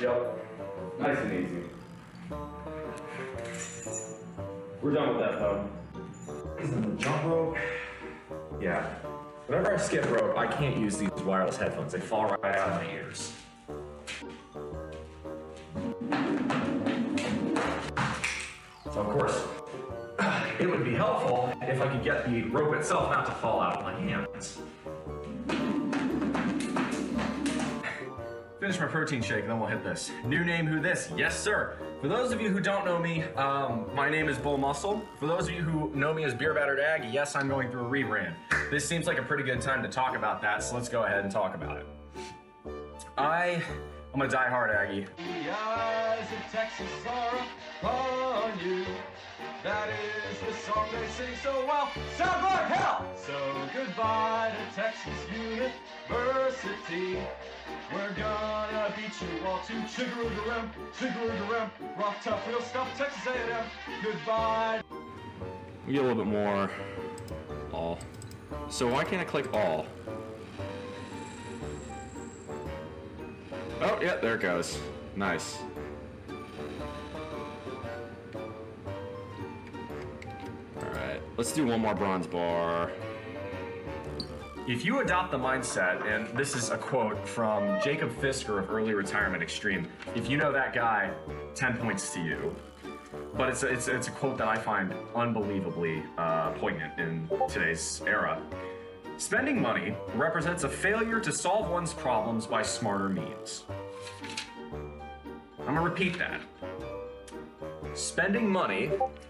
Yep. Nice and easy. We're done with that though. Isn't the jump rope? Yeah. Whenever I skip rope, I can't use these wireless headphones. They fall right out of my ears. So of course, it would be helpful if I could get the rope itself not to fall out of my hands. Finish my protein shake, then we'll hit this. New name, who this? Yes, sir. For those of you who don't know me, my name is BullMuscle. For those of you who know me as Beer Battered Ag, yes, I'm going through a rebrand. This seems like a pretty good time to talk about that, so let's go ahead and talk about it. I'm a die-hard Aggie. The eyes of Texas are upon you. That is the song they sing so well. Sounds like hell! So goodbye to Texas University. We're gonna beat you all to chigga-roo-ga-rim, rough, tough, real stuff, Texas A&M. Goodbye. We get a little bit more all. So why can't I click all? Oh, yeah, there it goes. Nice. Alright, let's do one more bronze bar. If you adopt the mindset, and this is a quote from Jacob Fisker of Early Retirement Extreme, if you know that guy, 10 points to you. But it's a quote that I find unbelievably poignant in today's era. Spending money represents a failure to solve one's problems by smarter means. I'm gonna repeat that. Spending money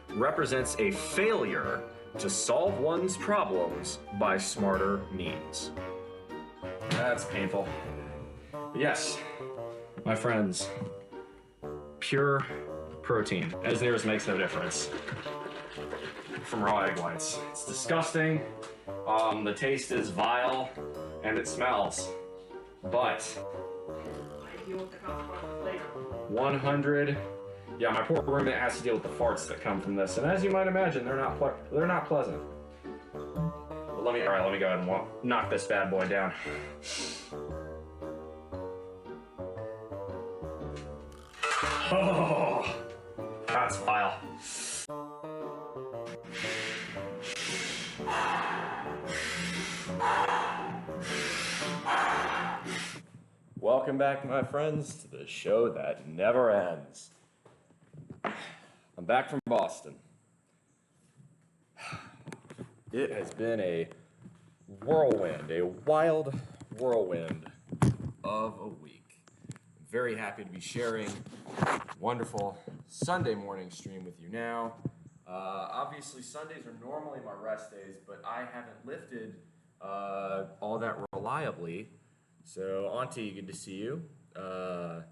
represents a failure to solve one's problems by smarter means. That's painful. But yes, my friends, pure protein, as theirs makes no difference, from raw egg whites. It's disgusting, the taste is vile, and it smells, but 100. Yeah, my poor roommate has to deal with the farts that come from this, and as you might imagine, they're not pleasant. But let me go ahead and knock this bad boy down. Oh, that's vile. Welcome back, my friends, to the show that never ends. I'm back from Boston. It has been a whirlwind, a wild whirlwind of a week. I'm very happy to be sharing a wonderful Sunday morning stream with you now. Obviously, Sundays are normally my rest days, but I haven't lifted all that reliably. So, Auntie, good to see you. For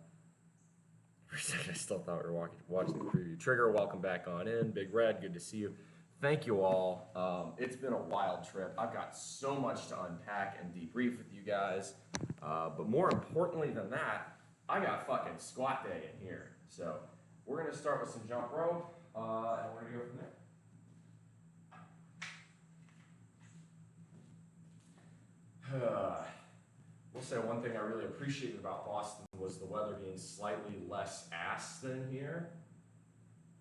a second, I still thought we were watching the preview. Trigger, welcome back on in. Big Red, good to see you. Thank you all. It's been a wild trip. I've got so much to unpack and debrief with you guys. But more importantly than that, I got fucking squat day in here. So we're going to start with some jump rope, and we're going to go from there. We'll say one thing I really appreciated about Boston was the weather being slightly less ass than here,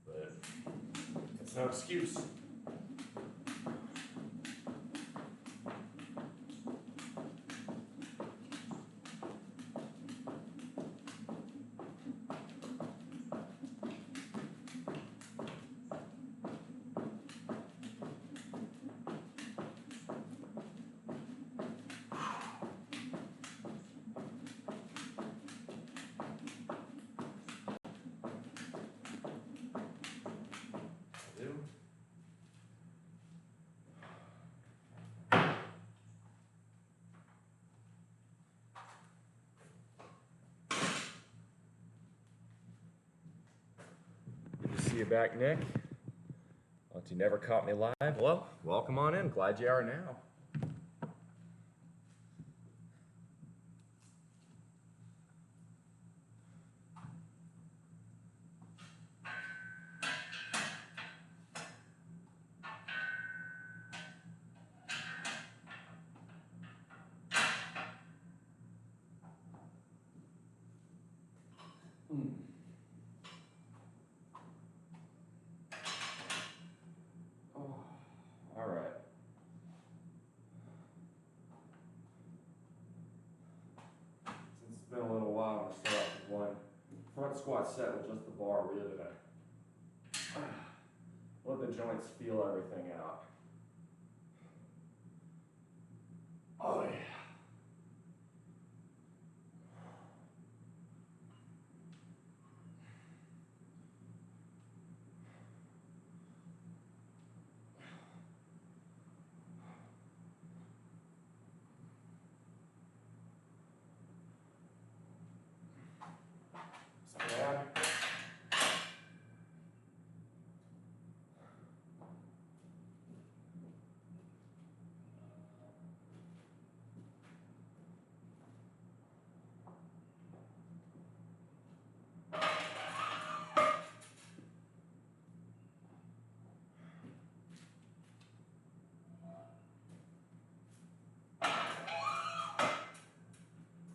but it's no excuse. See you back, Nick. Auntie never caught me live. Well, welcome on in. Glad you are now. Oh, all right. Since it's been a little while, I'm gonna start off with one front squat set with just the bar. Really gonna let the joints feel everything out. Oh yeah. So bad.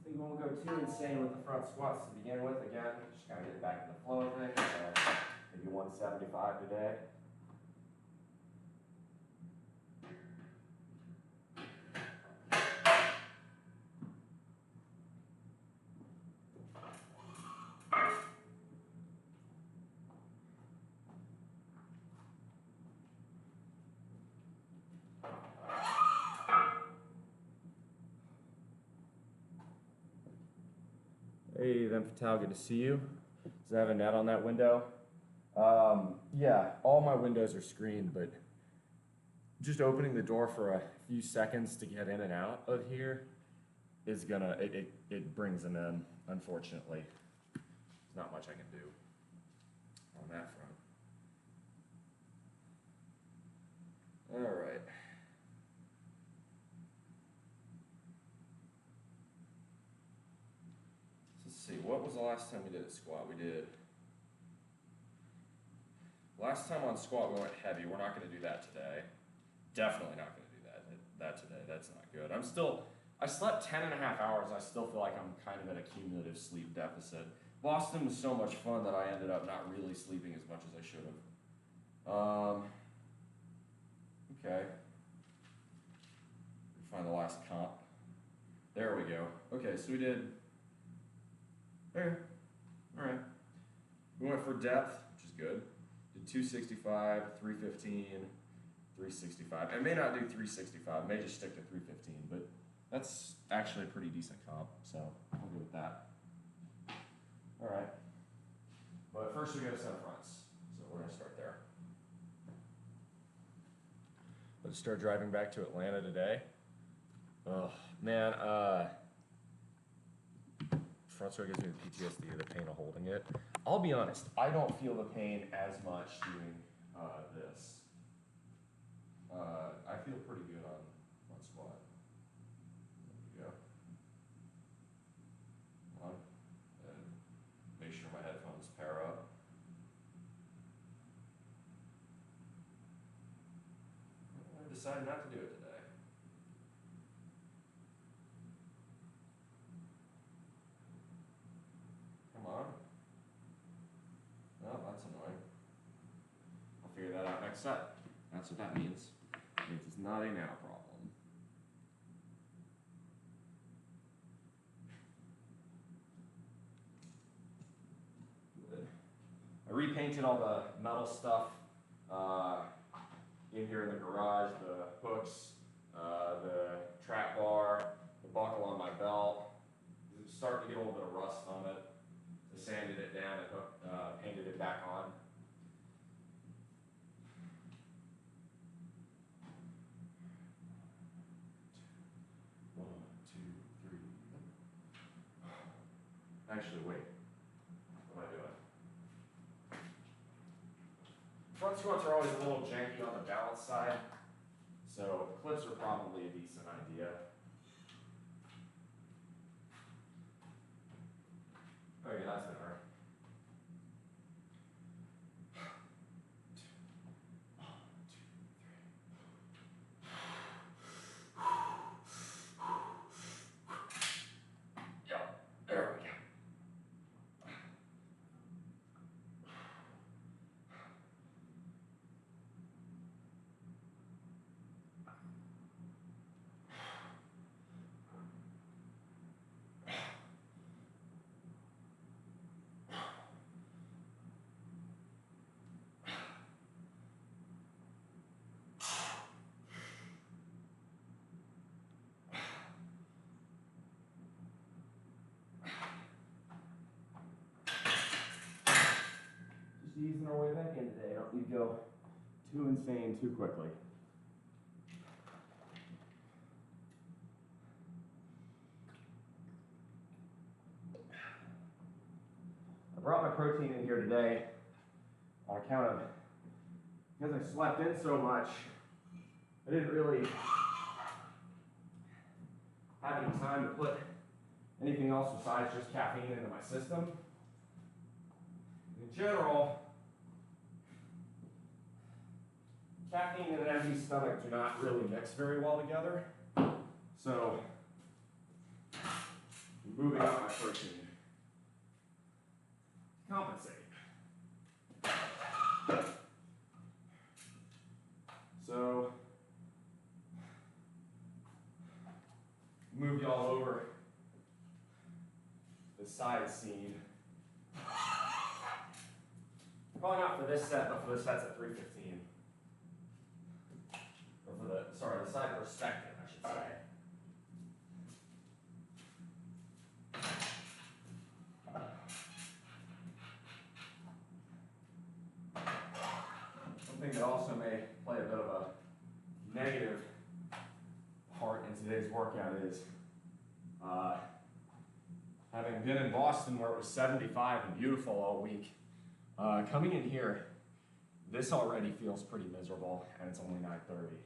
We won't go too insane with the front squats to begin with. Again, just kind of get back in the flow of things. So maybe 175 today. Hey, then Fatal, good to see you. Does it have a net on that window? Yeah, all my windows are screened, but just opening the door for a few seconds to get in and out of here is gonna, it brings them in, unfortunately. There's not much I can do on that front. All right. Let's see, what was the last time we did a squat? Last time on squat we went heavy. We're not gonna do that today. Definitely not gonna do that today. That's not good. I slept 10 and a half hours. I still feel like I'm kind of at a cumulative sleep deficit. Boston was so much fun that I ended up not really sleeping as much as I should have. Okay. Find the last comp. There we go. Okay, so we did. Okay. All right. We went for depth, which is good. Did 265, 315, 365. I may not do 365. I may just stick to 315, but that's actually a pretty decent comp, so I'll go with that. All right. But first we go to center fronts, so we're gonna start there. Let's start driving back to Atlanta today. Oh man, front squat gives me the PTSD, the pain of holding it. I'll be honest, I don't feel the pain as much doing this. I feel pretty good on front squat. There we go. On. And make sure my headphones pair up. I decided not to do it today. Come on. Oh, that's annoying. I'll figure that out next set. That's what that means. It means it's not a now problem. Good. I repainted all the metal stuff in here in the garage, the hooks, the track bar, the buckle on my belt. It's starting to get a little bit of rust on it. I sanded it down and painted it back on. One, two, three. Actually, wait. What am I doing? Front squats are always a little janky on the balance side, so clips are probably a decent idea. Okay, that's better. Yeah, there we go. easing our way back in today. Don't need to go too insane too quickly. I brought my protein in here today on account of, because I slept in so much, I didn't really have any time to put anything else besides just caffeine into my system. In general, caffeine and an empty stomach do not really mix very well together. So, I'm moving up my protein to compensate. So, move y'all over the side scene. Probably not for this set, but for the sets at 315. Or for the, sorry, the side perspective, I should say. Something that also may play a bit of a negative part in today's workout is having been in Boston where it was 75 and beautiful all week, coming in here, this already feels pretty miserable, and it's only 9:30.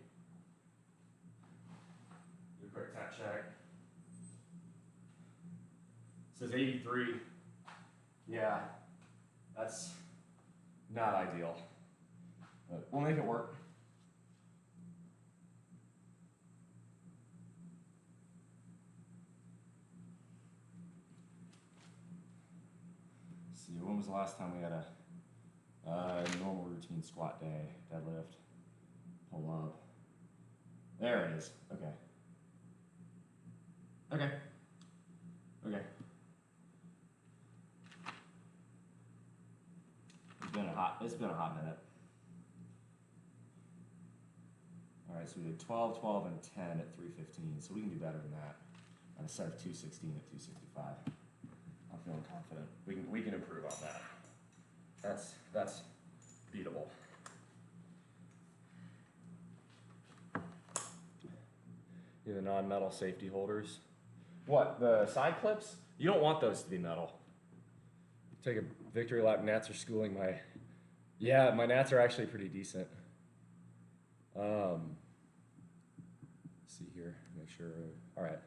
Do a quick tap check. It says 83. Yeah, that's not ideal, but we'll make it work. See, when was the last time we had a normal routine squat day, deadlift, pull up? There it is. Okay. Okay. Okay. It's been a hot minute. All right, so we did 12, 12, and 10 at 315, so we can do better than that. On a set of 216 at 265. I'm feeling confident. We can improve on that. That's beatable. The non-metal safety holders. What, the side clips? You don't want those to be metal. Take a victory lap. Nats are schooling my nats are actually pretty decent. Let's see here, make sure. All right,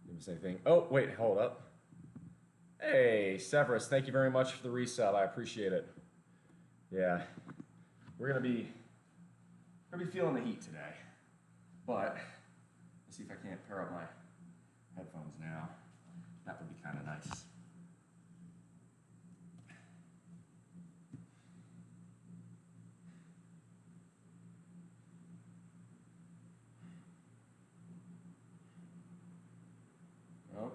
do the same thing. Oh, wait, hold up. Hey, Severus, thank you very much for the resub. I appreciate it. Yeah, we're gonna be feeling the heat today, but let's see if I can't pair up my headphones now. That would be kind of nice. Oh.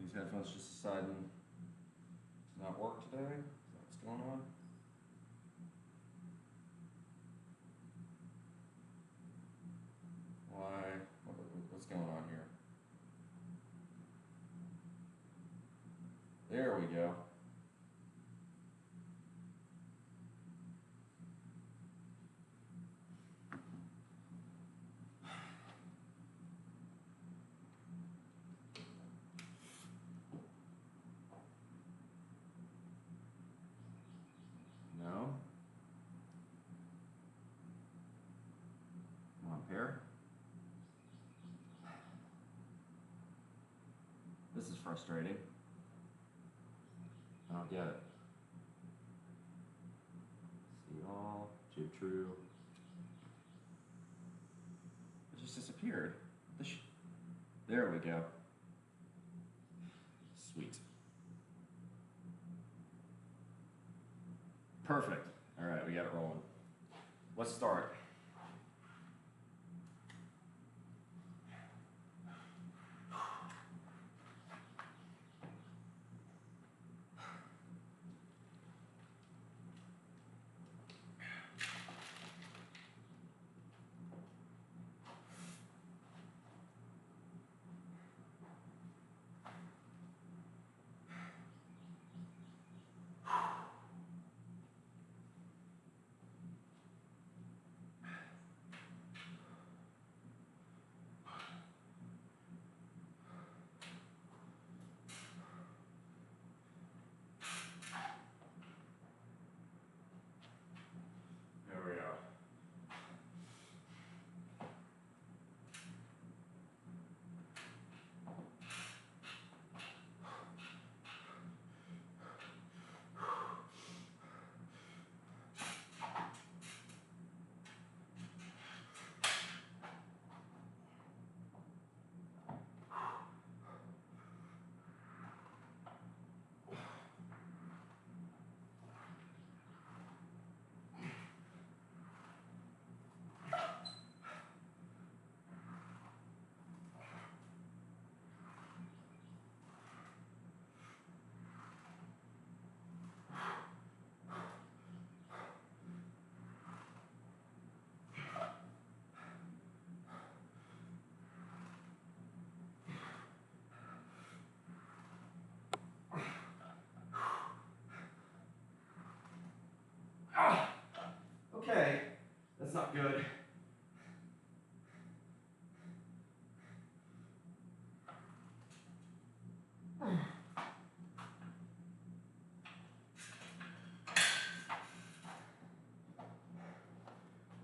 These headphones just deciding to not work today? Is that what's going on? Why? What's going on here? There we go. No. Come on, pair. This is frustrating. I don't get it. See all, jib true. It just disappeared. There we go. Sweet. Perfect. All right, we got it rolling. Let's start.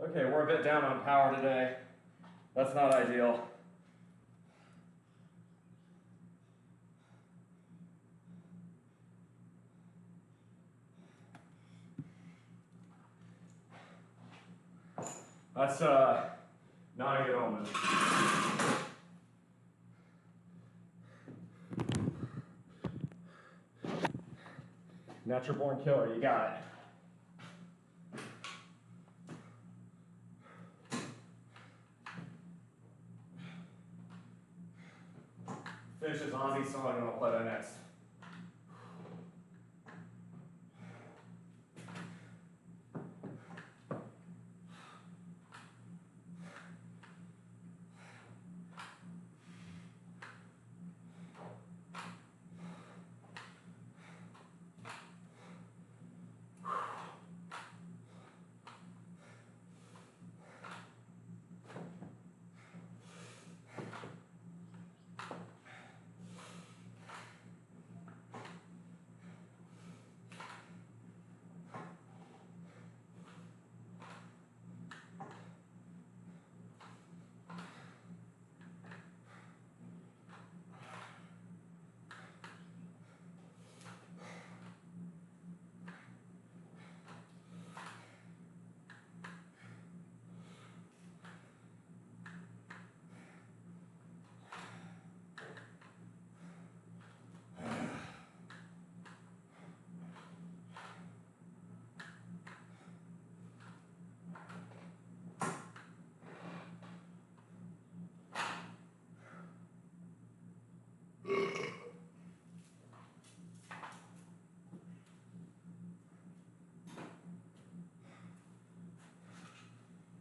Okay, we're a bit down on power today. That's not ideal. That's not a good omen. Natural born killer, you got it. Finish this Aussie song and I'll play that next.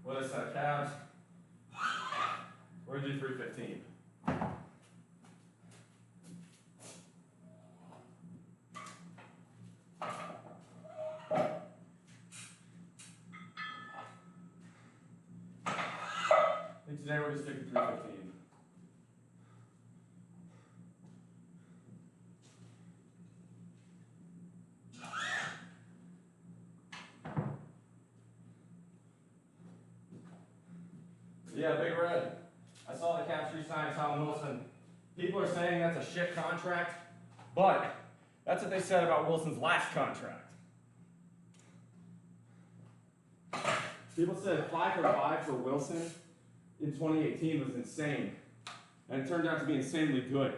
What is that, calves? We're gonna do 315. I think today we're gonna stick to 315. Yeah, Big Red. I saw the capture you signed Tom Wilson. People are saying that's a shit contract, but that's what they said about Wilson's last contract. People said 5 for 5 for Wilson in 2018 was insane, and it turned out to be insanely good.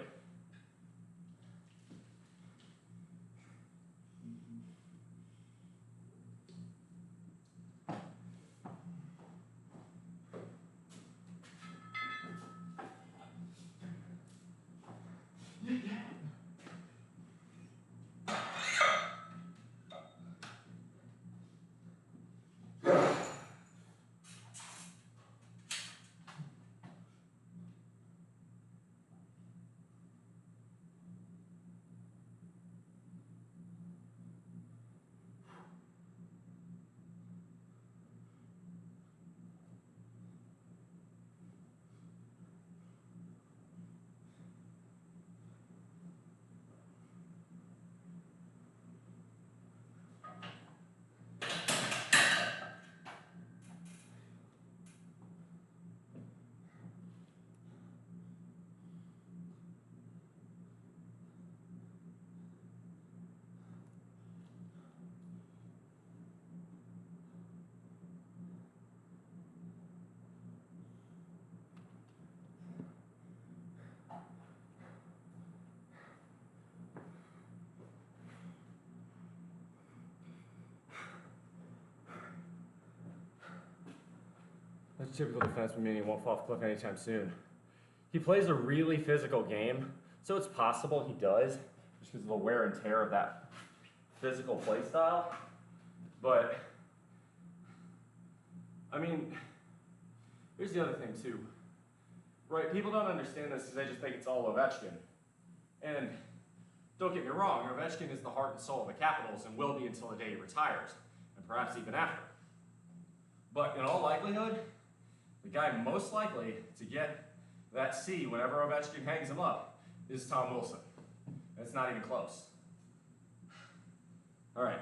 That's typical defenseman, meaning he won't fall off a cliff anytime soon. He plays a really physical game, so it's possible he does, just because of the wear and tear of that physical play style. But, I mean, here's the other thing too. Right, people don't understand this because they just think it's all Ovechkin. And don't get me wrong, Ovechkin is the heart and soul of the Capitals and will be until the day he retires, and perhaps even after. But in all likelihood, the guy most likely to get that C whenever Ovechkin hangs him up is Tom Wilson. And it's not even close. All right,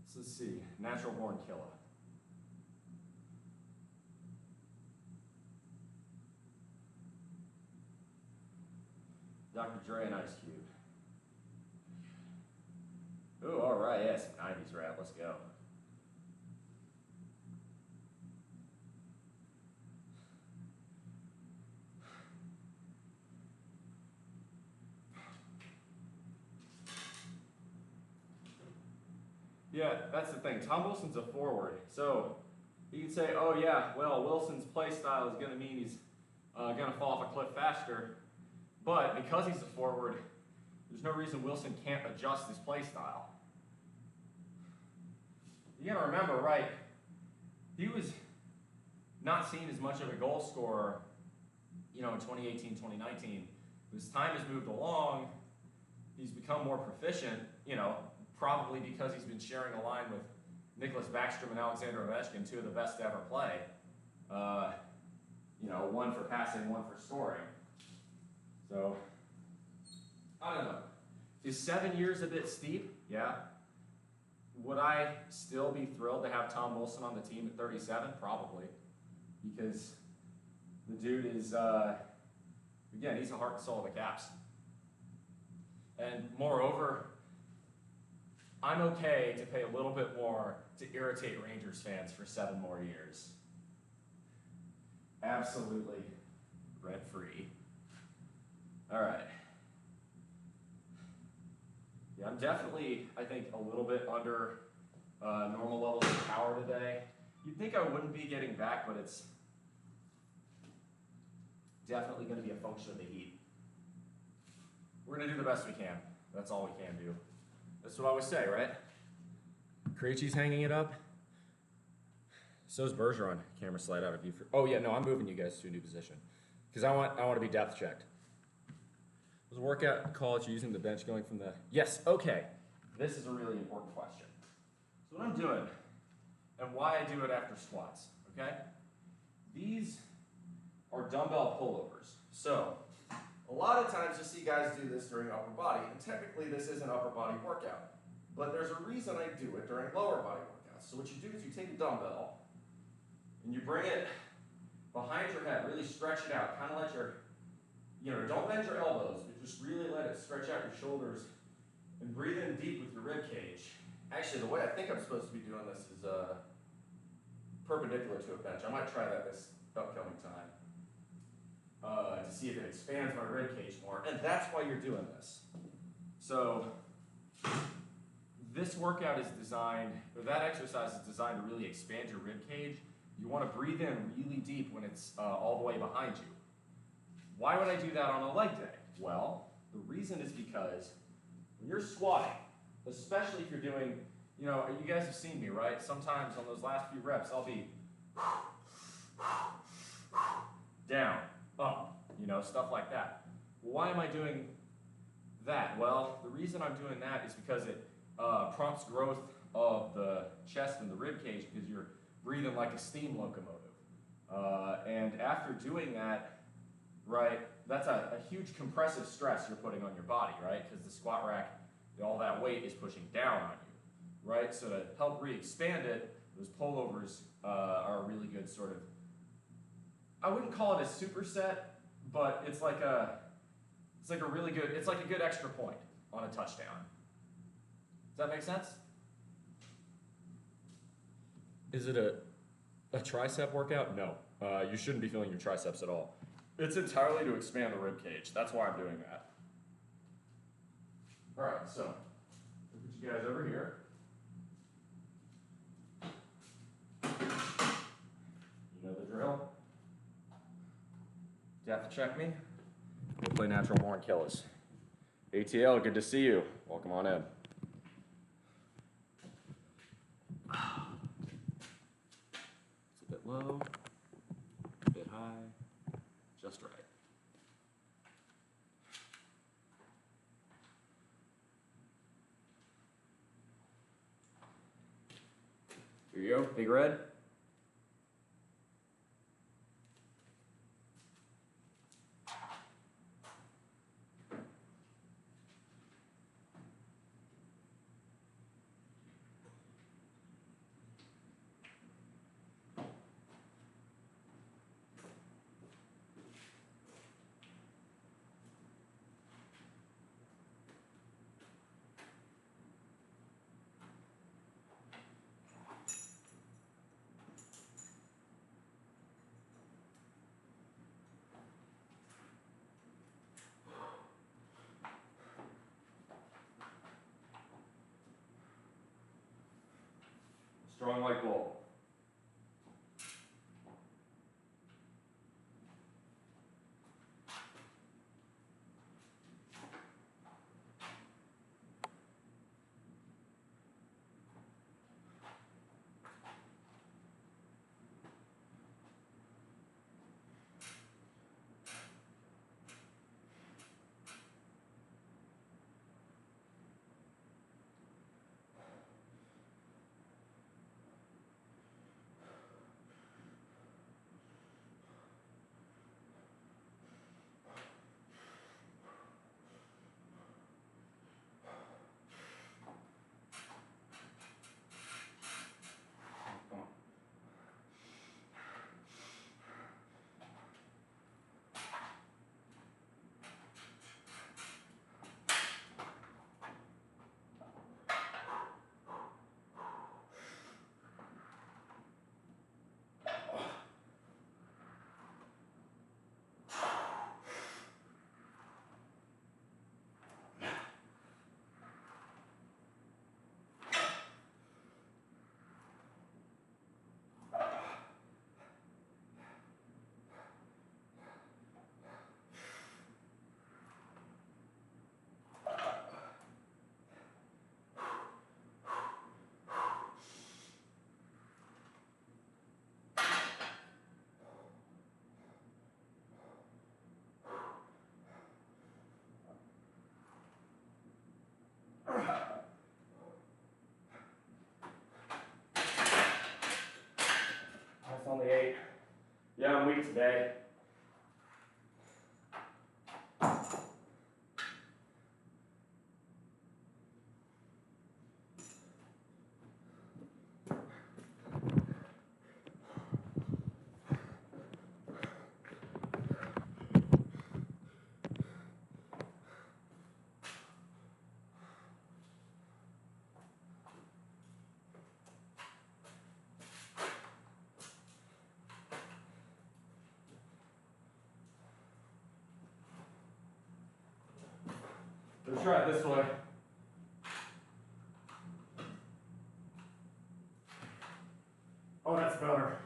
so let's see, natural born killer. Dr. Dre and Ice Cube. Ooh, all right, yeah, some 90s rap. Let's go. Yeah, that's the thing. Tom Wilson's a forward, so you can say, oh yeah, well, Wilson's play style is going to mean he's going to fall off a cliff faster, but because he's a forward, there's no reason Wilson can't adjust his play style. You got to remember, right, he was not seen as much of a goal scorer, you know, in 2018, 2019. As time has moved along, he's become more proficient, you know, probably because he's been sharing a line with Nicholas Backstrom and Alexander Ovechkin, two of the best to ever play. You know, one for passing, one for scoring. So, I don't know. Is 7 years a bit steep? Yeah. Would I still be thrilled to have Tom Wilson on the team at 37? Probably. Because the dude is, again, he's the heart and soul of the Caps. And moreover, I'm okay to pay a little bit more to irritate Rangers fans for 7 more years. Absolutely rent-free. All right. Yeah, I'm definitely, I think, a little bit under normal levels of power today. You'd think I wouldn't be getting back, but it's definitely going to be a function of the heat. We're going to do the best we can. That's all we can do. That's what I always say, right? Krejci's hanging it up. So's Bergeron. Camera slide out of view. Oh yeah, no, I'm moving you guys to a new position because I want to be depth checked. Was a workout in college using the bench going from the... Yes, okay. This is a really important question. So what I'm doing and why I do it after squats, okay? These are dumbbell pullovers. So a lot of times you see guys do this during upper body, and technically this is an upper body workout. But there's a reason I do it during lower body workouts. So what you do is you take a dumbbell and you bring it behind your head, really stretch it out, kind of let your, you know, don't bend your elbows, but just really let it stretch out your shoulders and breathe in deep with your rib cage. Actually, the way I think I'm supposed to be doing this is perpendicular to a bench. I might try that this upcoming time to see if it expands my rib cage more, and that's why you're doing this. So this workout is designed, or that exercise is designed to really expand your rib cage. You want to breathe in really deep when it's all the way behind you. Why would I do that on a leg day? Well, the reason is because when you're squatting, especially if you're doing, you know, you guys have seen me, right? Sometimes on those last few reps, I'll be down, up, you know, stuff like that. Why am I doing that? Well, the reason I'm doing that is because it prompts growth of the chest and the rib cage because you're breathing like a steam locomotive. And after doing that, right, that's a huge compressive stress you're putting on your body, right? Because the squat rack, all that weight is pushing down on you, right? So to help re-expand it, those pullovers are a really good sort of, I wouldn't call it a superset, but it's like a really good, it's like a good extra point on a touchdown. Does that make sense? Is it a tricep workout? No. You shouldn't be feeling your triceps at all. It's entirely to expand the rib cage. That's why I'm doing that. All right, so I'll put you guys over here. You know the drill. Depth check me. We'll play natural born killers. ATL, good to see you. Welcome on in. It's a bit low, a bit high, just right. Here you go, big red. Like bull. That's on the 8. Yeah, I'm weak today. Let's try it this way. Oh, that's better.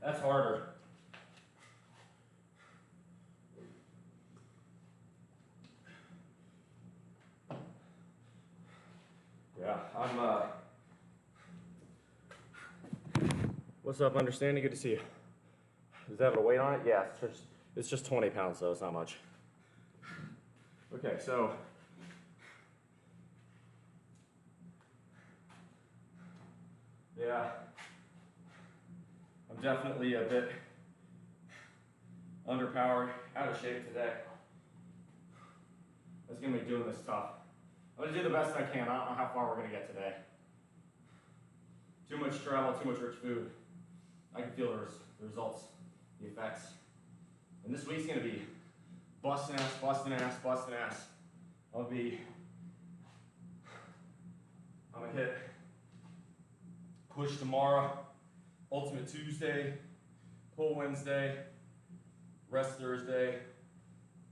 That's harder. Yeah, What's up, understanding? Good to see you. Does that have a weight on it? Yeah, it's just 20 pounds, so it's not much. Okay, so. Yeah. I'm definitely a bit underpowered, out of shape today. That's gonna be doing this tough. I'm gonna do the best I can. I don't know how far we're gonna get today. Too much travel, too much rich food. I can feel the results, the effects. And this week's gonna be busting ass, busting ass, busting ass. I'm gonna hit push tomorrow, ultimate Tuesday, pull Wednesday, rest Thursday,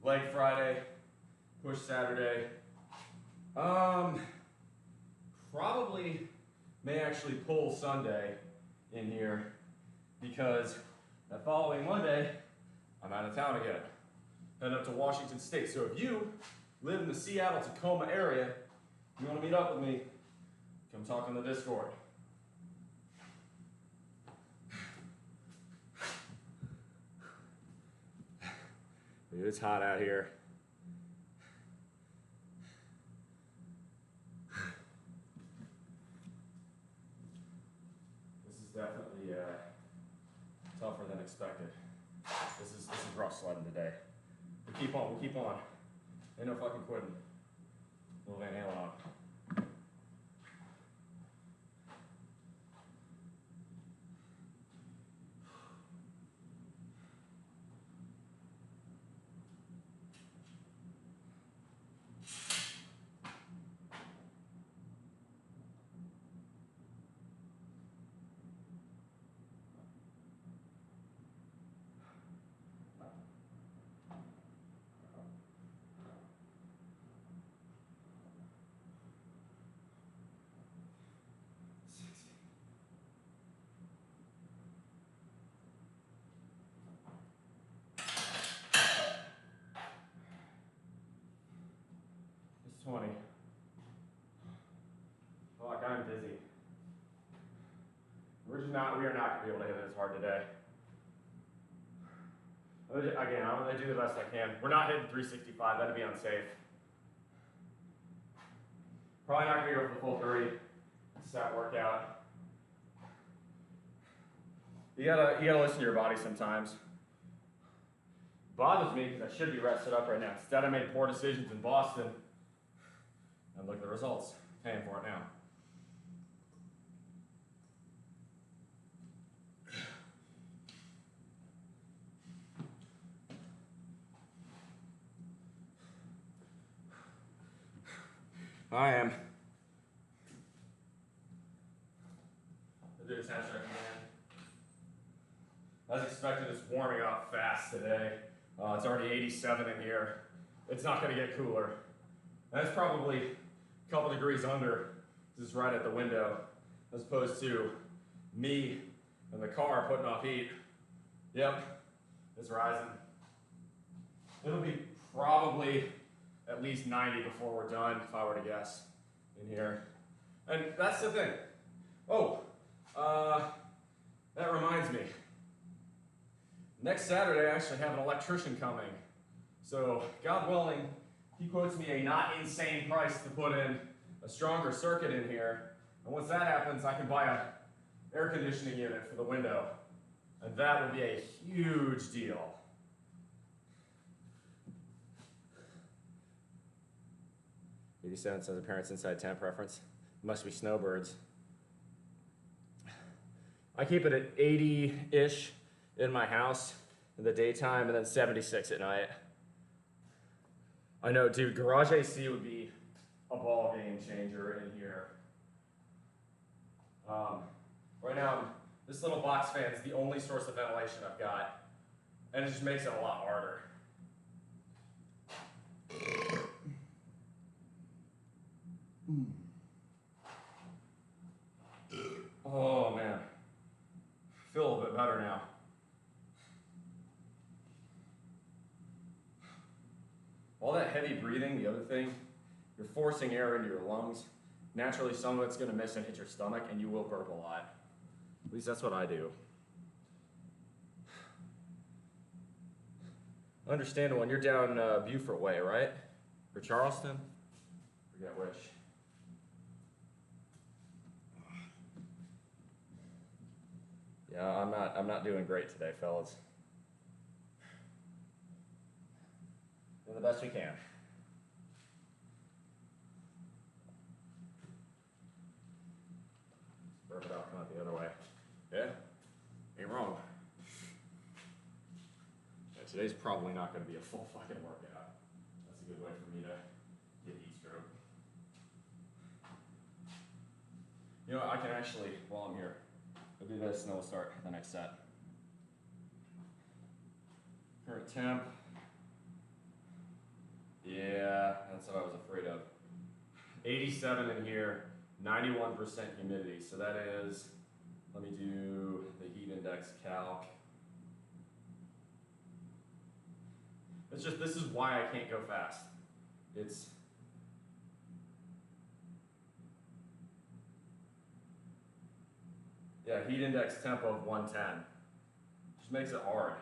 leg Friday, push Saturday. Probably may actually pull Sunday in here because that following Monday, I'm out of town again. Heading up to Washington State. So if you live in the Seattle, Tacoma area, you want to meet up with me, come talk in the Discord. Dude, it's hot out here. This is definitely tougher than expected. This is rough sledding today. We keep on, we keep on. Ain't no fucking quitting. Little Van Halen on. It's 20. Fuck, I'm dizzy. We are not gonna be able to hit it as hard today. Again, I'm gonna do the best I can. We're not hitting 365, that'd be unsafe. Probably not gonna go for the full 30. It's that workout. You gotta listen to your body sometimes. Bothers me because I should be rested up right now. Instead, I made poor decisions in Boston. And look at the results. Paying for it now. I am. I'll do a 10 second man. As expected, it's warming up fast today. It's already 87 in here. It's not going to get cooler. That's probably a couple degrees under. This is right at the window, as opposed to me in the car putting off heat. Yep, it's rising. It'll be probably at least 90 before we're done, if I were to guess, in here. And that's the thing. Oh, that reminds me. Next Saturday, I actually have an electrician coming. So, God willing, he quotes me a not insane price to put in a stronger circuit in here. And once that happens, I can buy an air conditioning unit for the window. And that will be a huge deal. $87 says appearance inside tent preference. Must be snowbirds. I keep it at 80-ish in my house in the daytime and then 76 at night. I know, dude, garage AC would be a ball game changer in here. Right now, this little box fan is the only source of ventilation I've got, and it just makes it a lot harder. Oh man, feel a little bit better now. All that heavy breathing, the other thing, you're forcing air into your lungs. Naturally, some of it's going to miss and hit your stomach, and you will burp a lot. At least that's what I do. Understandable. And you're down Beaufort Way, right? Or Charleston? Forget which. Yeah, I'm not doing great today, fellas. Doing the best we can. Burp it out, come out the other way. Yeah? Ain't wrong. Yeah, today's probably not going to be a full fucking workout. That's a good way for me to get heat stroke. You know what, I can actually, while I'm here, I'll do this and then we'll start the next set. Current temp. Yeah, that's what I was afraid of. 87 in here, 91% humidity. So that is, let me do the heat index calc. It's just, this is why I can't go fast. It's, yeah, heat index tempo of 110. Just makes it hard.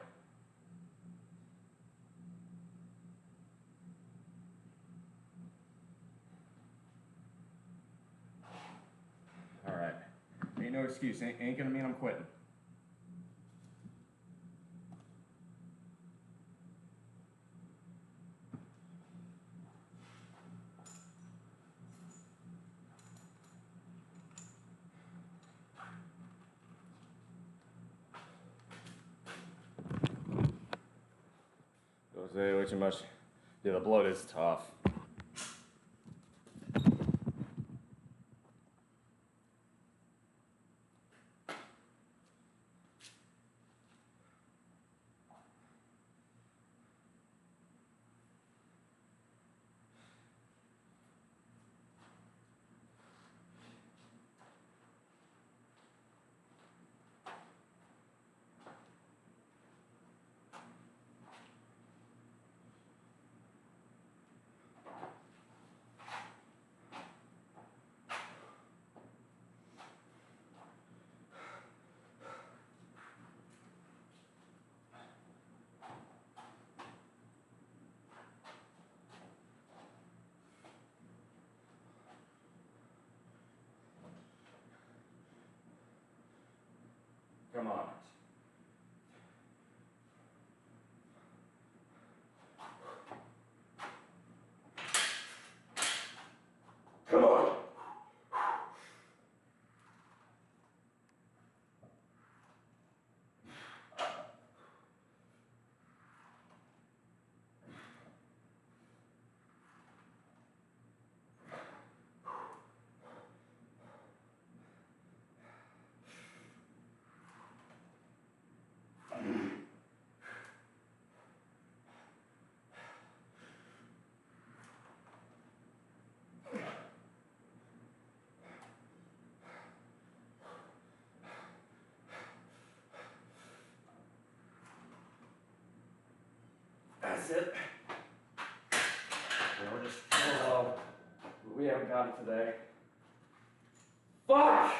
All right, ain't no excuse, ain't gonna mean I'm quitting. Way too much. Yeah, the bloat is tough. Come on. Come on. That's it. Yeah, we're just low. We haven't got it today. Fuck!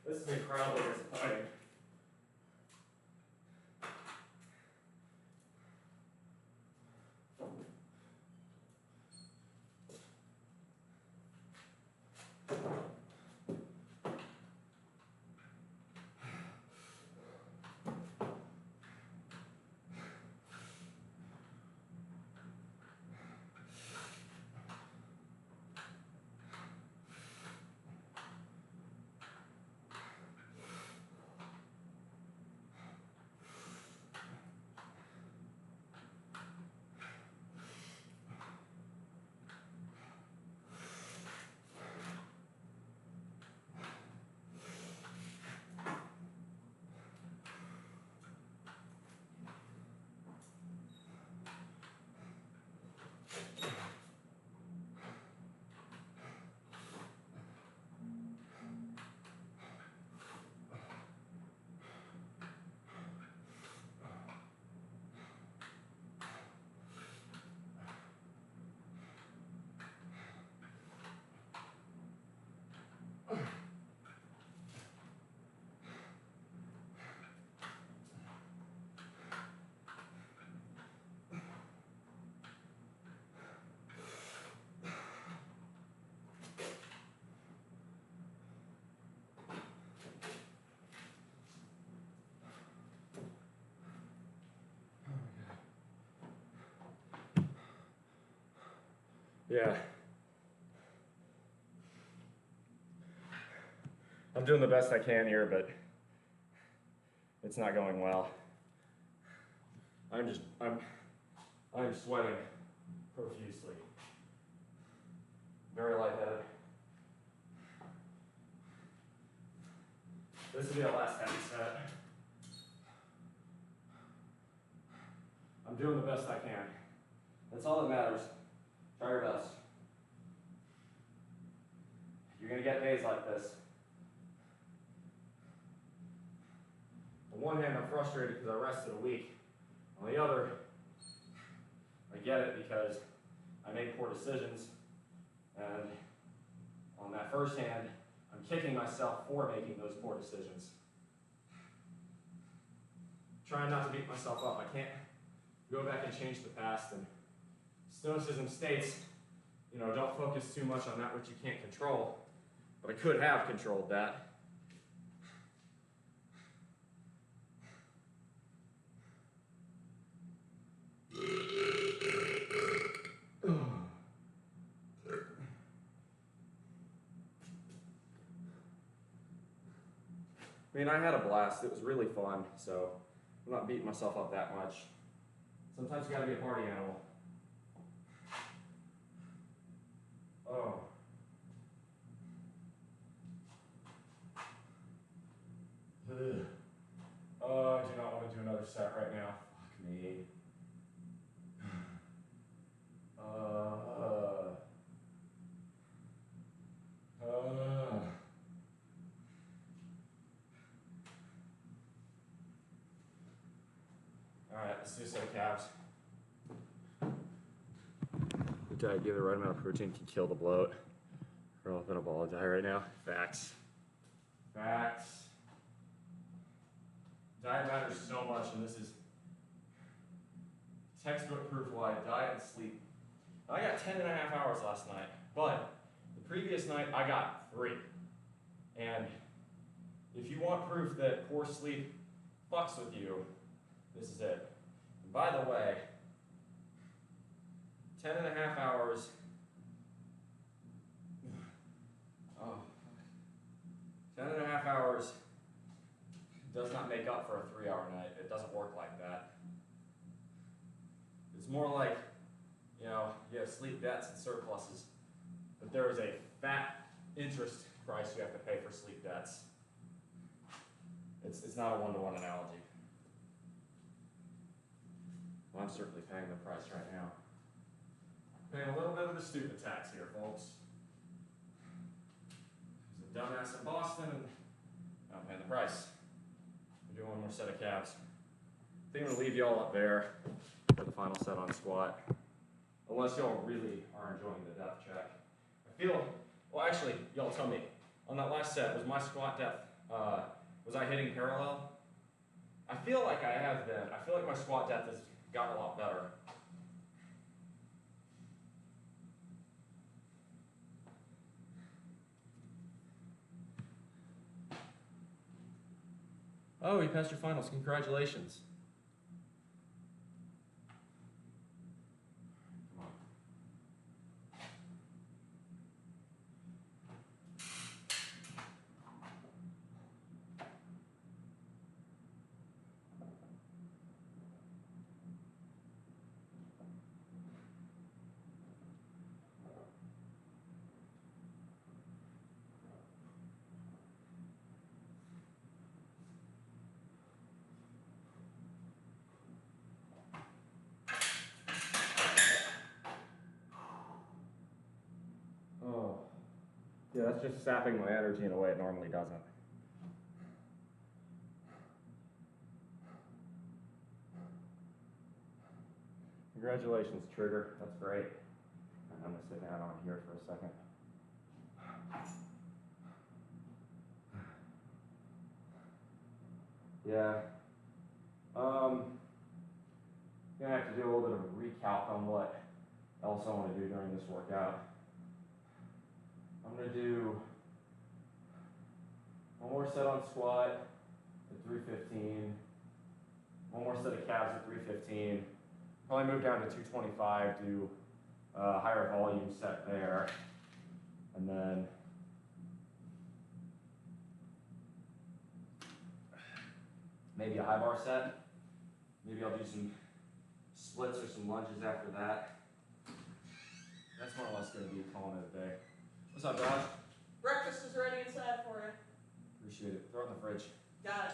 This is incredibly disappointing. Yeah. I'm doing the best I can here, but it's not going well. I'm sweating profusely. Very lightheaded. will be our last heavy set. I'm doing the best I can. That's all that matters. Try your best. You're gonna get days like this. On one hand, I'm frustrated because I rested a week. On the other, I get it because I make poor decisions. And on that first hand, I'm kicking myself for making those poor decisions. Trying not to beat myself up. I can't go back and change the past. And Stoicism states, don't focus too much on that which you can't control. But I could have controlled that. I mean, I had a blast. It was really fun, so I'm not beating myself up that much. Sometimes you gotta be a party animal. Oh. Ugh. Oh, I do not want to do another set right now. Fuck me. Alright, let's do a set of calves. The diet, give the right amount of protein can kill the bloat. We're all up in a ball of diet right now. Facts. Facts. Diet matters so much, and this is textbook proof why diet and sleep. I got 10 and a half hours last night, but the previous night I got 3. And if you want proof that poor sleep fucks with you, this is it. And by the way, 10 and a half hours. Oh, 10 and a half hours does not make up for a 3-hour night. It doesn't work like that. It's more like, you have sleep debts and surpluses, but there is a fat interest price you have to pay for sleep debts. It's not a one-to-one analogy. Well, I'm certainly paying the price right now. Paying a little bit of the student tax here, folks. There's a dumbass in Boston, and I'm paying the price. We'll do one more set of calves. I think I'm gonna leave y'all up there for the final set on squat. Unless y'all really are enjoying the depth check. Well actually, y'all tell me, on that last set, was my squat depth, was I hitting parallel? I feel like I have been. I feel like my squat depth has gotten a lot better. Oh, you passed your finals. Congratulations. Come on. Oh, yeah, that's just sapping my energy in a way it normally doesn't. Congratulations, Trigger. That's great. I'm gonna sit down on here for a second. Yeah. Gonna have to do a little bit of a recalc on what else I want to do during this workout. I'm gonna do one more set on squat at 315. One more set of calves at 315. Probably move down to 225, do a higher volume set there. And then maybe a high bar set. Maybe I'll do some splits or some lunges after that. That's more or less going to be calling it a day. What's up, Josh? Breakfast is ready inside for you. Appreciate it. Throw it in the fridge. Got it.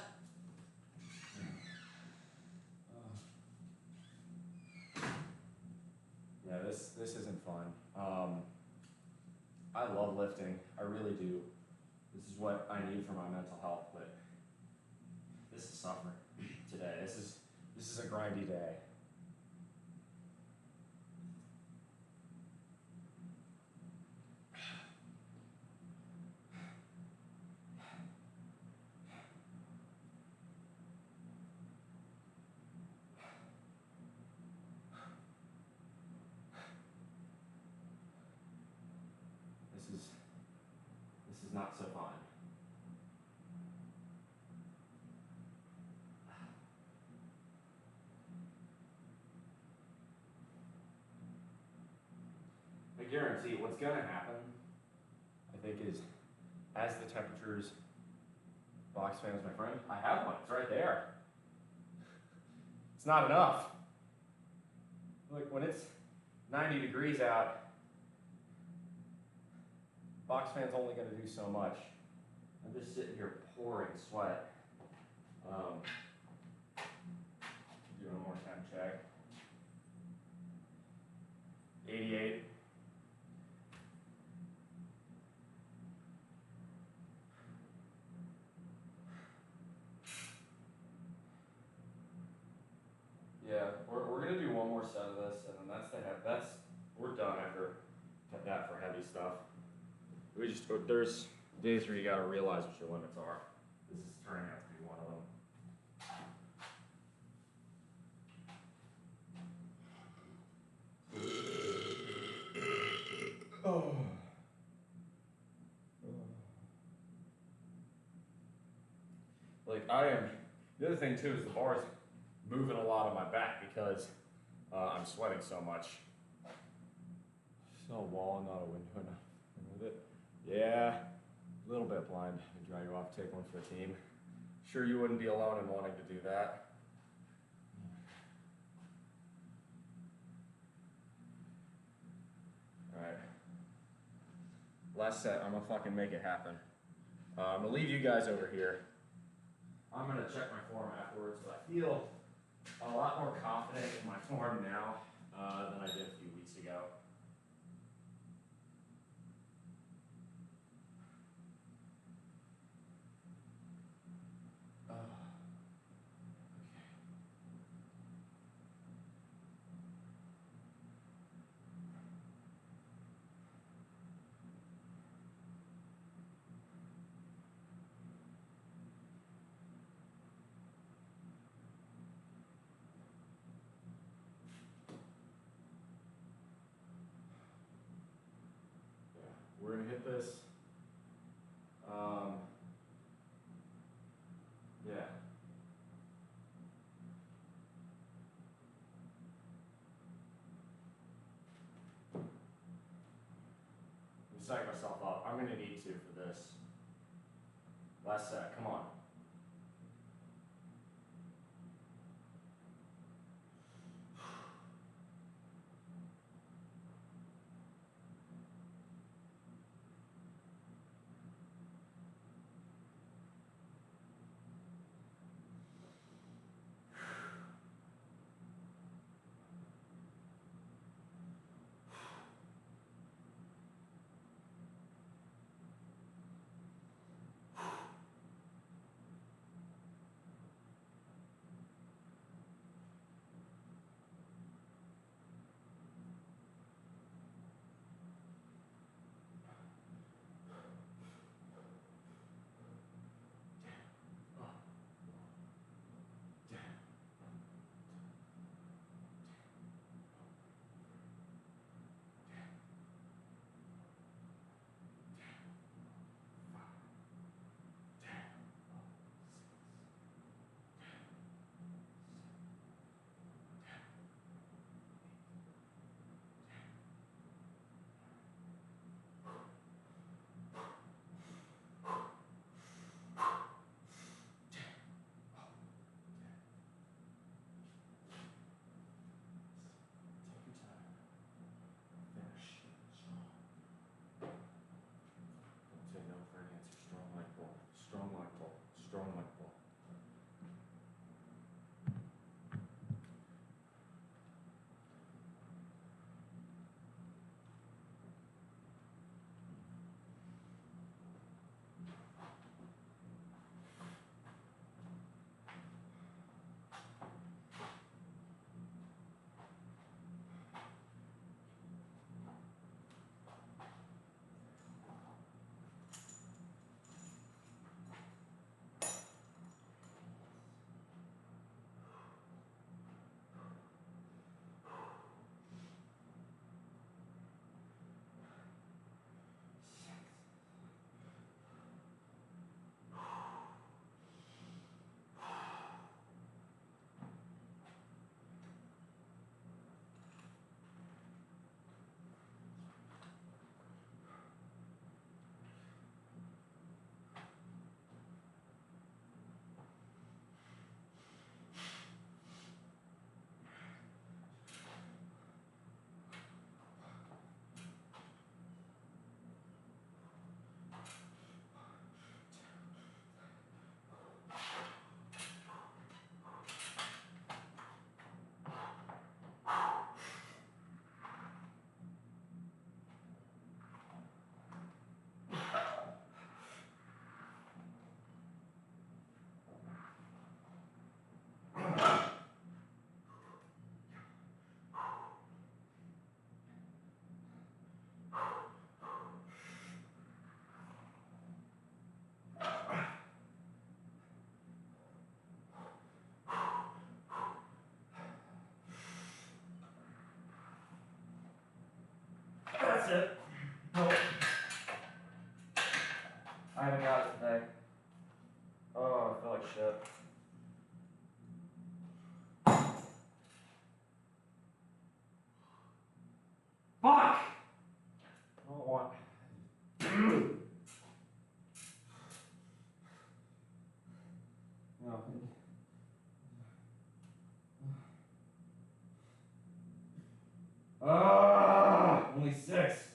Yeah, this isn't fun. I love lifting, I really do. This is what I need for my mental health, but this is suffering today. This is a grindy day. This is not so fun. I guarantee what's gonna happen, I think, is as the temperatures, box fans, my friend, I have one, it's right there. It's not enough. Look, when it's 90 degrees out, box fan's only gonna do so much. I'm just sitting here pouring sweat. Do one more time check. 88. Yeah, we're gonna do one more set of this, and then we're done after that for heavy stuff. There's days where you gotta realize what your limits are. This is turning out to be one of them. Oh. Like the other thing too is the bar's moving a lot on my back because I'm sweating so much. It's a wall, not a window, nothing with it. Yeah, a little bit blind. I dry you off, take one for the team. Sure you wouldn't be alone in wanting to do that. Alright. Last set, I'm gonna fucking make it happen. I'm gonna leave you guys over here. I'm gonna check my form afterwards, but I feel a lot more confident in my form now than I did a few weeks ago. We're gonna hit this. Yeah. I'm psych myself up. I'm gonna need to for this. Last set, come on. Oh, I feel like shit. Fuck! I don't want... No. Only 6.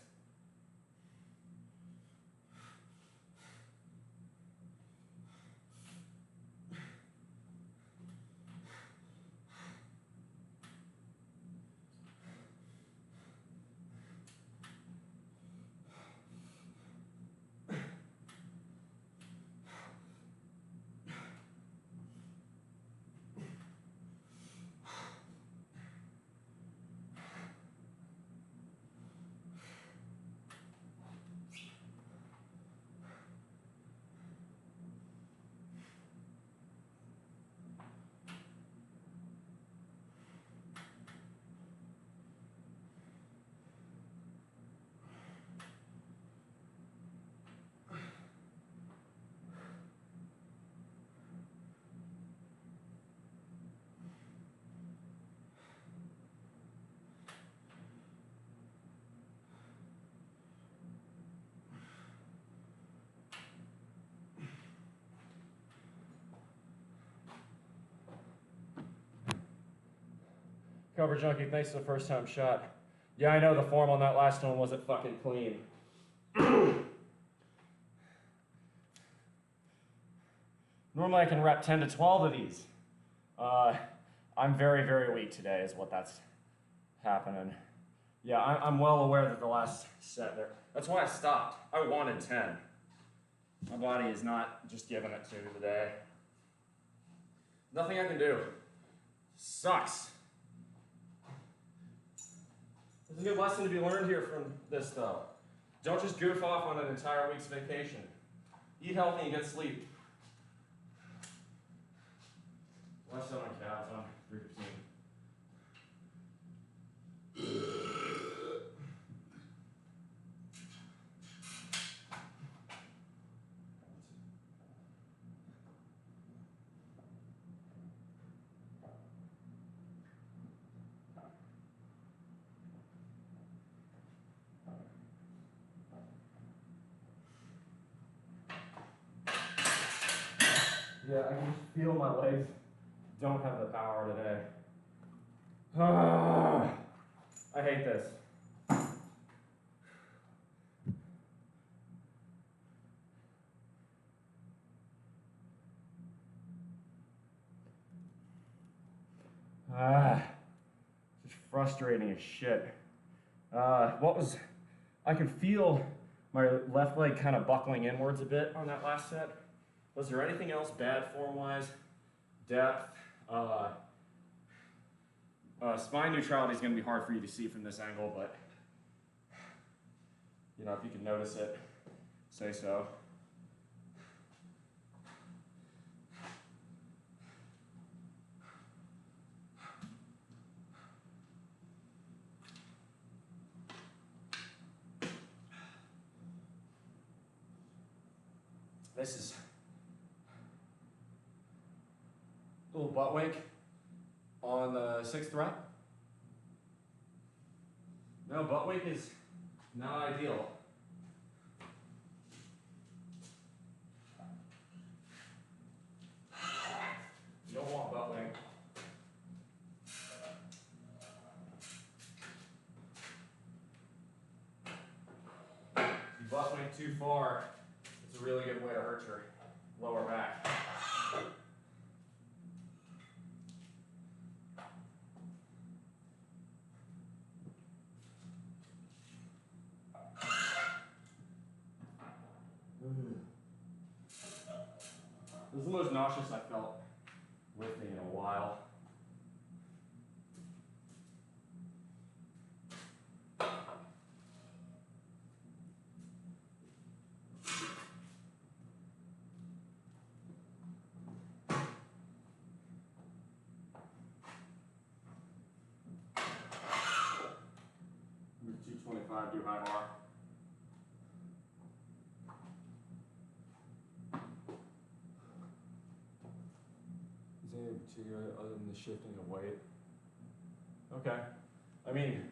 Cover Junkie, thanks for the first time shot. Yeah, I know the form on that last one wasn't fucking clean. Normally I can rep 10 to 12 of these. I'm very, very weak today is what that's happening. Yeah, I'm well aware that the last set there. That's why I stopped. I wanted 10. My body is not just giving it to me today. Nothing I can do. Sucks. There's a good lesson to be learned here from this, though. Don't just goof off on an entire week's vacation. Eat healthy and get sleep. Left side on calves on 315. Yeah, I can just feel my legs don't have the power today. I hate this. Just frustrating as shit. I can feel my left leg kind of buckling inwards a bit on that last set. Was there anything else bad form-wise? Depth, spine neutrality is going to be hard for you to see from this angle, but you know, if you can notice it, say so. This is a little butt wink on the 6th rep. No, butt wink is not ideal. You don't want butt wink. If you butt wink too far, it's a really good way to hurt your lower back. This is the most nauseous I felt lifting in a while. Move 225, do high bar. in particular other than the shifting of weight? Okay. I mean,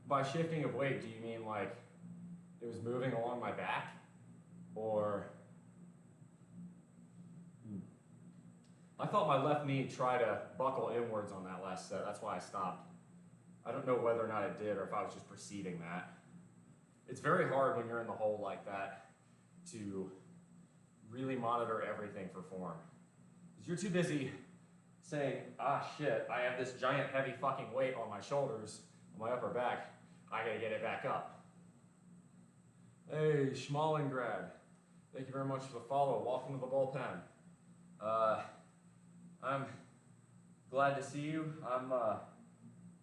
by shifting of weight, do you mean like it was moving along my back? Or I thought my left knee tried to buckle inwards on that last set. That's why I stopped. I don't know whether or not it did or if I was just perceiving that. It's very hard when you're in the hole like that to really monitor everything for form. Because you're too busy saying, ah shit, I have this giant heavy fucking weight on my shoulders, on my upper back, I gotta get it back up. Hey, Schmalengrad, thank you very much for the follow. Welcome to the bullpen. I'm glad to see you.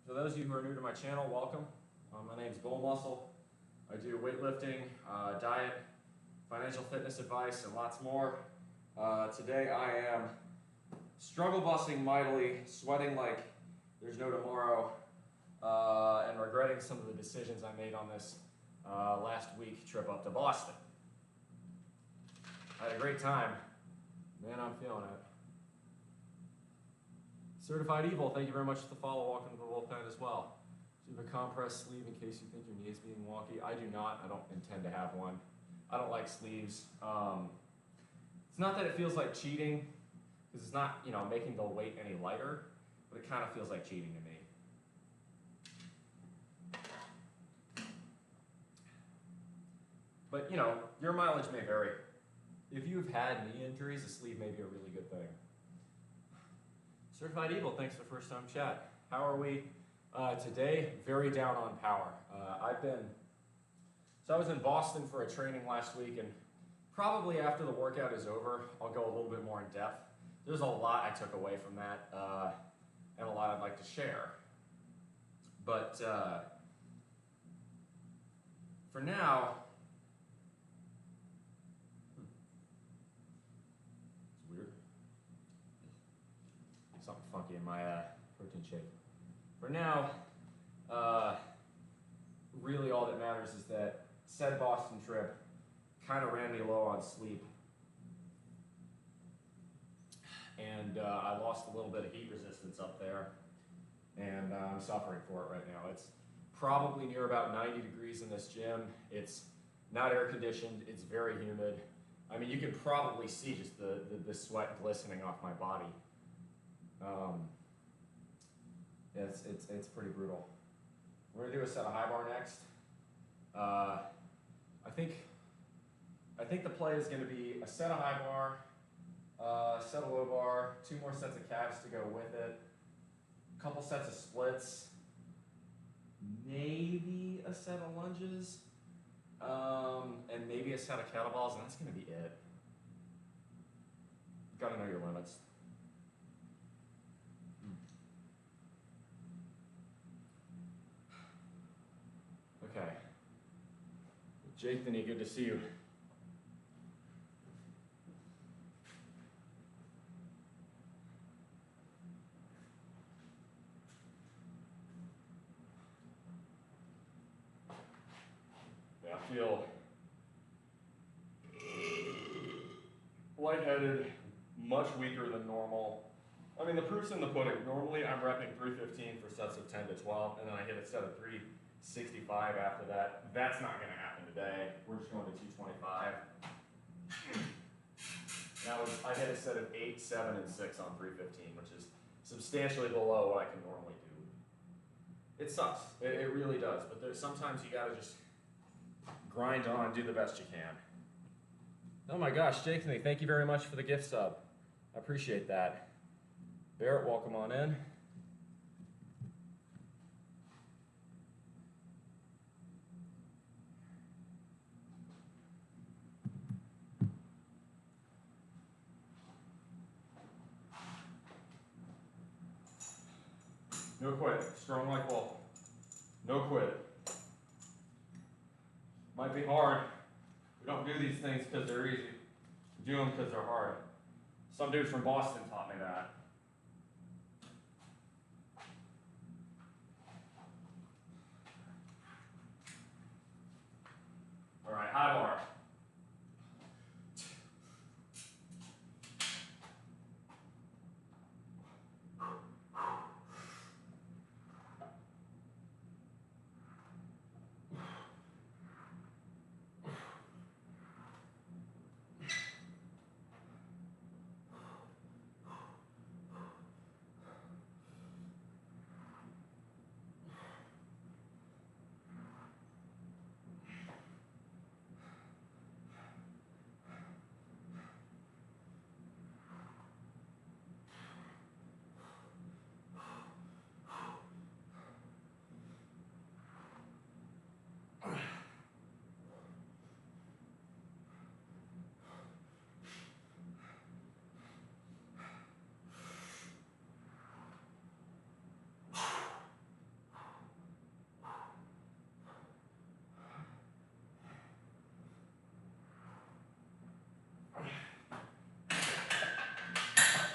For those of you who are new to my channel, welcome. My name's BullMuscle. I do weightlifting, diet, financial fitness advice, and lots more. Today I am struggle busting mightily, sweating like there's no tomorrow, and regretting some of the decisions I made on this last week trip up to Boston. I had a great time. Man, I'm feeling it. Certified Evil, thank you very much for the follow. Welcome to the bullpen as well. Do you have a compressed sleeve in case you think your knee is being wonky? I do not. I don't intend to have one. I don't like sleeves. It's not that it feels like cheating, because it's not, making the weight any lighter, but it kind of feels like cheating to me. But, your mileage may vary. If you've had knee injuries, a sleeve may be a really good thing. Certified Evil, thanks for first time chat. How are we today? Very down on power. I was in Boston for a training last week, and probably after the workout is over, I'll go a little bit more in depth. There's a lot I took away from that, and a lot I'd like to share. But for now, it's weird. Something funky in my protein shake. For now, really all that matters is that said Boston trip kind of ran me low on sleep. And I lost a little bit of heat resistance up there, and I'm suffering for it right now. It's probably near about 90 degrees in this gym. It's not air conditioned, it's very humid. I mean, you can probably see just the sweat glistening off my body. It's pretty brutal. We're gonna do a set of high bar next. I think the play is gonna be a set of high bar, set of low bar, 2 more sets of calves to go with it, a couple sets of splits, maybe a set of lunges, and maybe a set of kettlebells, and that's gonna be it. You gotta know your limits. Okay. Jake, Denny, good to see you. Yeah, I feel lightheaded, much weaker than normal. I mean, the proof's in the pudding. Normally, I'm repping 315 for sets of 10 to 12, and then I hit a set of 365 after that. That's not going to happen today. We're just going to 225. I hit a set of 8, 7, and 6 on 315, which is substantially below what I can normally do. It sucks. It really does. But there's sometimes you got to just grind on and do the best you can. Oh my gosh, Jake, thank you very much for the gift sub. I appreciate that. Barrett, welcome on in. No quit. Strong like wolf. No quit. Might be hard. We don't do these things because they're easy. We do them because they're hard. Some dude from Boston taught me that. All right, high bar.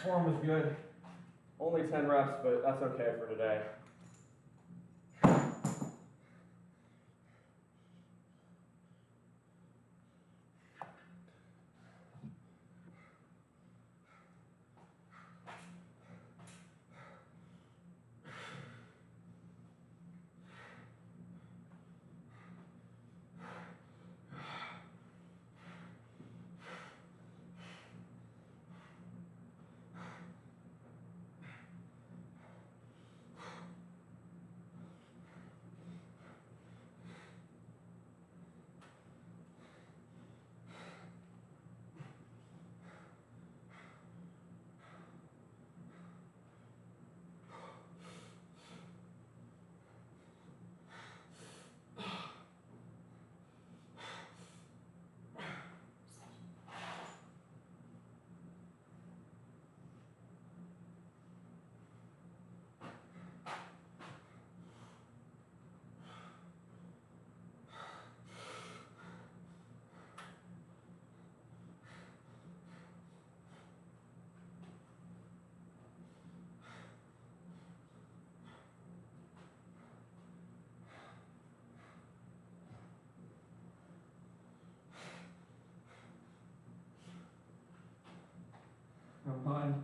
form was good. Only 10 reps, but that's okay for today. I'm fine.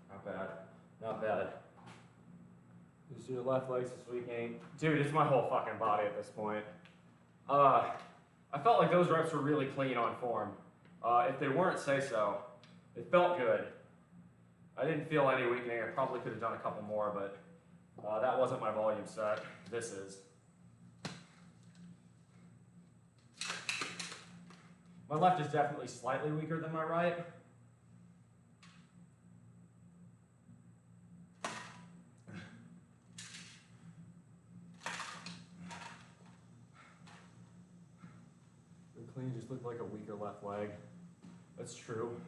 Not bad. Not bad. Just do your left legs this weekend. Dude, it's my whole fucking body at this point. I felt like those reps were really clean on form. If they weren't, say so. It felt good. I didn't feel any weakening. I probably could have done a couple more, but that wasn't my volume set. This is. My left is definitely slightly weaker than my right. Clean just looked like a weaker left leg. That's true.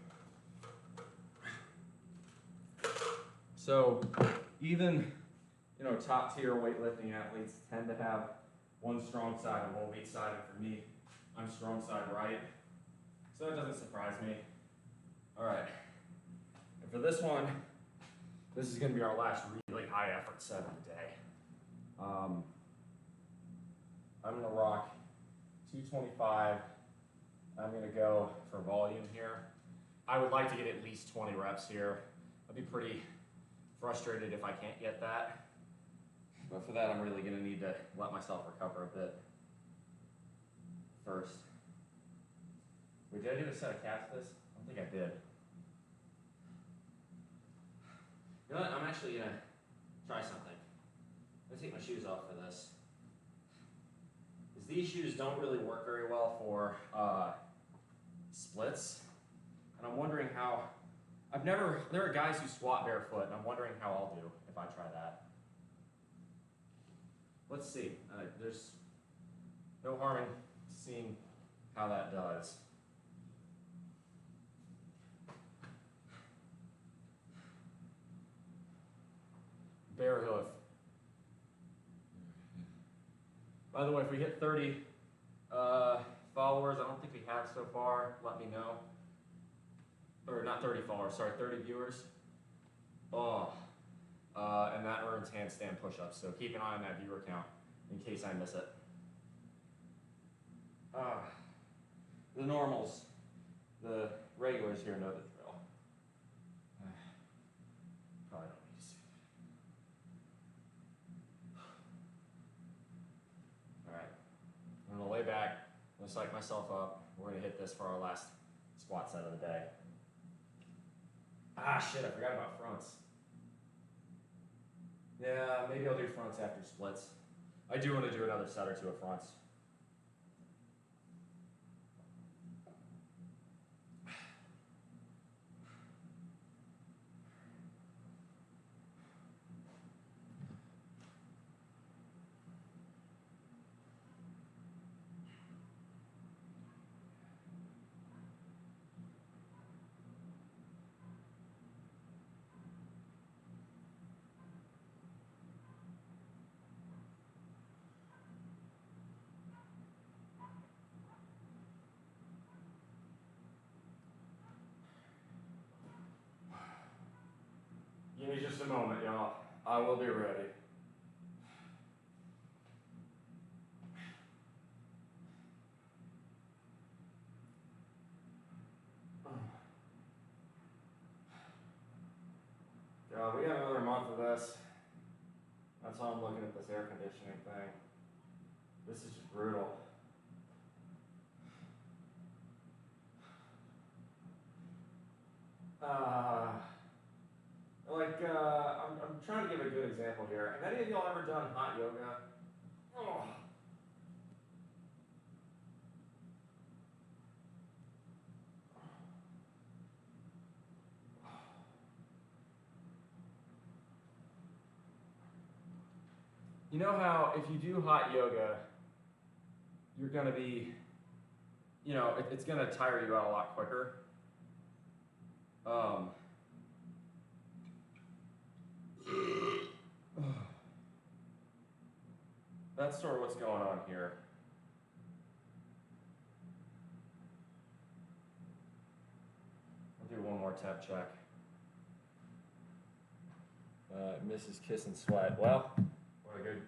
So even, top tier weightlifting athletes tend to have one strong side and one weak side, and for me, I'm strong side right. So that doesn't surprise me. All right, and for this one, this is gonna be our last really high effort set of the day. I'm gonna rock 225. I'm gonna go for volume here. I would like to get at least 20 reps here. I'd be pretty frustrated if I can't get that. But for that, I'm really gonna need to let myself recover a bit first. Wait, did I do a set of calves for this? I don't think I did. You know what, I'm actually gonna try something. I'm gonna take my shoes off for this. Because these shoes don't really work very well for splits. And I'm wondering how, there are guys who squat barefoot, and I'm wondering how I'll do if I try that. Let's see, there's no harm in seeing how that does. Bare hoof. By the way, if we hit 30 followers, I don't think we have so far, let me know. Or not 30 followers, sorry, 30 viewers. And that earns handstand push-ups, so keep an eye on that viewer count in case I miss it. The normals, the regulars here know the drill. Probably don't need to see it. All right, I'm gonna lay back, I'm gonna psych myself up. We're gonna hit this for our last squat set of the day. Ah, shit, I forgot about fronts. Yeah, maybe I'll do fronts after splits. I do want to do another set or two of fronts. I will be ready. God, we got another month of this. That's why I'm looking at this air conditioning thing. This is just brutal. I'm trying to give a good example here. Have any of y'all ever done hot yoga? Oh. You know how if you do hot yoga, you're gonna be, it's gonna tire you out a lot quicker. That's sort of what's going on here. I'll do one more temp check. Mrs. Kiss and Sweat. Well, what a good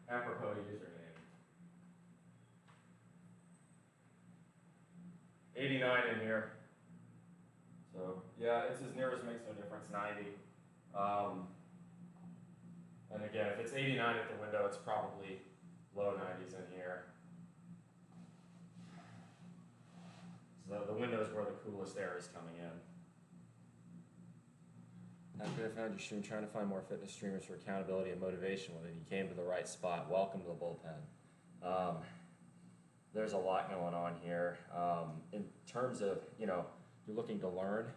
apropos username. 89 in here. So yeah, it's as near as makes no difference, 90. And again, if it's 89 at the window, it's probably low 90s in here. So the window is where the coolest air is coming in. After I found your stream, trying to find more fitness streamers for accountability and motivation with it, you came to the right spot. Welcome to the bullpen. There's a lot going on here. In terms of, you're looking to learn,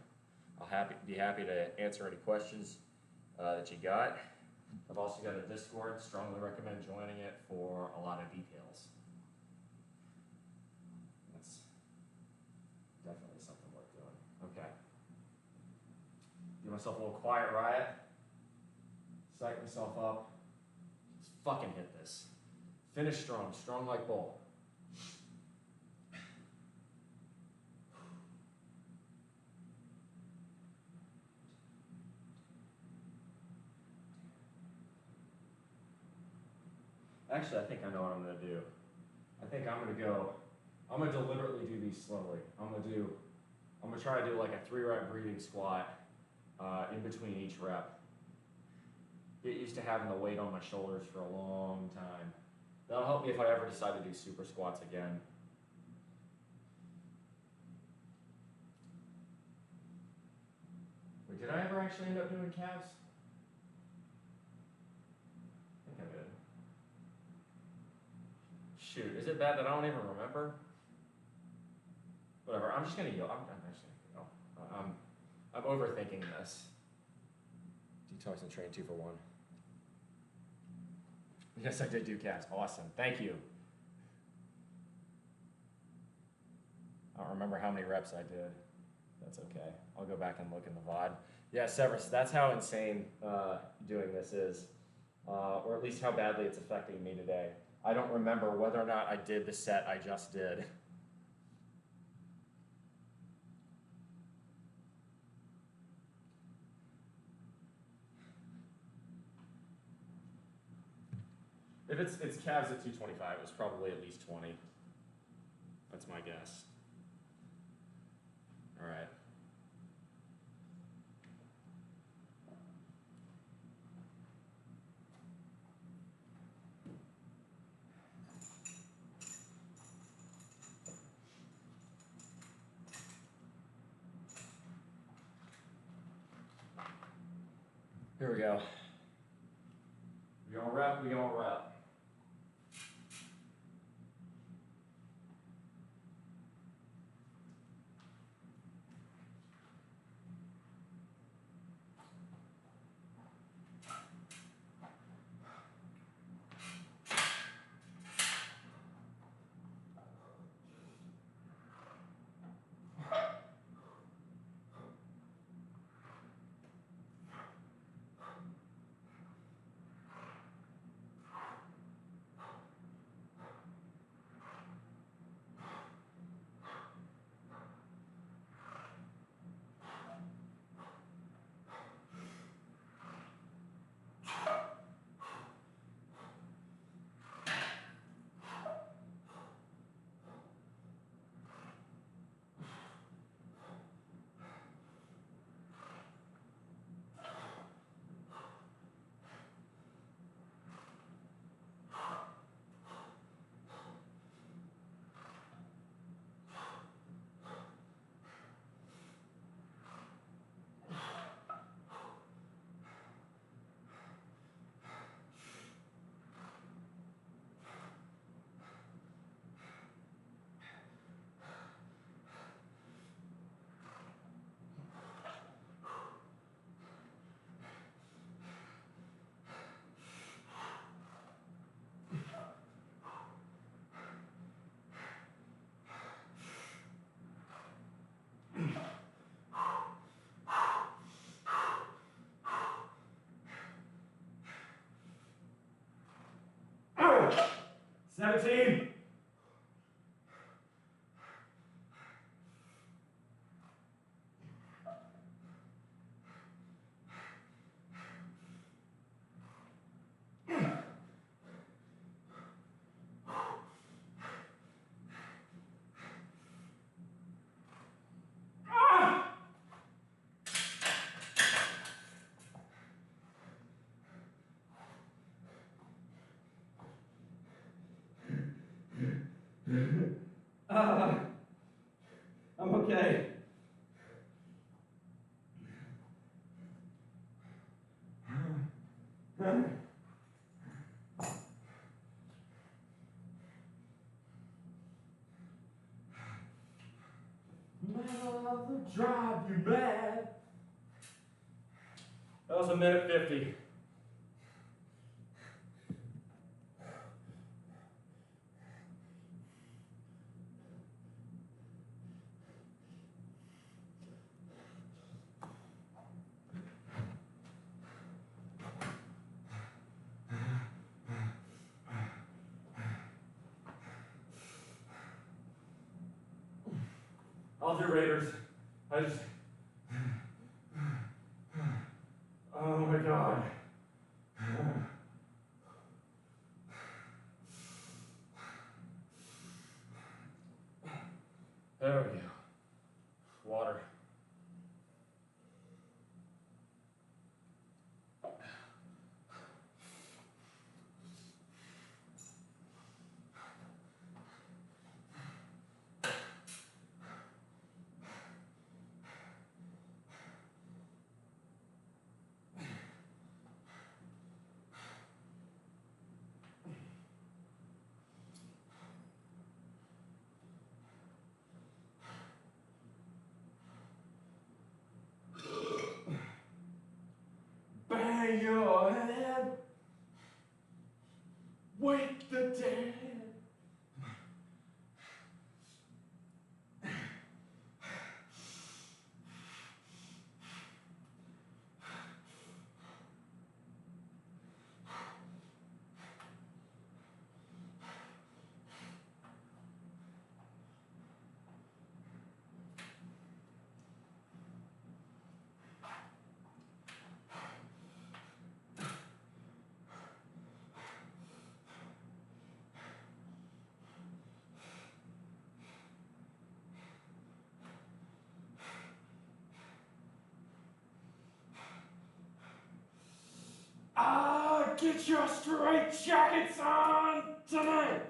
I'll be happy to answer any questions that you got. I've also got a Discord. Strongly recommend joining it for a lot of details. That's definitely something worth doing. Okay. Give myself a little quiet riot. Psych myself up. Let's fucking hit this. Finish strong. Strong like bull. Actually, I think I know what I'm going to do. I think I'm going to deliberately do these slowly. I'm going to try to do like a 3-rep breathing squat in between each rep. Get used to having the weight on my shoulders for a long time. That'll help me if I ever decide to do super squats again. Wait, did I ever actually end up doing calves? I think I did. Shoot, is it bad that I don't even remember? Whatever, I'm just gonna go. I'm actually gonna go. I'm overthinking this. Detox and train 2 for 1. Yes, I did do calves. Awesome. Thank you. I don't remember how many reps I did. That's okay. I'll go back and look in the VOD. Yeah, Severus, that's how insane doing this is, or at least how badly it's affecting me today. I don't remember whether or not I did the set I just did. If it's calves at 225, it was probably at least 20. That's my guess. All right. Here we go. We gonna rep, we gonna rep. 17. I'm okay. Love will drive you mad. That was a minute 50. I'll do Raiders. Oh my God. There we go. Water. Bang your head, wake the dead. Get your straight jackets on tonight.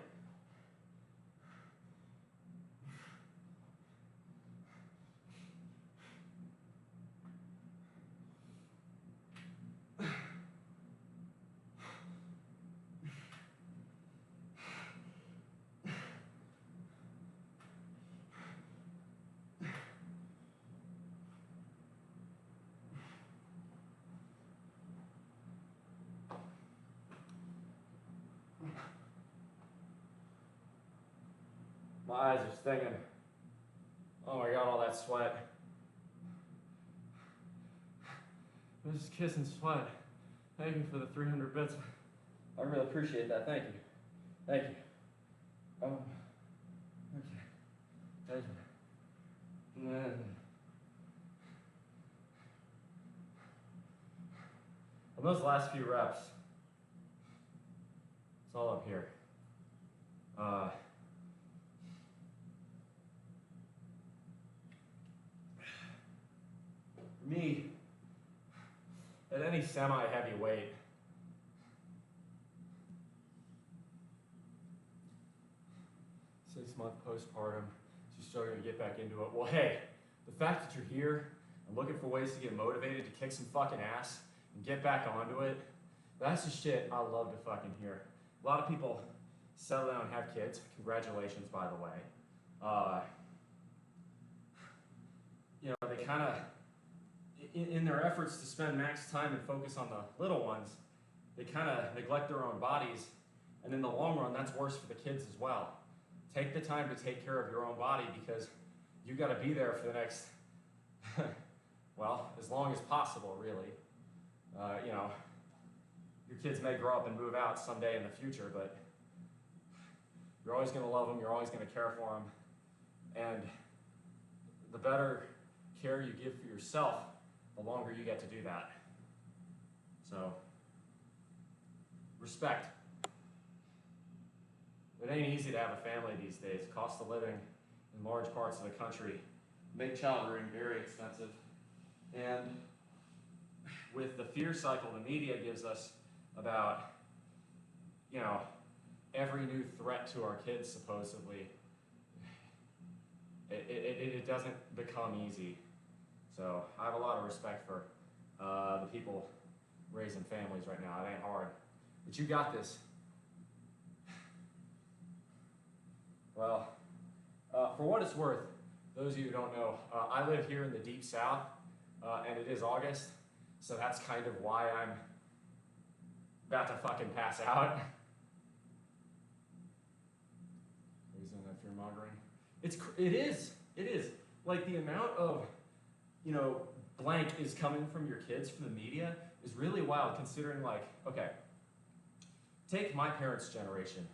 My eyes are stinging. Oh my God, all that sweat. This is kiss and sweat. Thank you for the 300 bits. I really appreciate that. Thank you. Thank you. Okay. Thank you. On those last few reps, it's all up here. For me, at any semi-heavy weight, 6-month postpartum, she's struggling to get back into it. Well, hey, the fact that you're here and looking for ways to get motivated to kick some fucking ass and get back onto it, that's the shit I love to fucking hear. A lot of people settle down and have kids. Congratulations, by the way. You know, they kind of, in their efforts to spend max time and focus on the little ones, they kind of neglect their own bodies, and in the long run, that's worse for the kids as well. Take the time to take care of your own body, because you got to be there for the next, well, as long as possible, really. You know, your kids may grow up and move out someday in the future, but You're always going to love them. You're always going to care for them. And the better care you give for yourself, the longer you get to do that. So, respect. It ain't easy to have a family these days. Cost of living in large parts of the country make child rearing very expensive. And with the fear cycle the media gives us about, you know, every new threat to our kids, supposedly, it doesn't become easy. So I have a lot of respect for the people raising families right now. It ain't hard. But you got this. Well, for what it's worth, those of you who don't know, I live here in the deep south, and it is August, so that's kind of why I'm about to fucking pass out. Reason that fear mongering. It is. Like the amount of, you know, blank is coming from your kids from the media is really wild, considering, like, okay, take my parents' generation,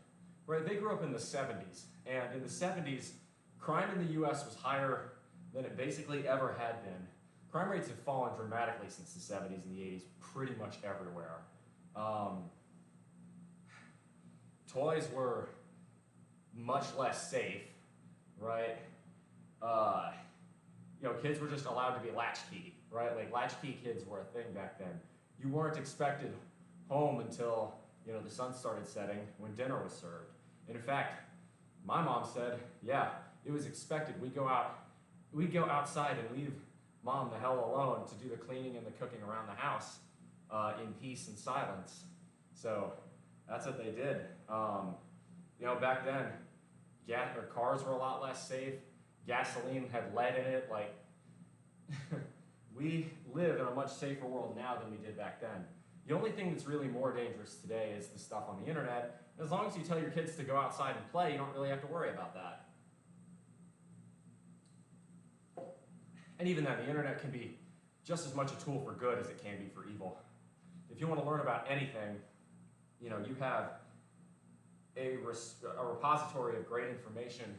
right? They grew up in the 70s, and in the 70s, crime in the US was higher than it basically ever had been. Crime rates have fallen dramatically since the 70s and the 80s, pretty much everywhere. Toys were much less safe, right? You know, kids were just allowed to be latchkey, right? Like latchkey kids were a thing back then. You weren't expected home until, you know, the sun started setting when dinner was served. And in fact, my mom said, yeah, it was expected. We'd go outside and leave mom the hell alone to do the cleaning and the cooking around the house in peace and silence. So that's what they did. You know, back then, cars were a lot less safe. Gasoline had lead in it. Like, we live in a much safer world now than we did back then. The only thing that's really more dangerous today is the stuff on the internet. As long as you tell your kids to go outside and play, you don't really have to worry about that. And even then, the internet can be just as much a tool for good as it can be for evil. If you want to learn about anything, you know, you have a repository of great information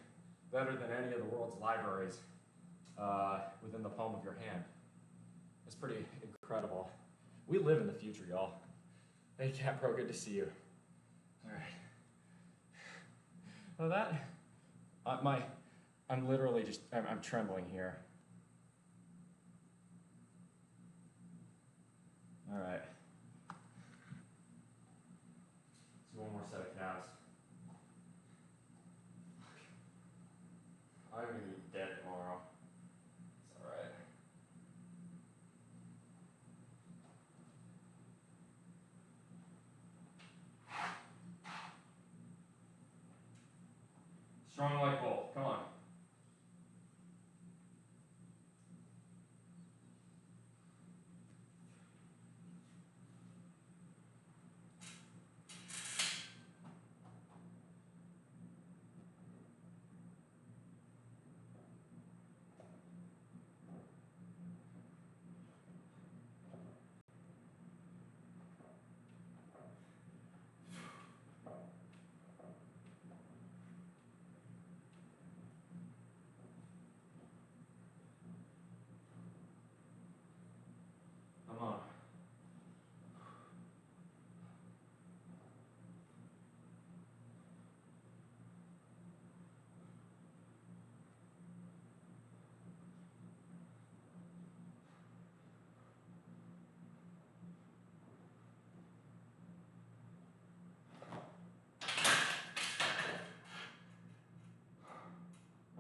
better than any of the world's libraries within the palm of your hand. It's pretty incredible. We live in the future, y'all. Hey, Cat Pro, good to see you. All right. Well, I'm literally just, I'm trembling here. All right. Let's do one more set of calves. I'm gonna be dead tomorrow. It's all right. Strong like bull. Come on. Come on.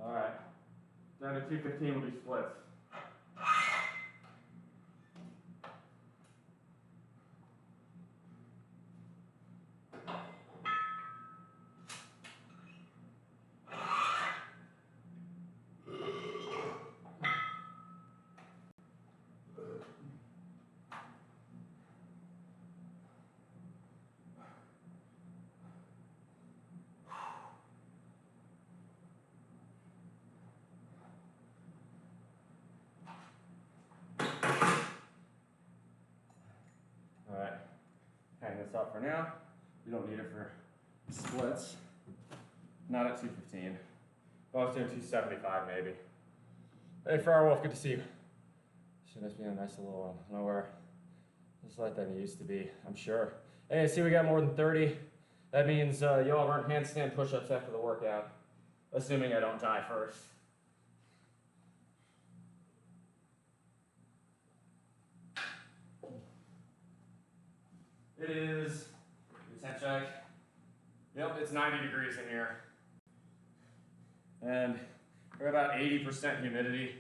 All right. Down to 215 will be splits. All right, hang this up for now. We don't need it for splits. Not at 215. If I was doing 275 maybe. Hey, Friar Wolf, good to see you. Should this be a nice little nowhere? Just like than it used to be, I'm sure. Hey, I see we got more than 30. That means y'all have earned handstand push-ups after the workout. Assuming I don't die first. It is, temp check. Yep, it's 90 degrees in here. And we're about 80% humidity.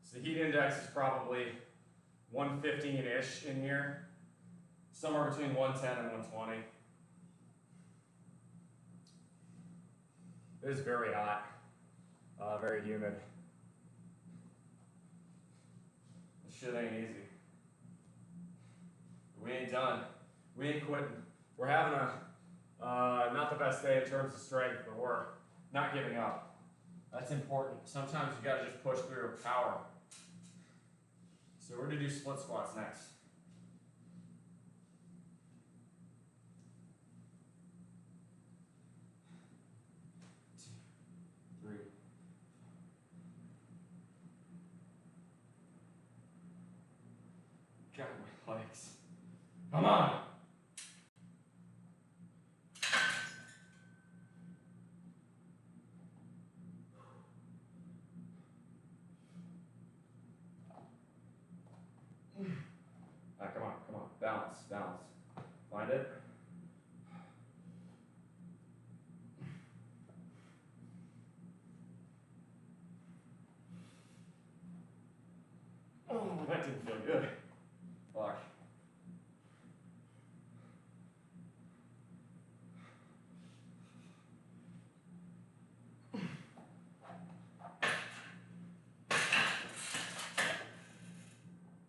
So the heat index is probably 115-ish in here. Somewhere between 110 and 120. It is very hot, very humid. This shit ain't easy. We ain't done. We ain't quitting. We're having a, not the best day in terms of strength, but we're not giving up. That's important. Sometimes you gotta just push through power. So we're gonna do split squats next. God, my legs. Come on! Come on. Balance. Find it. Oh, that didn't feel good. Fuck.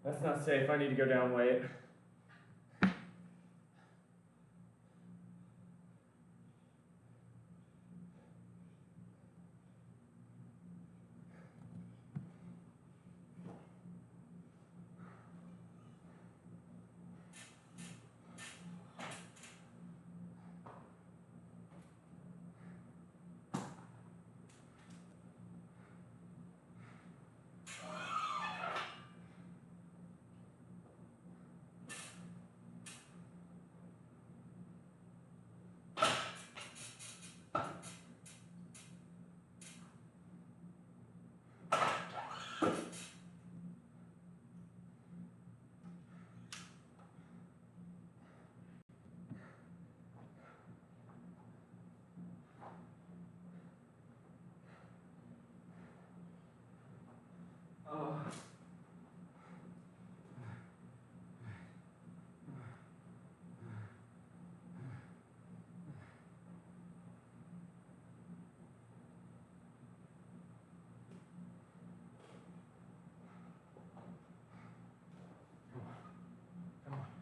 That's not safe. I need to go down weight.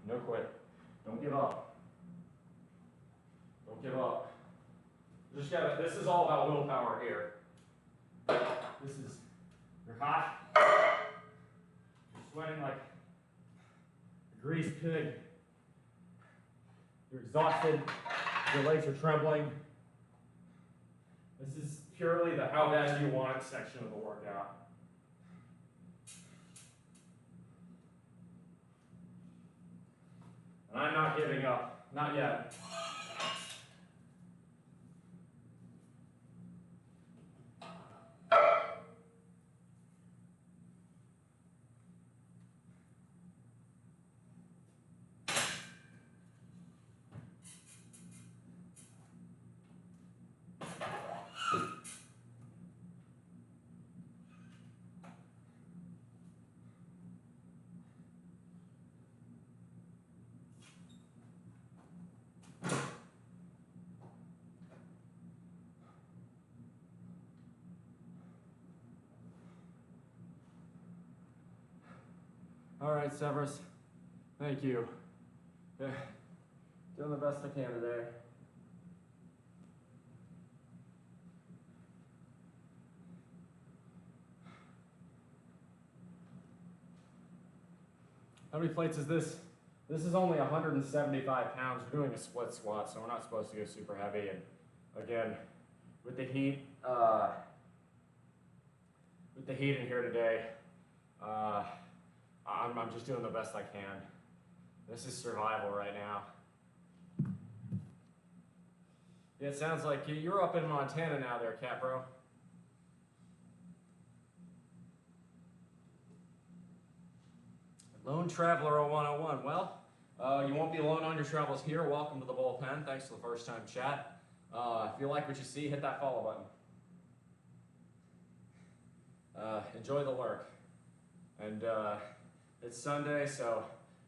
No quit. Don't give up. Don't give up. Just gotta, this is all about willpower here. This is, you're hot. You're sweating like a greased pig. You're exhausted. Your legs are trembling. This is purely the how bad do you want it section of the workout. And I'm not giving up. Not yet. All right, Severus. Thank you. Yeah. Doing the best I can today. How many plates is this? This is only 175 pounds. We're doing a split squat, so we're not supposed to go super heavy. And again, with the heat in here today, I'm just doing the best I can. This is survival right now. Yeah, it sounds like you're up in Montana now there, Capro. Lone Traveler 0101. Well, you won't be alone on your travels here. Welcome to the bullpen. Thanks for the first time chat. If you like what you see, hit that follow button. Enjoy the lurk. And it's Sunday, so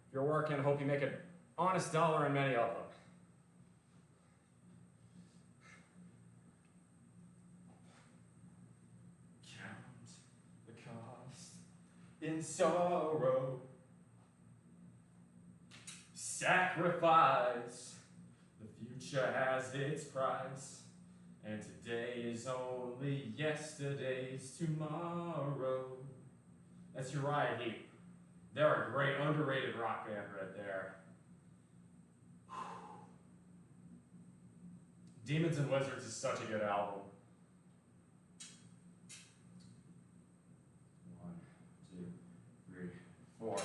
if you're working, hope you make an honest dollar in many of them. Count the cost in sorrow. Sacrifice. The future has its price. And today is only yesterday's tomorrow. That's Uriah Heep. They're a great underrated rock band right there. Demons and Wizards is such a good album. 1, 2, 3, 4.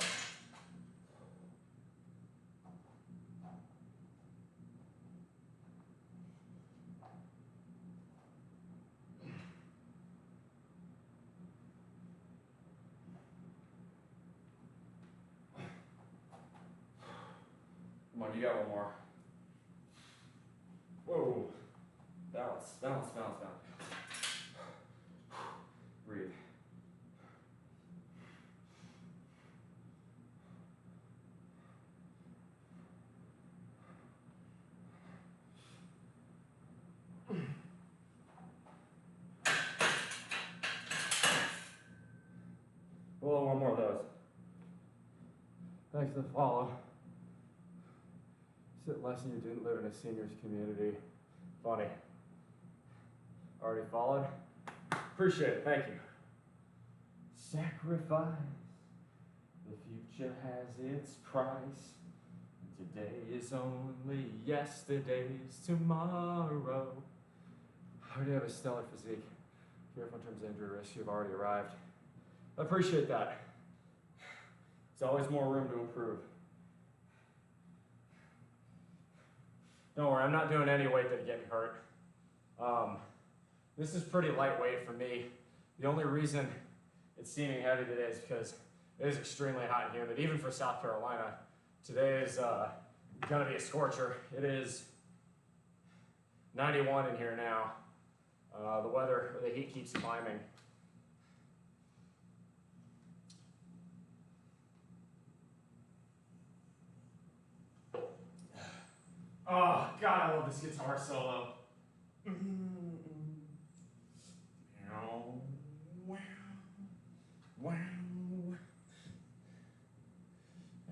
Come on, you got one more. Whoa. Balance, balance, balance, balance. Breathe. Well, one more of those. Thanks for the follow. Sit lesson you didn't live in a seniors community. Funny. Already followed? Appreciate it, thank you. Sacrifice. The future has its price. And today is only yesterday's tomorrow. I already have a stellar physique. Careful in terms of injury risk, you've already arrived. I appreciate that. There's always more room to improve. Don't worry, I'm not doing any weight that'd get me hurt. This is pretty lightweight for me. The only reason it's seeming heavy today is because it is extremely hot and humid, even for South Carolina. Today is gonna be a scorcher. It is 91 in here now. The heat keeps climbing. Oh, God, I love this guitar solo. There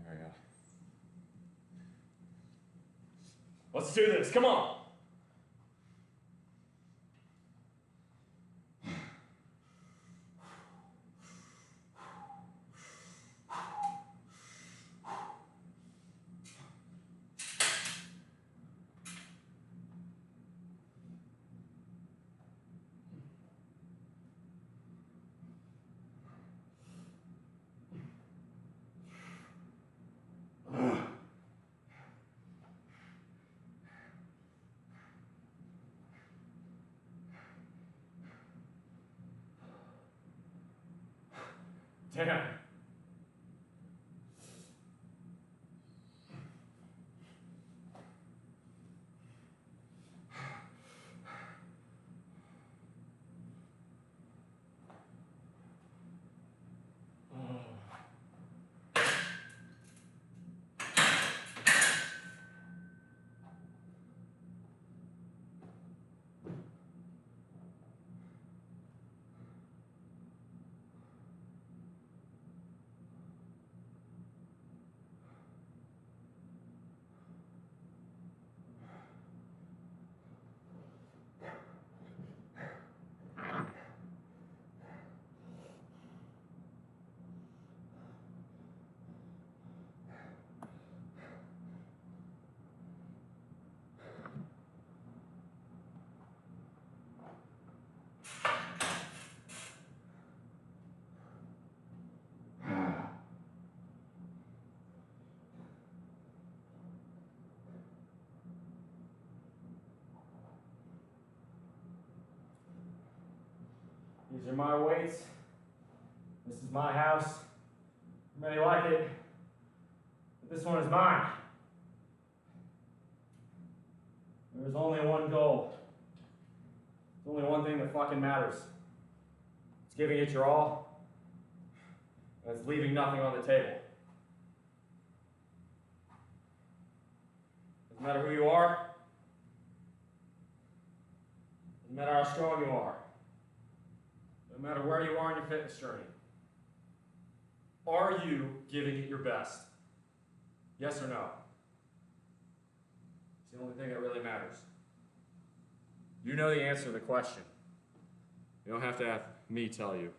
we go. Let's do this, come on. Damn. These are my weights. This is my house. You may like it, but this one is mine. There's only one goal. There's only one thing that fucking matters. It's giving it your all, and it's leaving nothing on the table. Doesn't matter who you are. Doesn't matter how strong you are. No matter where you are in your fitness journey. Are you giving it your best? Yes or no? It's the only thing that really matters. You know the answer to the question. You don't have to have me tell you.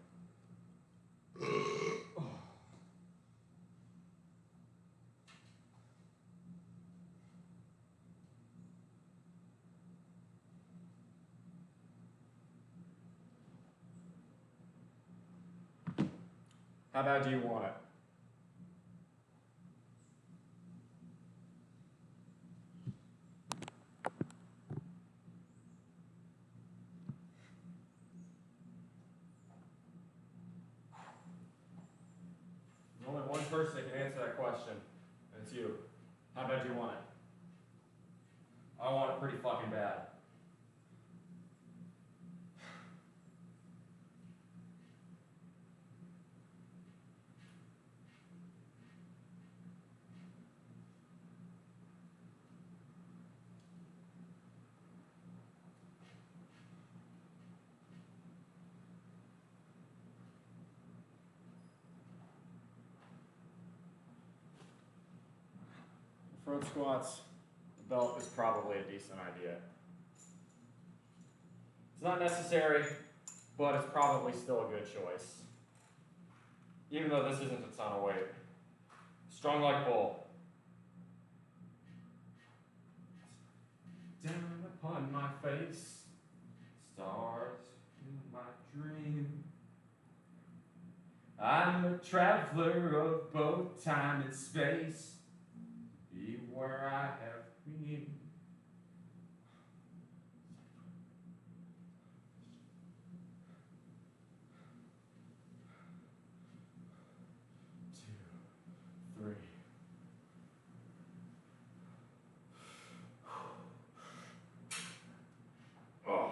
How bad do you want it? There's only one person that can answer that question, and it's you. How bad do you want it? I want it pretty fucking bad. Front squats, the belt is probably a decent idea. It's not necessary, but it's probably still a good choice. Even though this isn't a ton of weight. Strong like bull. Down upon my face, stars in my dream. I'm a traveler of both time and space. Be where I have been. Two, three. Oh.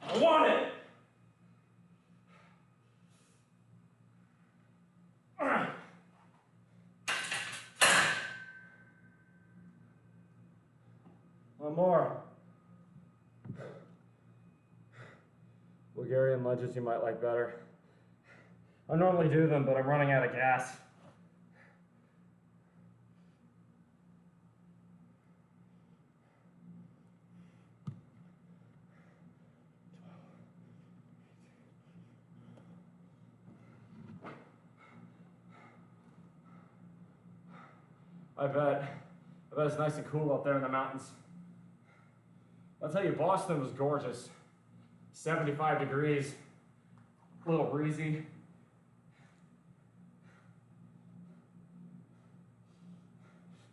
I want it! One more. Bulgarian lunges you might like better. I normally do them, but I'm running out of gas. I bet it's nice and cool up there in the mountains. I'll tell you, Boston was gorgeous. 75 degrees, a little breezy.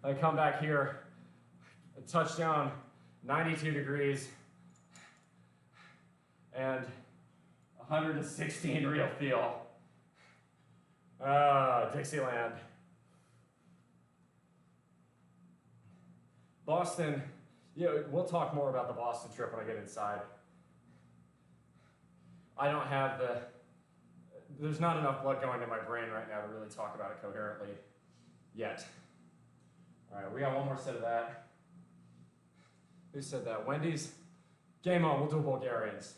I come back here, a touchdown, 92 degrees, and 116 real feel. Dixieland. Boston, yeah, we'll talk more about the Boston trip when I get inside. I don't have there's not enough blood going to my brain right now to really talk about it coherently yet. All right, we got one more set of that. Who said that? Wendy's? Game on, we'll do Bulgarians.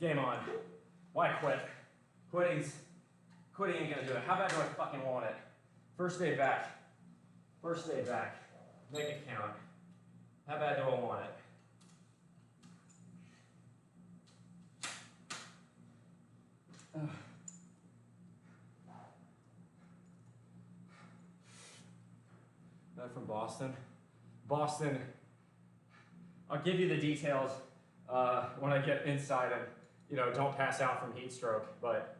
Game on. Why quit? Quitting ain't gonna do it. How bad do I fucking want it? First day back. First day back. Make it count. How bad do I want it? from Boston. Boston, I'll give you the details when I get inside and, you know, don't pass out from heat stroke, but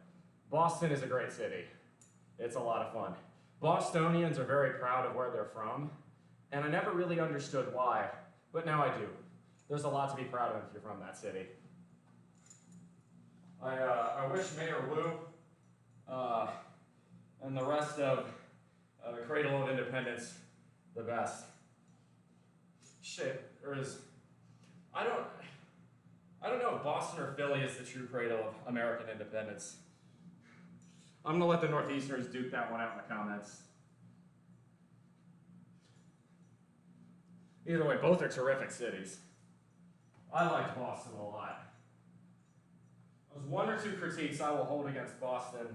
Boston is a great city. It's a lot of fun. Bostonians are very proud of where they're from, and I never really understood why, but now I do. There's a lot to be proud of if you're from that city. I wish Mayor Wu and the rest of the Cradle of Independence the best. Shit, I don't know if Boston or Philly is the true cradle of American independence. I'm gonna let the Northeasterners duke that one out in the comments. Either way, both are terrific cities. I liked Boston a lot. There's one or two critiques I will hold against Boston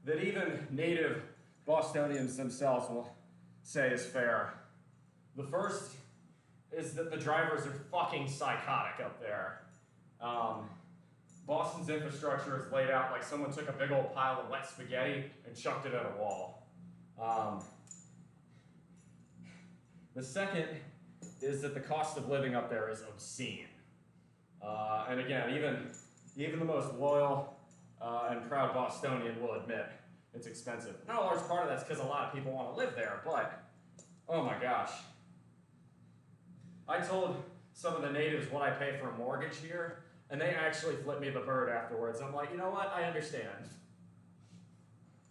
that even native Bostonians themselves will say is fair. The first is that the drivers are fucking psychotic up there. Boston's infrastructure is laid out like someone took a big old pile of wet spaghetti and chucked it at a wall. The second is that the cost of living up there is obscene. And again, even the most loyal and proud Bostonian will admit it's expensive. Now, a large part of that's because a lot of people want to live there, but oh my gosh. I told some of the natives what I pay for a mortgage here, and they actually flipped me the bird afterwards. I'm like, you know what? I understand.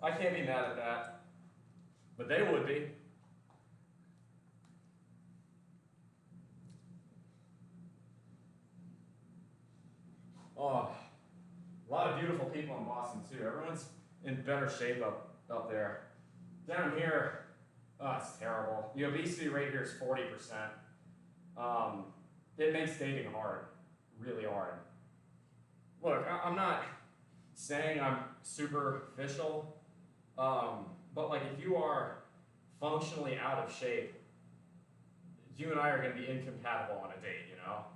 I can't be mad at that. But they would be. Oh, a lot of beautiful people in Boston too. Everyone's in better shape up there. Down here, oh, it's terrible. The obesity rate here is 40%. It makes dating hard, really hard. Look, I'm not saying I'm superficial, but like if you are functionally out of shape, you and I are going to be incompatible on a date, you know?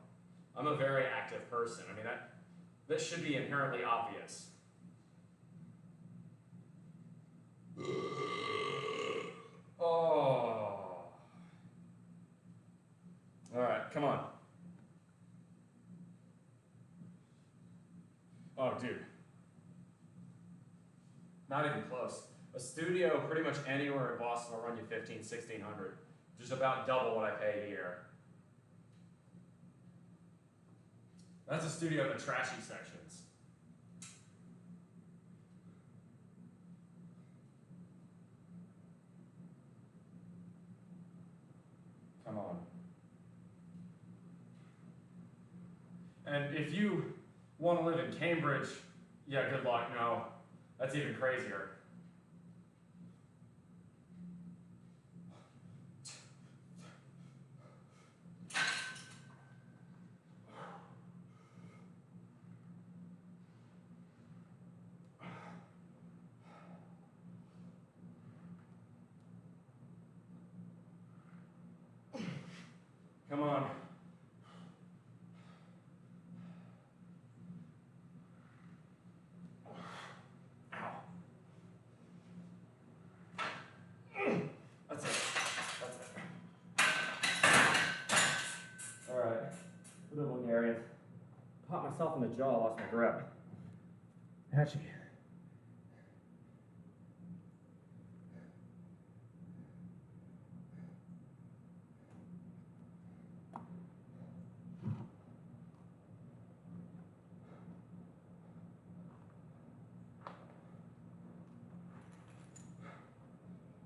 I'm a very active person. I mean, that should be inherently obvious. Oh. All right, come on. Oh, dude. Not even close. A studio pretty much anywhere in Boston will run you $1,500, $1,600. Just about double what I pay here. That's a studio in the trashy sections. Come on. And if you want to live in Cambridge, yeah, good luck. No, that's even crazier. Come on. That's it. That's it. All right. A little Bulgarian. Popped myself in the jaw, lost my grip. Hatchy.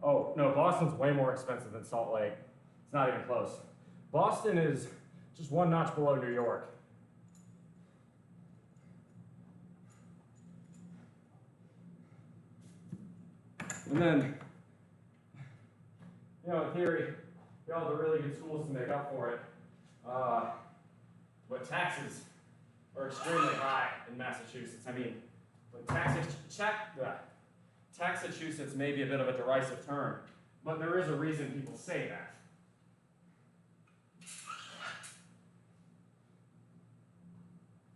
Oh, no, Boston's way more expensive than Salt Lake. It's not even close. Boston is just one notch below New York. And then, you know, in theory, you all have the really good tools to make up for it. But taxes are extremely high in Massachusetts. I mean, but Taxachusetts may be a bit of a derisive term, but there is a reason people say that.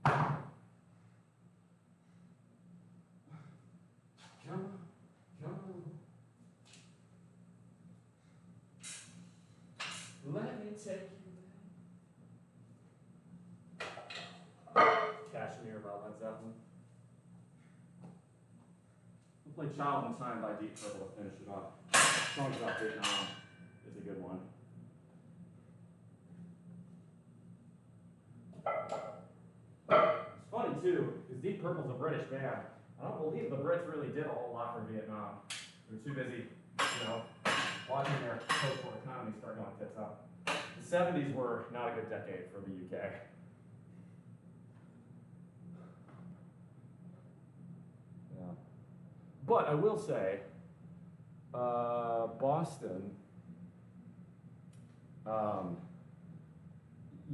Come on, come on. Play Child in Time by Deep Purple to finish it off. Songs about Vietnam is a good one. It's funny too, because Deep Purple's a British band. I don't believe the Brits really did a whole lot for Vietnam. They're too busy, watching their post-war economy start going tits up. The 70s were not a good decade for the UK. Yeah. But I will say, Boston,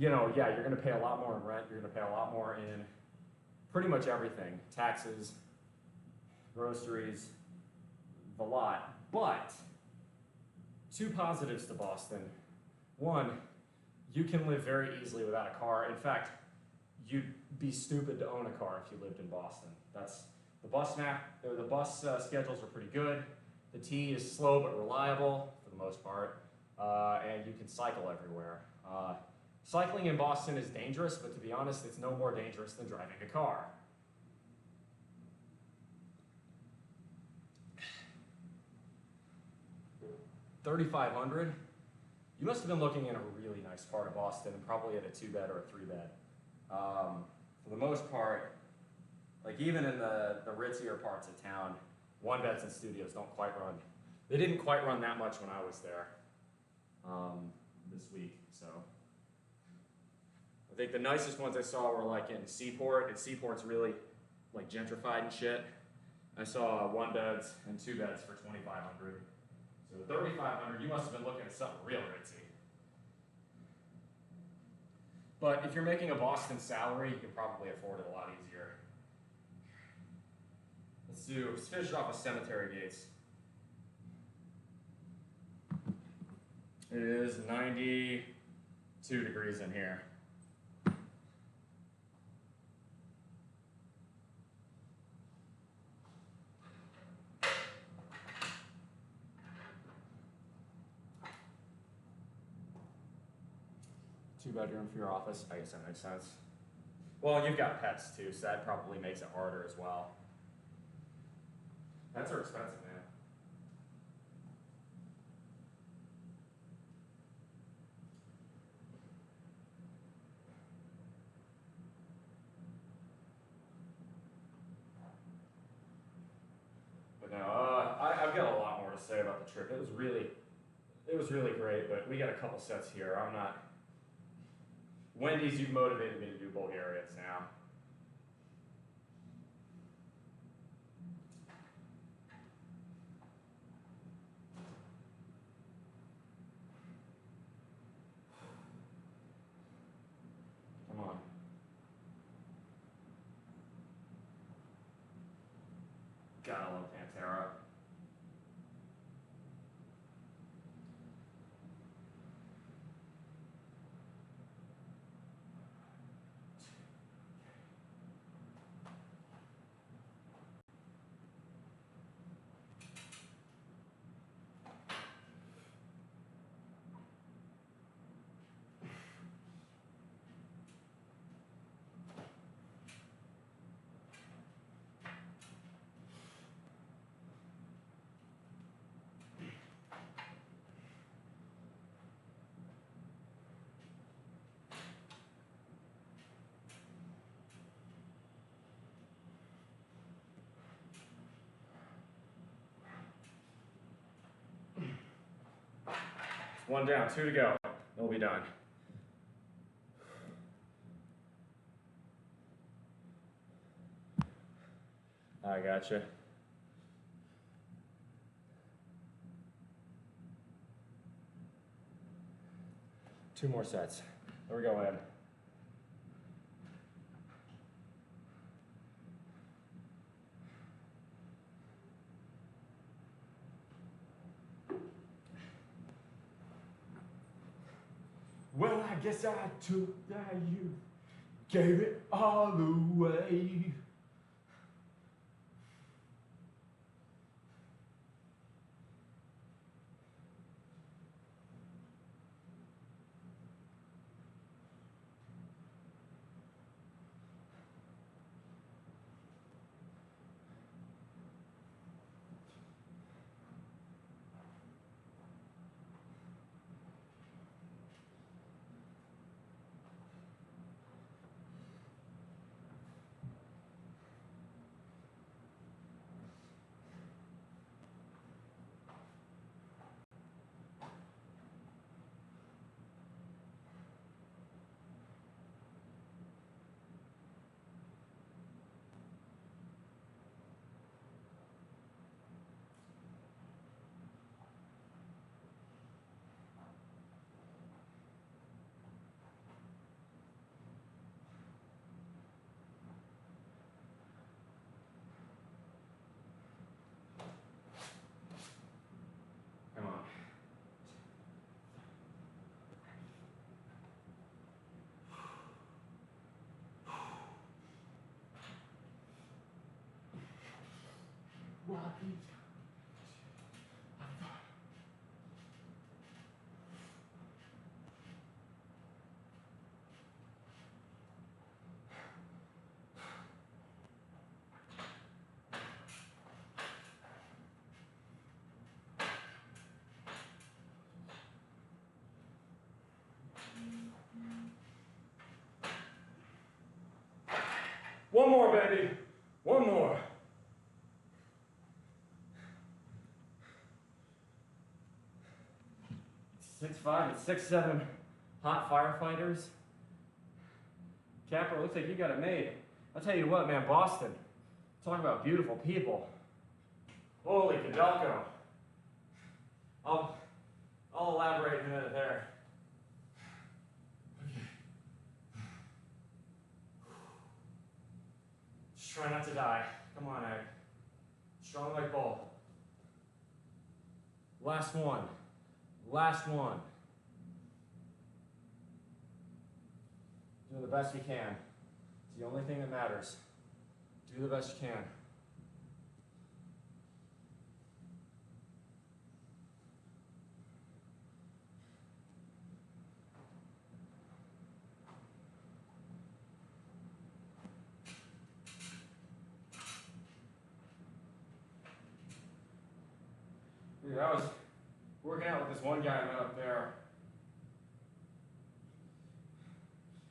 yeah, you're going to pay a lot more in rent. You're going to pay a lot more in pretty much everything. Taxes, groceries, the lot. But two positives to Boston. One, you can live very easily without a car. In fact, you'd be stupid to own a car if you lived in Boston. That's the bus schedules are pretty good. The T is slow but reliable for the most part, and you can cycle everywhere. Cycling in Boston is dangerous, but to be honest, it's no more dangerous than driving a car. $3,500. You must have been looking in a really nice part of Boston, and probably at a 2-bed or a 3-bed. For the most part, like even in the ritzier parts of town, 1-beds and studios don't quite run. They didn't quite run that much when I was there this week, so. I think the nicest ones I saw were like in Seaport, and Seaport's really like gentrified and shit. I saw 1-beds and 2-beds for $2,500. So $3,500, you must have been looking at something real ritzy. But if you're making a Boston salary, you can probably afford it a lot easier. Let's finish it off with Cemetery Gates. It is 92 degrees in here. Two-bedroom for your office. I guess that makes sense. Well, you've got pets too, so that probably makes it harder as well. Pets are expensive, man. But no, I've got a lot more to say about the trip. It was really great, but we got a couple sets here. I'm not. Wendy's, you've motivated me to do Bulgarians now. Come on. Gotta love Pantera. One down, 2 to go. We'll be done. I gotcha. Two more sets. There we go, Ed. Well, I guess I took that you gave it all away. One more, baby. One more. It's 6'5" and 6'7" hot firefighters. Capper, looks like you got it made. I'll tell you what, man, Boston. Talk about beautiful people. Holy Cadalco. I'll elaborate in a minute there. Just try not to die. Come on, Egg. Strong like bull. Last one. Last one. Do the best you can. It's the only thing that matters. Do the best you can. Dude, I was working out with this one guy I met up there.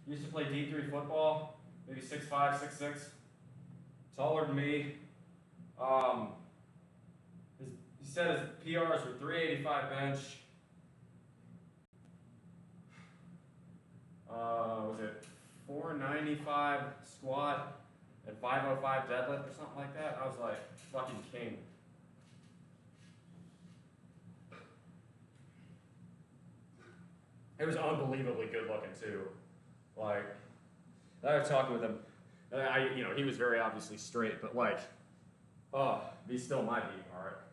He used to play D3 football, maybe 6'5", 6'6", taller than me. He said his PRs were 385 bench. Was it 495 squat and 505 deadlift or something like that? I was like, fucking king. It was unbelievably good looking too. Like, I was talking with him. He was very obviously straight, but like, oh, he's still my beating heart.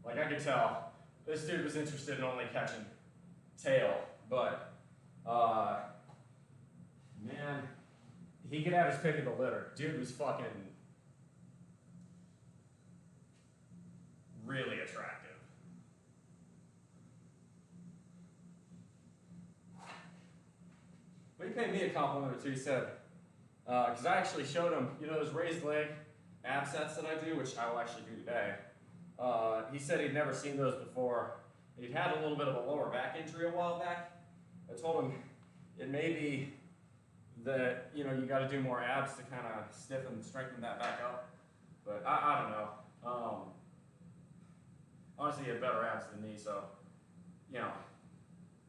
Like, I could tell this dude was interested in only catching tail, but man, he could have his pick of the litter. Dude was fucking really attractive. But he paid me a compliment or two. He said, because I actually showed him, those raised leg ab sets that I do, which I will actually do today. He said he'd never seen those before. He'd had a little bit of a lower back injury a while back. I told him it may be that, you got to do more abs to kind of stiffen and strengthen that back up. But I don't know. Honestly, he had better abs than me, so,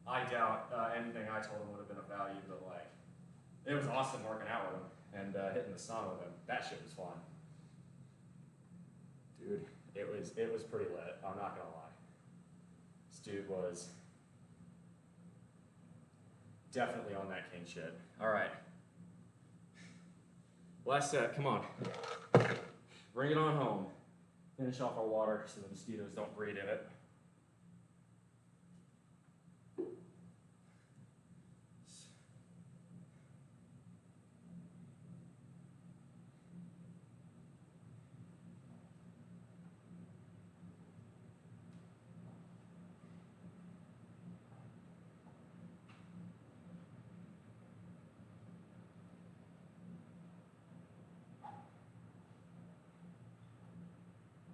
I doubt anything I told him would have been of value, but like, it was awesome working out with him and hitting the sun with him. That shit was fun. Dude, it was pretty lit, I'm not gonna lie. This dude was definitely on that king shit. All right. Last set, come on. Bring it on home. Finish off our water so the mosquitoes don't breed in it.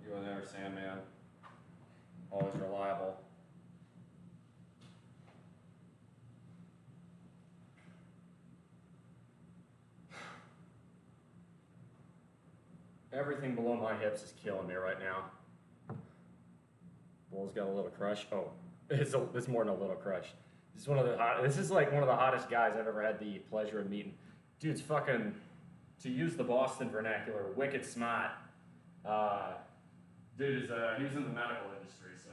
You in there, Sandman. Always reliable. Everything below my hips is killing me right now. Bull's got a little crush. Oh, it's more than a little crush. This is like one of the hottest guys I've ever had the pleasure of meeting. Dude's fucking, to use the Boston vernacular, wicked smart. Dude is he was in the medical industry, so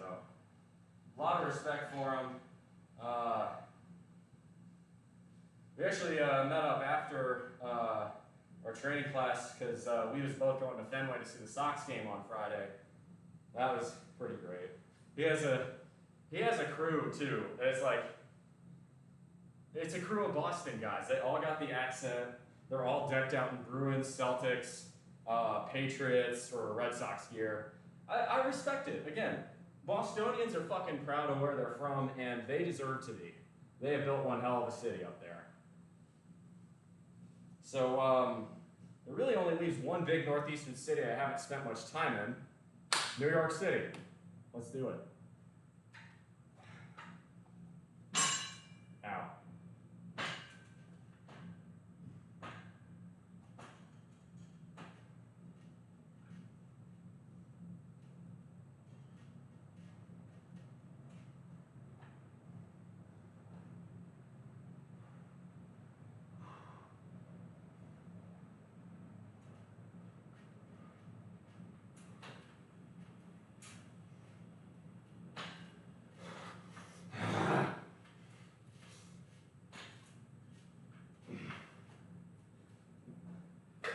a lot of respect for him. We actually met up after our training class because we was both going to Fenway to see the Sox game on Friday. That was pretty great. He has a crew too. It's a crew of Boston guys. They all got the accent. They're all decked out in Bruins, Celtics, Patriots, or Red Sox gear. I respect it. Again, Bostonians are fucking proud of where they're from, and they deserve to be. They have built one hell of a city up there. So, it really only leaves one big northeastern city I haven't spent much time in, New York City. Let's do it. Ow.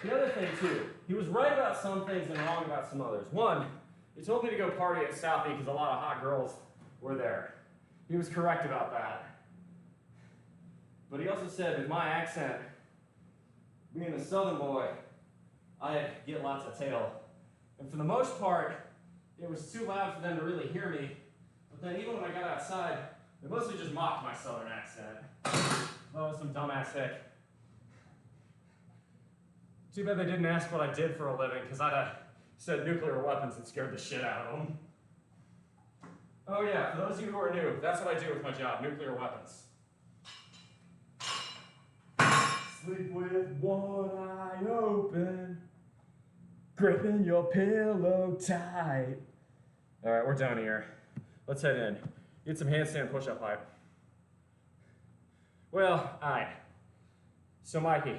The other thing, too, he was right about some things and wrong about some others. One, he told me to go party at Southie because a lot of hot girls were there. He was correct about that. But he also said, with my accent, being a southern boy, I get lots of tail. And for the most part, it was too loud for them to really hear me. But then even when I got outside, they mostly just mocked my southern accent. Oh, some dumbass hick. Too bad they didn't ask what I did for a living, because I'd have said nuclear weapons and scared the shit out of them. Oh yeah, for those of you who are new, that's what I do with my job, nuclear weapons. Sleep with one eye open, gripping your pillow tight. All right, we're done here. Let's head in. Get some handstand push-up hype. Well, all right. So Mikey,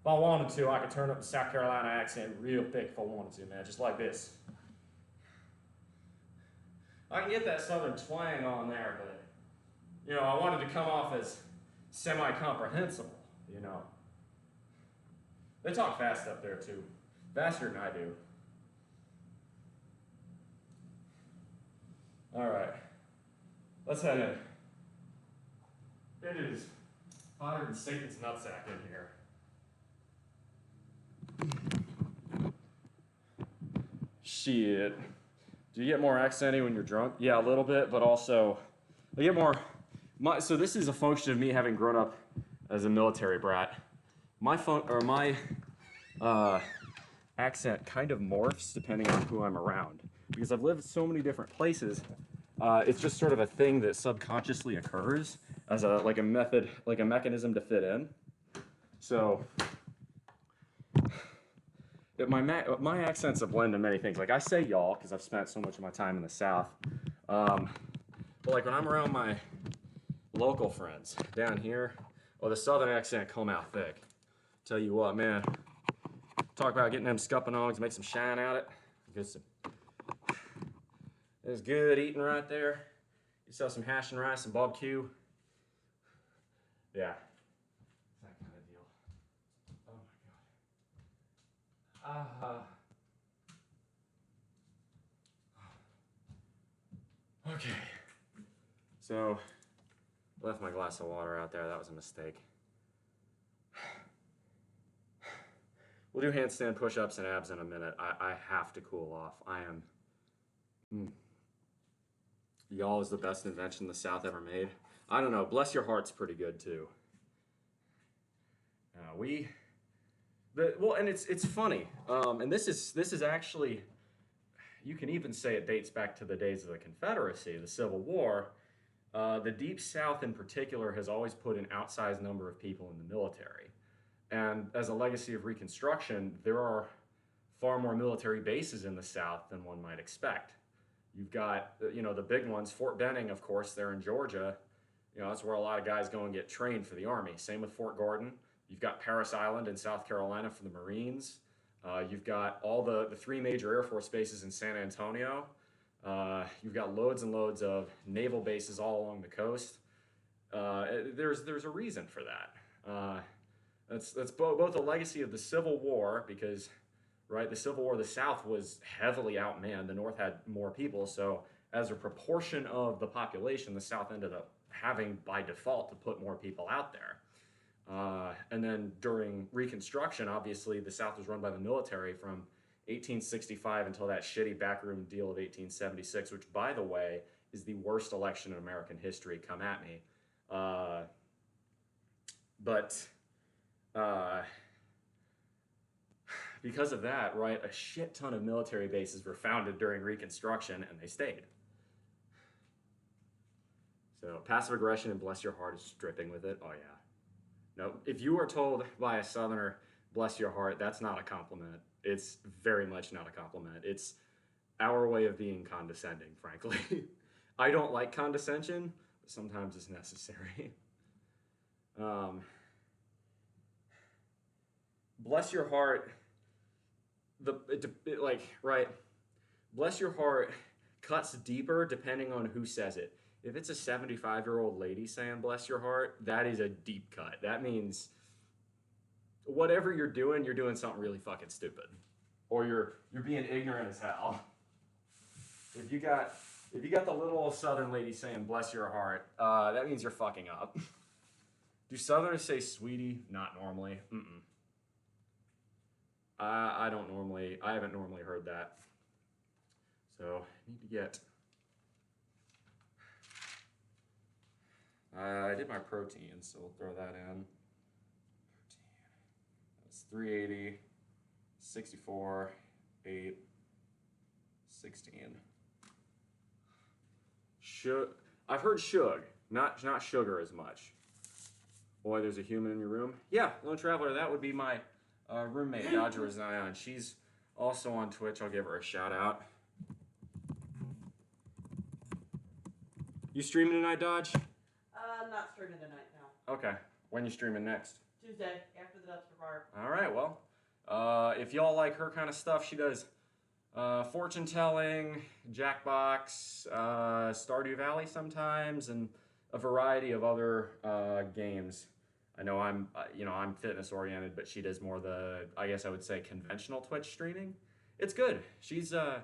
if I wanted to, I could turn up the South Carolina accent real thick if I wanted to, man, just like this. I can get that southern twang on there, but, you know, I wanted to come off as semi-comprehensible, you know. They talk fast up there, too. Faster than I do. All right. Let's head in. It is hotter than Satan's nutsack in here. Shit. Do you get more accenty when you're drunk? Yeah, a little bit, but also I get more. So this is a function of me having grown up as a military brat. My accent kind of morphs depending on who I'm around, because I've lived so many different places. It's just sort of a thing that subconsciously occurs as a mechanism to fit in. So. My accent's a blend of many things. Like I say y'all because I've spent so much of my time in the South. But like when I'm around my local friends down here, the Southern accent come out thick. Tell you what, man. Talk about getting them scuppanogs, make some shine out it. It's good eating right there. You sell some hash and rice and barbecue. Yeah. Okay. So, left my glass of water out there. That was a mistake. We'll do handstand push-ups and abs in a minute. I have to cool off. I am... Y'all is the best invention the South ever made. I don't know. Bless your heart's pretty good, too. And it's funny, and this is actually, you can even say it dates back to the days of the Confederacy, the Civil War. The Deep South in particular has always put an outsized number of people in the military. And as a legacy of Reconstruction, there are far more military bases in the South than one might expect. You've got, the big ones, Fort Benning, of course, there in Georgia. That's where a lot of guys go and get trained for the Army. Same with Fort Gordon. You've got Parris Island in South Carolina for the Marines. You've got all the three major Air Force bases in San Antonio. You've got loads and loads of naval bases all along the coast. There's a reason for that. That's both a legacy of the Civil War, because, right, the Civil War, the South was heavily outmanned. The North had more people, so as a proportion of the population, the South ended up having, by default, to put more people out there. And then during Reconstruction, obviously, the South was run by the military from 1865 until that shitty backroom deal of 1876, which, by the way, is the worst election in American history. Come at me. But because of that, right, a shit ton of military bases were founded during Reconstruction, and they stayed. So passive aggression and bless your heart is dripping with it. Oh, yeah. No, if you are told by a Southerner, bless your heart, that's not a compliment. It's very much not a compliment. It's our way of being condescending, frankly. I don't like condescension, but sometimes it's necessary. Bless your heart, right? Bless your heart cuts deeper depending on who says it. If it's a 75-year-old lady saying bless your heart, that is a deep cut. That means whatever you're doing something really fucking stupid. Or you're being ignorant as hell. If you got the little Southern lady saying bless your heart, that means you're fucking up. Do Southerners say sweetie? Not normally. I haven't normally heard that. So I need to get. I did my protein, so we'll throw that in. Protein. That's 380, 64, 8, 16. I've heard shug, not sugar as much. Boy, there's a human in your room. Yeah, Lone Traveler, that would be my roommate, Dodger Zion. She's also on Twitch. I'll give her a shout out. You streaming tonight, Dodge? Not streaming tonight, no. Okay. When you streaming next? Tuesday, after the Dutch Bar. All right, well, if y'all like her kind of stuff, she does fortune telling, Jackbox, Stardew Valley sometimes, and a variety of other games. I know I'm fitness oriented, but she does more the, I guess I would say, conventional Twitch streaming. It's good. She's a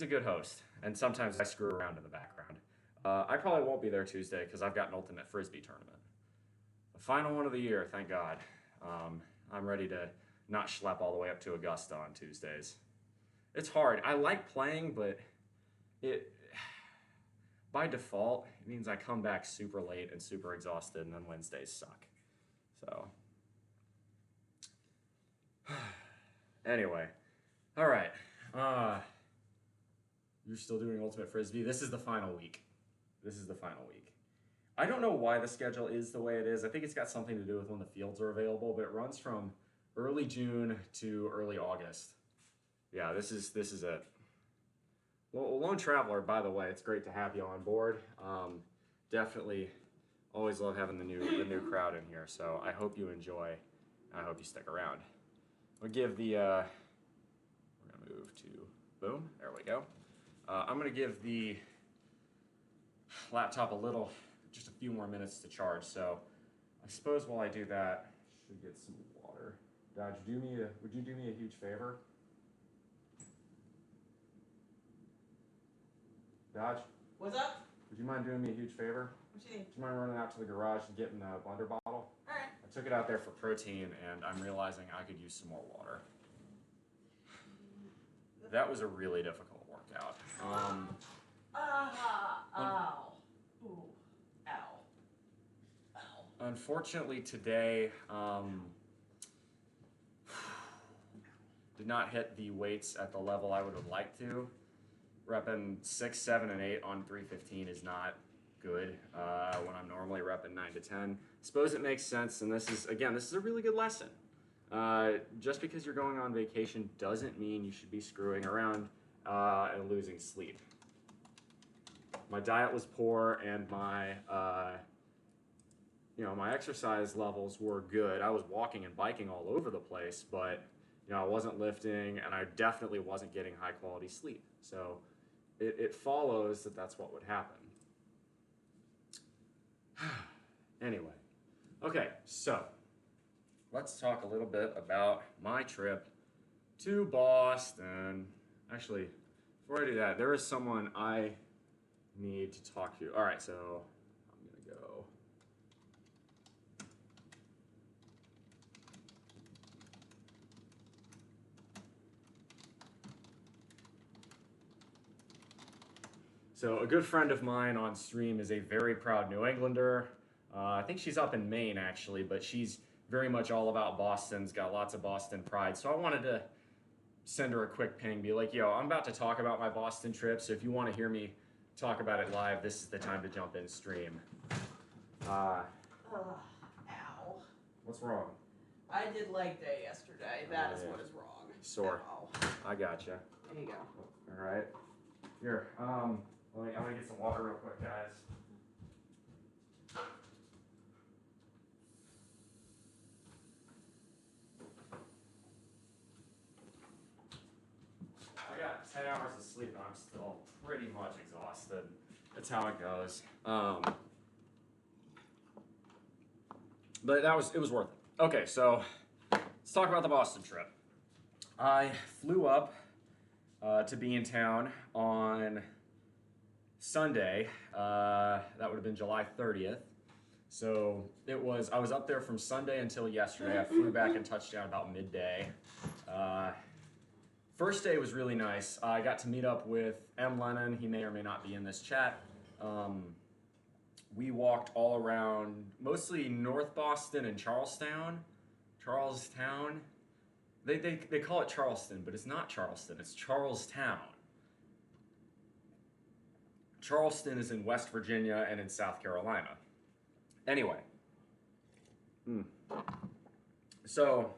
good host, and sometimes I screw around in the background. I probably won't be there Tuesday because I've got an ultimate frisbee tournament, the final one of the year. Thank God. I'm ready to not schlep all the way up to Augusta on Tuesdays. It's hard. I like playing, but it by default it means I come back super late and super exhausted, and then Wednesdays suck. So anyway, all right. You're still doing ultimate frisbee. This is the final week. I don't know why the schedule is the way it is. I think it's got something to do with when the fields are available, but it runs from early June to early August. Yeah, this is it. Well, Lone Traveler, by the way, it's great to have you on board. Definitely always love having the new crowd in here, so I hope you enjoy, and I hope you stick around. We'll give the, we're gonna move to, boom, there we go. I'm gonna give the laptop just a few more minutes to charge, so I suppose while I do that, I should get some water. Dodge, would you do me a huge favor? Dodge? What's up? Would you mind doing me a huge favor? What you need? Would you mind running out to the garage and getting a blender bottle? Alright. I took it out there for protein, and I'm realizing I could use some more water. That was a really difficult workout. Ow. Ooh. Ow. Ow. Unfortunately, today, did not hit the weights at the level I would have liked to. Repping 6, 7, and 8 on 315 is not good when I'm normally repping 9 to 10. Suppose it makes sense, and this is a really good lesson. Just because you're going on vacation doesn't mean you should be screwing around and losing sleep. My diet was poor, and my my exercise levels were good. I was walking and biking all over the place, but I wasn't lifting, and I definitely wasn't getting high quality sleep. So it follows that that's what would happen. Anyway, okay, so let's talk a little bit about my trip to Boston. Actually, before I do that, there is someone I need to talk to. All right, so I'm gonna go So a good friend of mine on stream is a very proud New Englander. I think she's up in Maine actually, but she's very much all about Boston's got lots of Boston pride. So I wanted to send her a quick ping, be like, yo, I'm about to talk about my Boston trip. So if you want to hear me talk about it live, this is the time to jump in stream. Ow. What's wrong? I did leg day yesterday. That is yeah. what is wrong. Sore. Ow. I gotcha. There you go. All right. Here, I'm gonna get some water real quick, guys. I got 10 hours of sleep and I'm still pretty much exhausted. That's how it goes. But it was worth it. Okay, so let's talk about the Boston trip. I flew up to be in town on Sunday. That would have been July 30th. So I was up there from Sunday until yesterday. I flew back and touched down about midday. First day was really nice. I got to meet up with M. Lennon. He may or may not be in this chat. We walked all around, mostly North Boston and Charlestown. They call it Charleston, but it's not Charleston. It's Charlestown. Charleston is in West Virginia and in South Carolina. Anyway. So,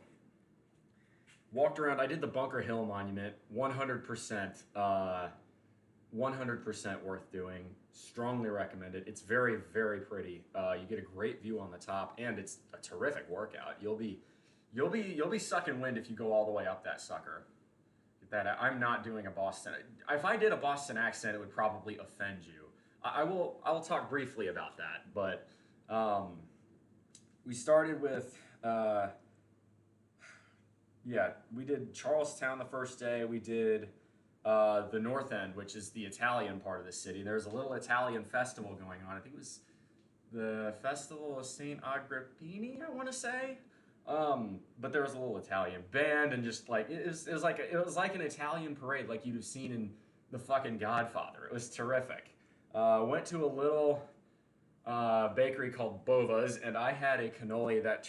walked around. I did the Bunker Hill Monument. 100%. 100% worth doing. Strongly recommend it. It's very, very pretty. You get a great view on the top, and it's a terrific workout. You'll be sucking wind if you go all the way up that sucker. I'm not doing a Boston. If I did a Boston accent, it would probably offend you. I will talk briefly about that, but we started with we did Charlestown the first day. We did the North End, which is the Italian part of the city. There's a little Italian festival going on. I think it was the Festival of St. Agrippini, I want to say. But there was a little Italian band, and just like it was like an Italian parade, like you'd have seen in the fucking Godfather. It was terrific. Went to a little bakery called Bova's, and I had a cannoli that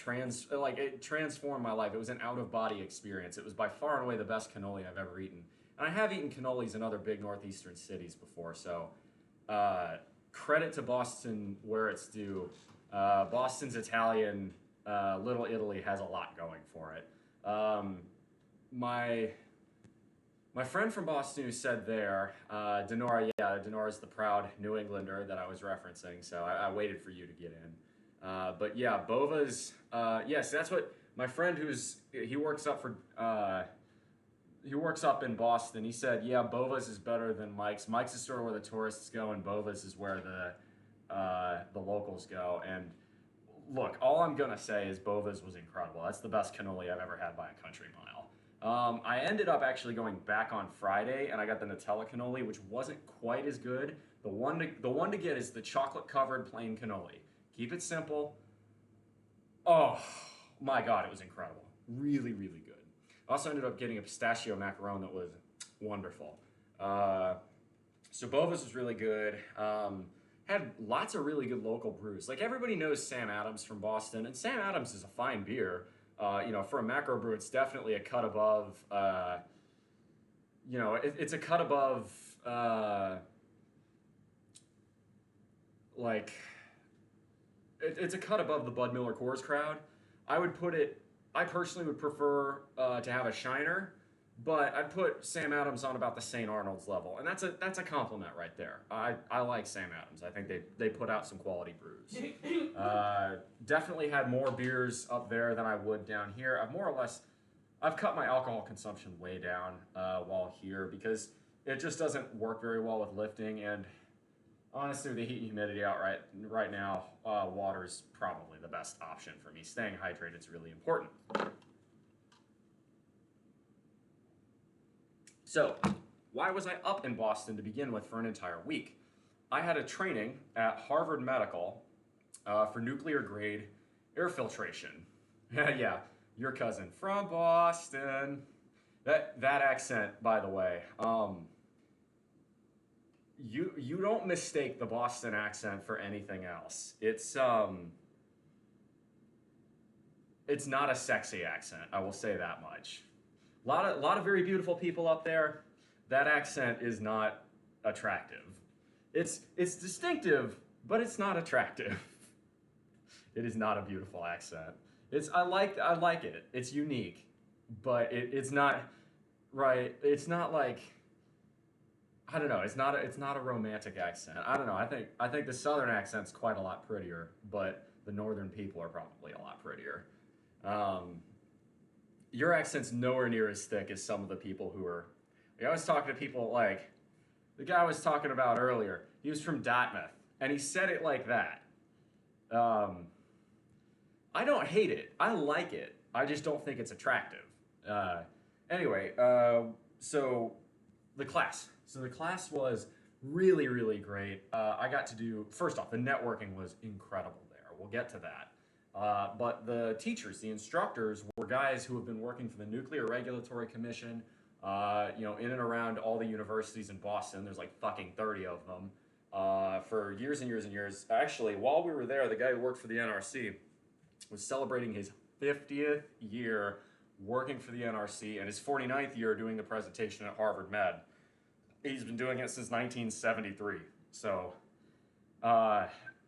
it transformed my life. It was an out-of-body experience. It was by far and away the best cannoli I've ever eaten. And I have eaten cannolis in other big northeastern cities before, so credit to Boston where it's due. Boston's Italian. Little Italy has a lot going for it. My friend from Boston who said there, Denora, Denora's the proud New Englander that I was referencing, so I waited for you to get in. But yeah, Bova's, yes, that's what my friend he works up in Boston. He said, yeah, Bova's is better than Mike's. Mike's is sort of where the tourists go, and Bova's is where the locals go. And look, all I'm going to say is Bova's was incredible. That's the best cannoli I've ever had by a country mile. I ended up actually going back on Friday, and I got the Nutella cannoli, which wasn't quite as good. The one to get is the chocolate-covered plain cannoli. Keep it simple. Oh, my God, it was incredible. Really, really good. I also ended up getting a pistachio macaron that was wonderful. So Bova's was really good. Had lots of really good local brews. Like everybody knows Sam Adams from Boston, and Sam Adams is a fine beer. For a macro brew, it's definitely a cut above. It's a cut above. It's a cut above the Bud Miller Coors crowd. I personally would prefer to have a Shiner, but I'd put Sam Adams on about the St. Arnold's level, and that's a compliment right there. I like Sam Adams. I think they put out some quality brews. Definitely had more beers up there than I would down here. I've cut my alcohol consumption way down while here because it just doesn't work very well with lifting, and honestly, with the heat and humidity out right now, water is probably the best option for me. Staying hydrated is really important. So, why was I up in Boston to begin with for an entire week? I had a training at Harvard Medical for nuclear grade air filtration. Yeah, your cousin from Boston. That accent, by the way. you don't mistake the Boston accent for anything else. It's not a sexy accent, I will say that much. A lot of very beautiful people up there. That accent is not attractive. It's distinctive, but it's not attractive. It is not a beautiful accent. I like it. It's unique, but it's not right. It's not like, I don't know. It's not a romantic accent. I don't know. I think the southern accent's quite a lot prettier, but the northern people are probably a lot prettier. Your accent's nowhere near as thick as some of the people who are. I was talking to people like the guy I was talking about earlier. He was from Dartmouth, and he said it like that. I don't hate it. I like it. I just don't think it's attractive. Anyway, so the class. So the class was really, really great. I got to do, first off, the networking was incredible there. We'll get to that. But the teachers, the instructors, were guys who have been working for the Nuclear Regulatory Commission, in and around all the universities in Boston. There's like fucking 30 of them for years and years and years. Actually, while we were there, the guy who worked for the NRC was celebrating his 50th year working for the NRC and his 49th year doing the presentation at Harvard Med. He's been doing it since 1973. So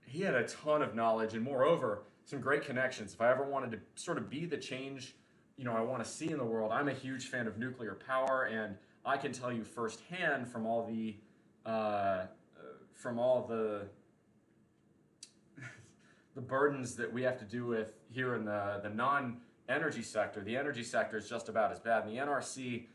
he had a ton of knowledge and moreover, some great connections. If I ever wanted to sort of be the change, I want to see in the world, I'm a huge fan of nuclear power, and I can tell you firsthand from all the the burdens that we have to do with here in the non-energy sector. The energy sector is just about as bad. And the NRC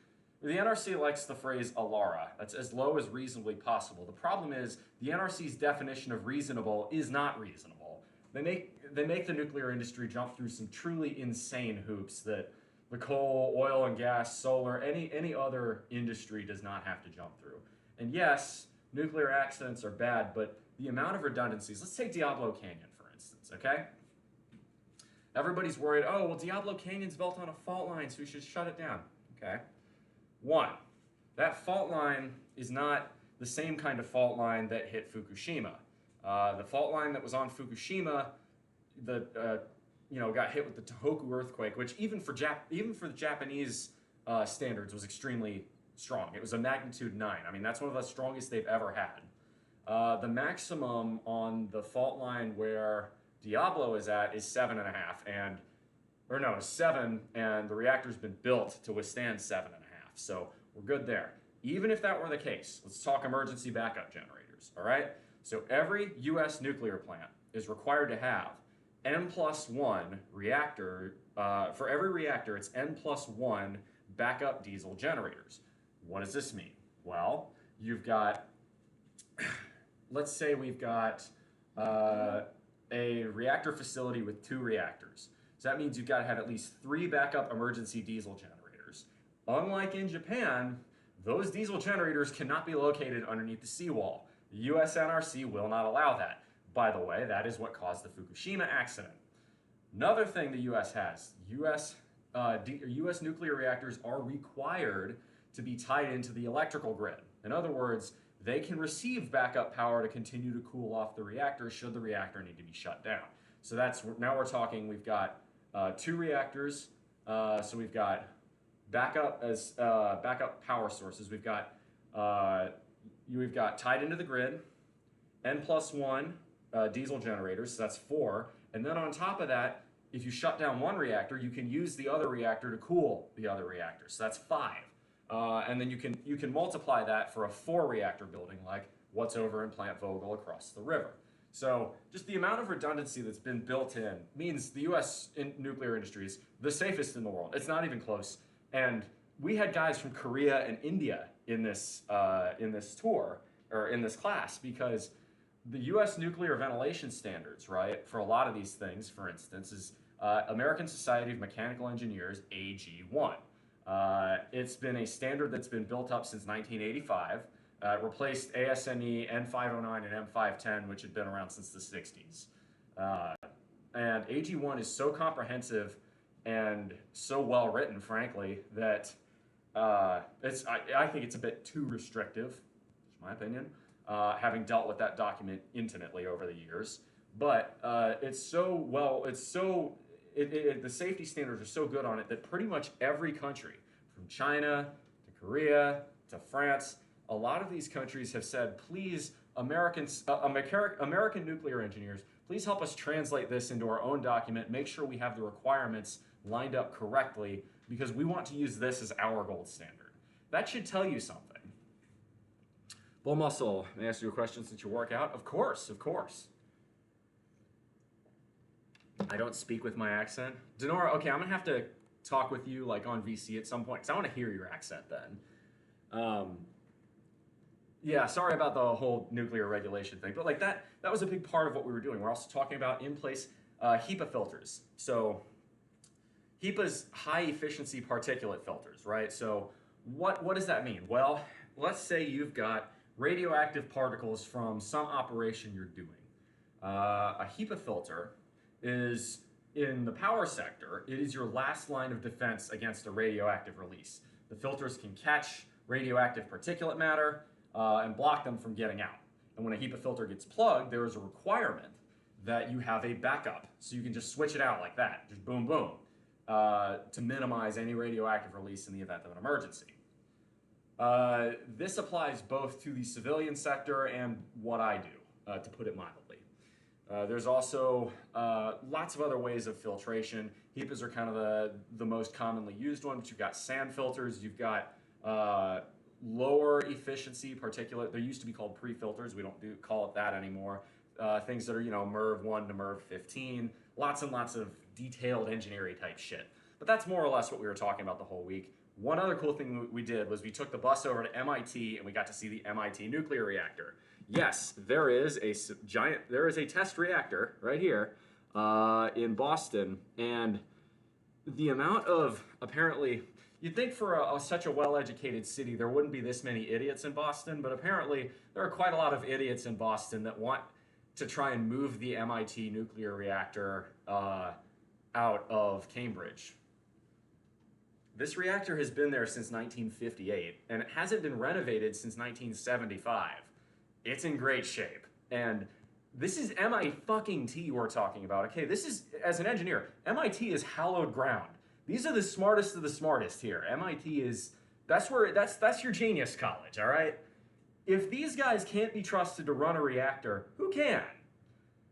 likes the phrase ALARA. That's as low as reasonably possible. The problem is the NRC's definition of reasonable is not reasonable. They make the nuclear industry jump through some truly insane hoops that the coal, oil and gas, solar, any other industry does not have to jump through. And yes, nuclear accidents are bad, but the amount of redundancies, let's take Diablo Canyon, for instance, okay? Everybody's worried, oh, well, Diablo Canyon's built on a fault line, so we should shut it down, okay? One, that fault line is not the same kind of fault line that hit Fukushima. The fault line that was on Fukushima, got hit with the Tohoku earthquake, which even for the Japanese standards was extremely strong. It was a magnitude 9. I mean, that's one of the strongest they've ever had. The maximum on the fault line where Diablo is at is 7.5, 7, and the reactor's been built to withstand 7.5. So we're good there. Even if that were the case, let's talk emergency backup generators, all right? So every U.S. nuclear plant is required to have N+1 reactor. For every reactor, it's N+1 backup diesel generators. What does this mean? Well, you've got, let's say we've got a reactor facility with 2 reactors. So that means you've got to have at least 3 backup emergency diesel generators. Unlike in Japan, those diesel generators cannot be located underneath the seawall. The US NRC will not allow that. By the way, that is what caused the Fukushima accident. Another thing the US has, US nuclear reactors are required to be tied into the electrical grid. In other words, they can receive backup power to continue to cool off the reactor should the reactor need to be shut down. So now we're talking, we've got 2 reactors, so we've got backup power sources. We've got tied into the grid, N+1 diesel generators, so that's 4. And then on top of that, if you shut down one reactor, you can use the other reactor to cool the other reactor, so that's 5. And then you can multiply that for a 4-reactor building like what's over in Plant Vogel across the river. So just the amount of redundancy that's been built in means the U.S. nuclear industry is the safest in the world. It's not even close. And we had guys from Korea and India in this tour, or in this class, because the U.S. nuclear ventilation standards, right, for a lot of these things, for instance, is American Society of Mechanical Engineers, AG1. It's been a standard that's been built up since 1985. It replaced ASME, N509, and M510, which had been around since the 60s. And AG1 is so comprehensive and so well written, frankly, that I think it's a bit too restrictive, in my opinion. having dealt with that document intimately over the years. But the safety standards are so good on it that pretty much every country, from China to Korea to France, a lot of these countries have said, please, American nuclear engineers, please help us translate this into our own document, make sure we have the requirements lined up correctly, because we want to use this as our gold standard. That should tell you something. BullMuscle, may I ask you a question since you work out? Of course, of course. I don't speak with my accent. Denora, okay, I'm gonna have to talk with you like on VC at some point, because I want to hear your accent then. Yeah, sorry about the whole nuclear regulation thing, but like that was a big part of what we were doing. We're also talking about in-place HEPA filters. So HEPA's high efficiency particulate filters, right? So what does that mean? Well, let's say you've got radioactive particles from some operation you're doing. A HEPA filter is, in the power sector, it is your last line of defense against a radioactive release. The filters can catch radioactive particulate matter and block them from getting out. And when a HEPA filter gets plugged, there is a requirement that you have a backup. So you can just switch it out like that, just boom, boom, to minimize any radioactive release in the event of an emergency. This applies both to the civilian sector and what I do, to put it mildly. There's also lots of other ways of filtration. HEPAs are kind of the most commonly used one, but you've got sand filters, you've got lower efficiency particulate. They used to be called pre-filters. We don't call it that anymore. Things that are, MERV 1 to MERV 15. Lots and lots of detailed engineering type shit. But that's more or less what we were talking about the whole week. One other cool thing we did was we took the bus over to MIT and we got to see the MIT nuclear reactor. Yes, there is a test reactor right here in Boston, and the amount of, apparently, you'd think for such a well-educated city there wouldn't be this many idiots in Boston, but apparently there are quite a lot of idiots in Boston that want to try and move the MIT nuclear reactor out of Cambridge. This reactor has been there since 1958, and it hasn't been renovated since 1975. It's in great shape. And this is MIT we're talking about, okay? This is, as an engineer, MIT is hallowed ground. These are the smartest of the smartest here. MIT is, that's your genius college, all right? If these guys can't be trusted to run a reactor, who can?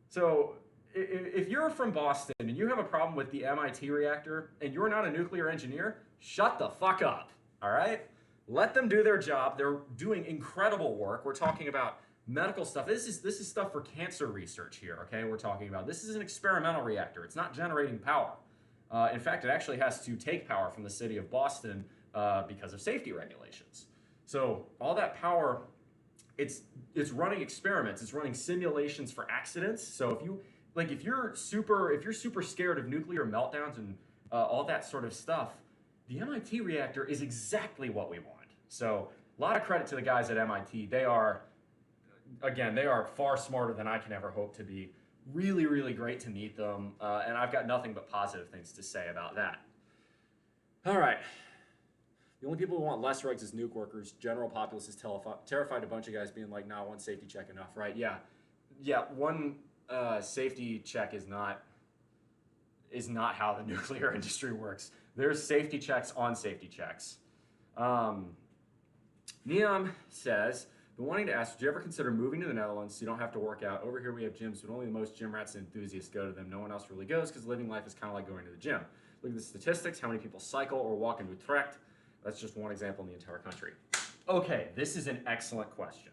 So if you're from Boston and you have a problem with the MIT reactor and you're not a nuclear engineer, shut the fuck up, all right? Let them do their job. They're doing incredible work. We're talking about medical stuff. This is stuff for cancer research here, okay? We're talking about, this is an experimental reactor. It's not generating power. In fact, it actually has to take power from the city of Boston because of safety regulations. So all that power, it's running experiments. It's running simulations for accidents. So if you're super scared of nuclear meltdowns and all that sort of stuff, the MIT reactor is exactly what we want. So a lot of credit to the guys at MIT. They are far smarter than I can ever hope to be. Really, really great to meet them, and I've got nothing but positive things to say about that. All right. The only people who want less regs is nuke workers. General populace is terrified. A bunch of guys being like, nah, one safety check enough, right? Yeah, one safety check is not how the nuclear industry works. There's safety checks on safety checks. Neom says, been wanting to ask, did you ever consider moving to the Netherlands so you don't have to work out? Over here we have gyms, but only the most gym rats and enthusiasts go to them. No one else really goes because living life is kind of like going to the gym. Look at the statistics, how many people cycle or walk in Utrecht. That's just one example in the entire country. Okay, this is an excellent question.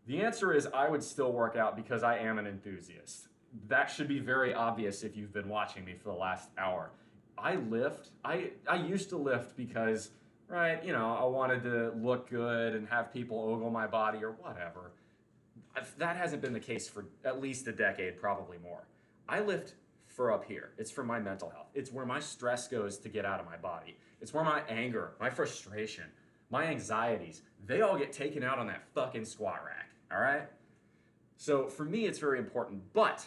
The answer is I would still work out because I am an enthusiast. That should be very obvious if you've been watching me for the last hour. I lift. I used to lift because, right, I wanted to look good and have people ogle my body or whatever. That hasn't been the case for at least a decade, probably more. I lift for up here. It's for my mental health. It's where my stress goes to get out of my body. It's where my anger, my frustration, my anxieties, they all get taken out on that fucking squat rack, all right? So for me, it's very important. But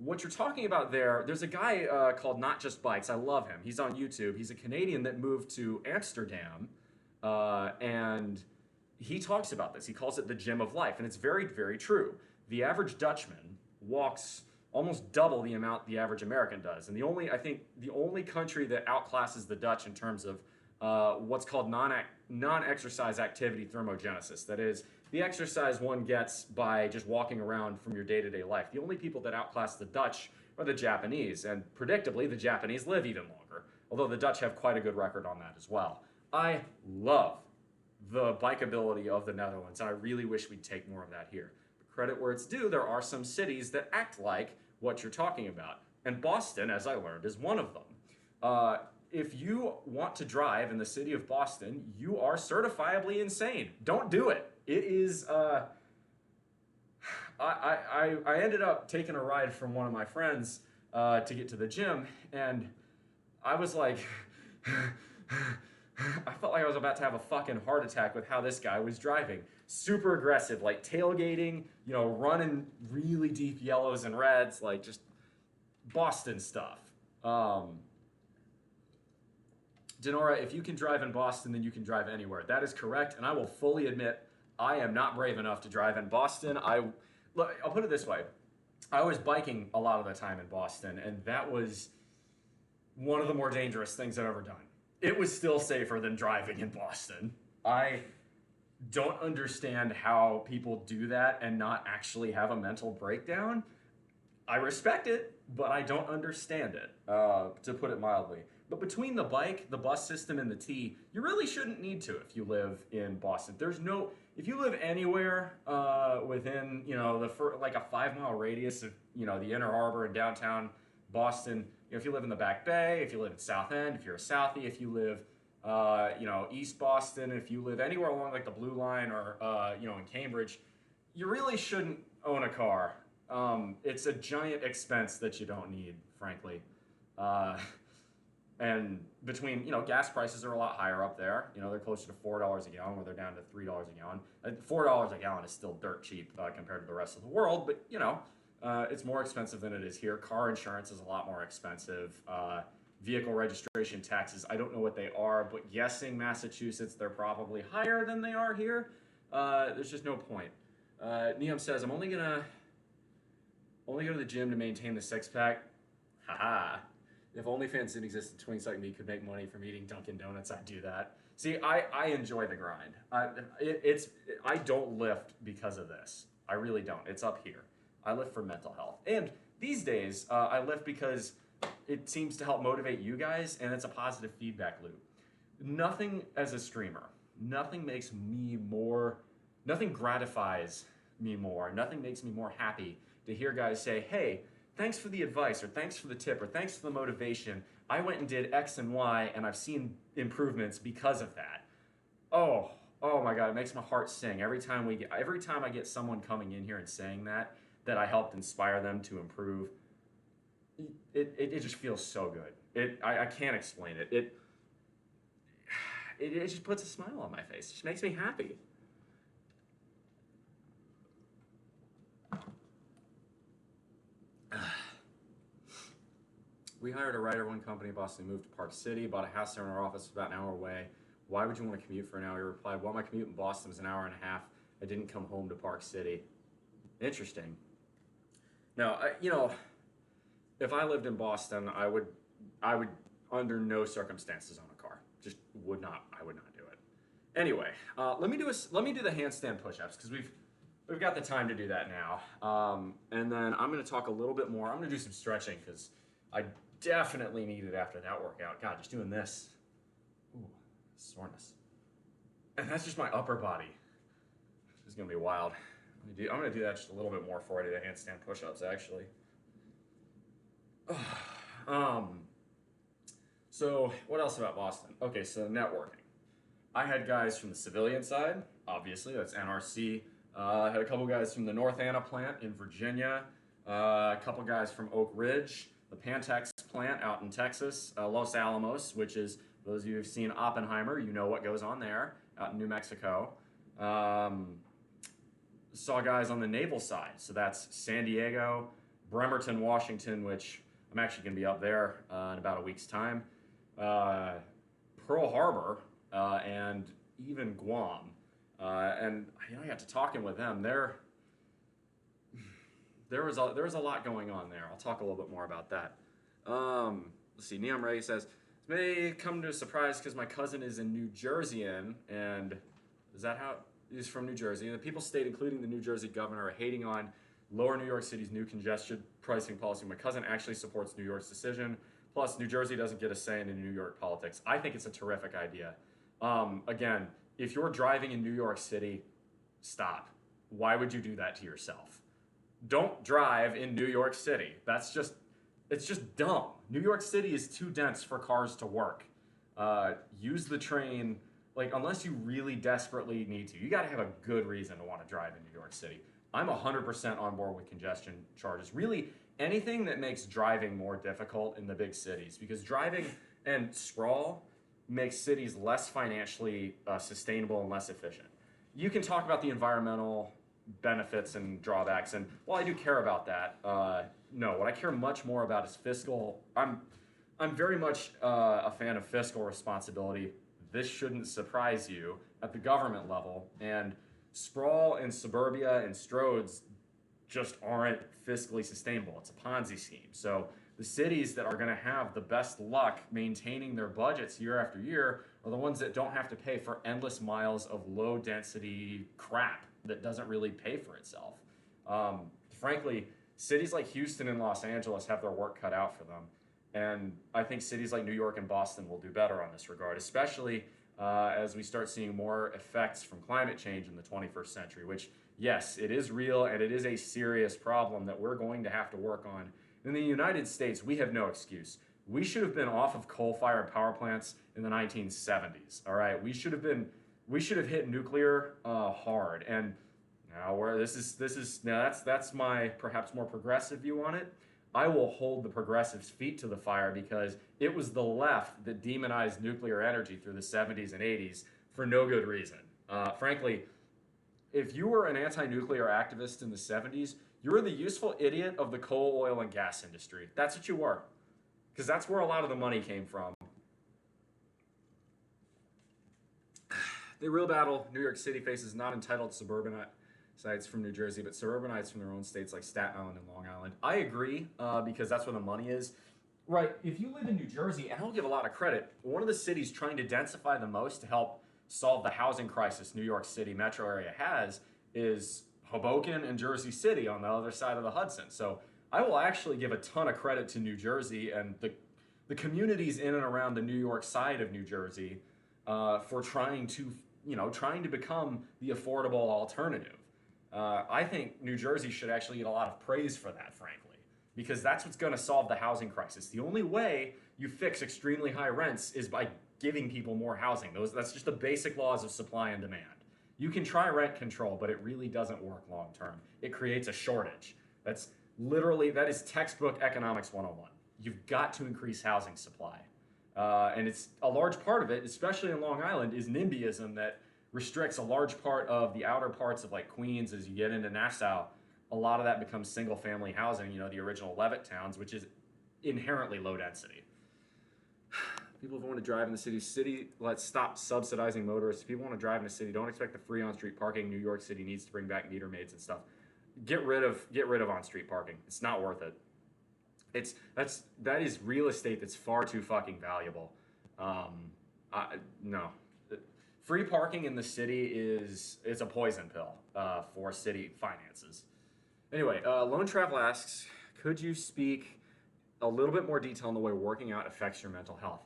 what you're talking about there's a guy called Not Just Bikes. I love him. He's on YouTube. He's a Canadian that moved to Amsterdam and he talks about this. He calls it the gym of life, and it's very, very true. The average Dutchman walks almost double the amount the average American does. And I think the only country that outclasses the Dutch in terms of what's called non-exercise activity thermogenesis. That is, the exercise one gets by just walking around from your day-to-day life. The only people that outclass the Dutch are the Japanese, and predictably, the Japanese live even longer, although the Dutch have quite a good record on that as well. I love the bikeability of the Netherlands, and I really wish we'd take more of that here. But credit where it's due, there are some cities that act like what you're talking about, and Boston, as I learned, is one of them. If you want to drive in the city of Boston, you are certifiably insane. Don't do it. It is, I ended up taking a ride from one of my friends to get to the gym, and I was like, I felt like I was about to have a fucking heart attack with how this guy was driving. Super aggressive, like tailgating, running really deep yellows and reds, like just Boston stuff. Denora, if you can drive in Boston, then you can drive anywhere. That is correct, and I will fully admit I am not brave enough to drive in Boston. I'll put it this way. I was biking a lot of the time in Boston, and that was one of the more dangerous things I've ever done. It was still safer than driving in Boston. I don't understand how people do that and not actually have a mental breakdown. I respect it, but I don't understand it, to put it mildly. But between the bike, the bus system, and the T, you really shouldn't need to if you live in Boston. If you live anywhere within, like a 5-mile radius of, the Inner Harbor and downtown Boston, if you live in the Back Bay, if you live in South End, if you're a Southie, if you live, East Boston, if you live anywhere along like the Blue Line or, in Cambridge, you really shouldn't own a car. It's a giant expense that you don't need, frankly. And between, gas prices are a lot higher up there. They're closer to $4 a gallon, where they're down to $3 a gallon. $4 a gallon is still dirt cheap compared to the rest of the world, but, it's more expensive than it is here. Car insurance is a lot more expensive. Vehicle registration taxes, I don't know what they are, but guessing Massachusetts, they're probably higher than they are here. There's just no point. Neom says, I'm only gonna go to the gym to maintain the six-pack. Haha. If OnlyFans didn't exist, the twins like me could make money from eating Dunkin' Donuts, I'd do that. See, I enjoy the grind. I don't lift because of this. I really don't. It's up here. I lift for mental health. And these days, I lift because it seems to help motivate you guys, and it's a positive feedback loop. Nothing as a streamer, nothing gratifies me more, nothing makes me more happy to hear guys say, hey, thanks for the advice, or thanks for the tip, or thanks for the motivation. I went and did X and Y, and I've seen improvements because of that. Oh my God, it makes my heart sing every time I get someone coming in here and saying that I helped inspire them to improve. It just feels so good. I can't explain it. It just puts a smile on my face. It just makes me happy. We hired a writer one company in Boston, moved to Park City, bought a house there in our office about an hour away. Why would you want to commute for an hour? He replied, well, my commute in Boston was an hour and a half. I didn't come home to Park City. Interesting. Now, if I lived in Boston, I would under no circumstances own a car. I would not do it. Anyway, let me do the handstand push-ups, because we've got the time to do that now. And then I'm going to talk a little bit more. I'm going to do some stretching, because I definitely need it after that workout. God, just doing this. Ooh, soreness. And that's just my upper body. This is going to be wild. I'm going to do that just a little bit more before I do the handstand push-ups, actually. So what else about Boston? Okay, so networking. I had guys from the civilian side, obviously, that's NRC. I had a couple guys from the North Anna plant in Virginia, a couple guys from Oak Ridge, the Pantex plant out in Texas, Los Alamos, which is, those of you who've seen Oppenheimer, you know what goes on there, out in New Mexico. Saw guys on the naval side, so that's San Diego, Bremerton, Washington, which I'm actually going to be up there in about a week's time, Pearl Harbor, and even Guam. And I got to talking with them. There was a lot going on there. I'll talk a little bit more about that. Let's see. Neom Ray says, "This may come to a surprise because my cousin is a New Jerseyan, and is that how he's from New Jersey? And the people state, including the New Jersey governor, are hating on lower New York City's new congestion pricing policy. My cousin actually supports New York's decision. Plus, New Jersey doesn't get a say in New York politics. I think it's a terrific idea. Again, if you're driving in New York City, stop. Why would you do that to yourself? Don't drive in New York City. It's just dumb. New York City is too dense for cars to work. Use the train, like, unless you really desperately need to. You got to have a good reason to want to drive in New York City. I'm 100% on board with congestion charges. Really, anything that makes driving more difficult in the big cities, because driving and sprawl makes cities less financially sustainable and less efficient. You can talk about the environmental benefits and drawbacks, and while I do care about that, no, what I care much more about is fiscal. I'm very much a fan of fiscal responsibility. This shouldn't surprise you at the government level, and sprawl and suburbia and stroads just aren't fiscally sustainable. It's a Ponzi scheme. So the cities that are going to have the best luck maintaining their budgets year after year are the ones that don't have to pay for endless miles of low density crap that doesn't really pay for itself. Frankly, cities like Houston and Los Angeles have their work cut out for them. And I think cities like New York and Boston will do better on this regard, especially as we start seeing more effects from climate change in the 21st century, which, yes, it is real and it is a serious problem that we're going to have to work on. In the United States, we have no excuse. We should have been off of coal-fired power plants in the 1970s. All right, we should have hit nuclear hard. And now that's my perhaps more progressive view on it. I will hold the progressives' feet to the fire because it was the left that demonized nuclear energy through the 70s and 80s for no good reason. Frankly, if you were an anti-nuclear activist in the 70s, you were the useful idiot of the coal, oil, and gas industry. That's what you were, because that's where a lot of the money came from. The real battle New York City faces is not entitled suburbanites from New Jersey, but suburbanites from their own states like Staten Island and Long Island. I agree, because that's where the money is. Right, if you live in New Jersey, and I'll give a lot of credit, one of the cities trying to densify the most to help solve the housing crisis New York City metro area has is Hoboken and Jersey City on the other side of the Hudson. So I will actually give a ton of credit to New Jersey and the communities in and around the New York side of New Jersey for trying to become the affordable alternative. I think New Jersey should actually get a lot of praise for that, frankly, because that's what's going to solve the housing crisis. The only way you fix extremely high rents is by giving people more housing. That's just the basic laws of supply and demand. You can try rent control, but it really doesn't work long term. It creates a shortage. That is textbook economics 101. You've got to increase housing supply. And it's a large part of it, especially in Long Island, is NIMBYism that restricts a large part of the outer parts of like Queens as you get into Nassau. A lot of that becomes single family housing, the original Levitt towns, which is inherently low density. People want to drive in the city, let's stop subsidizing motorists. If people want to drive in the city, don't expect the free on-street parking. New York City needs to bring back meter maids and stuff. Get rid of on-street parking. It's not worth it. That is real estate that's far too fucking valuable. No. Free parking in the city is a poison pill for city finances. Anyway, Lone Travel asks, could you speak a little bit more detail on the way working out affects your mental health?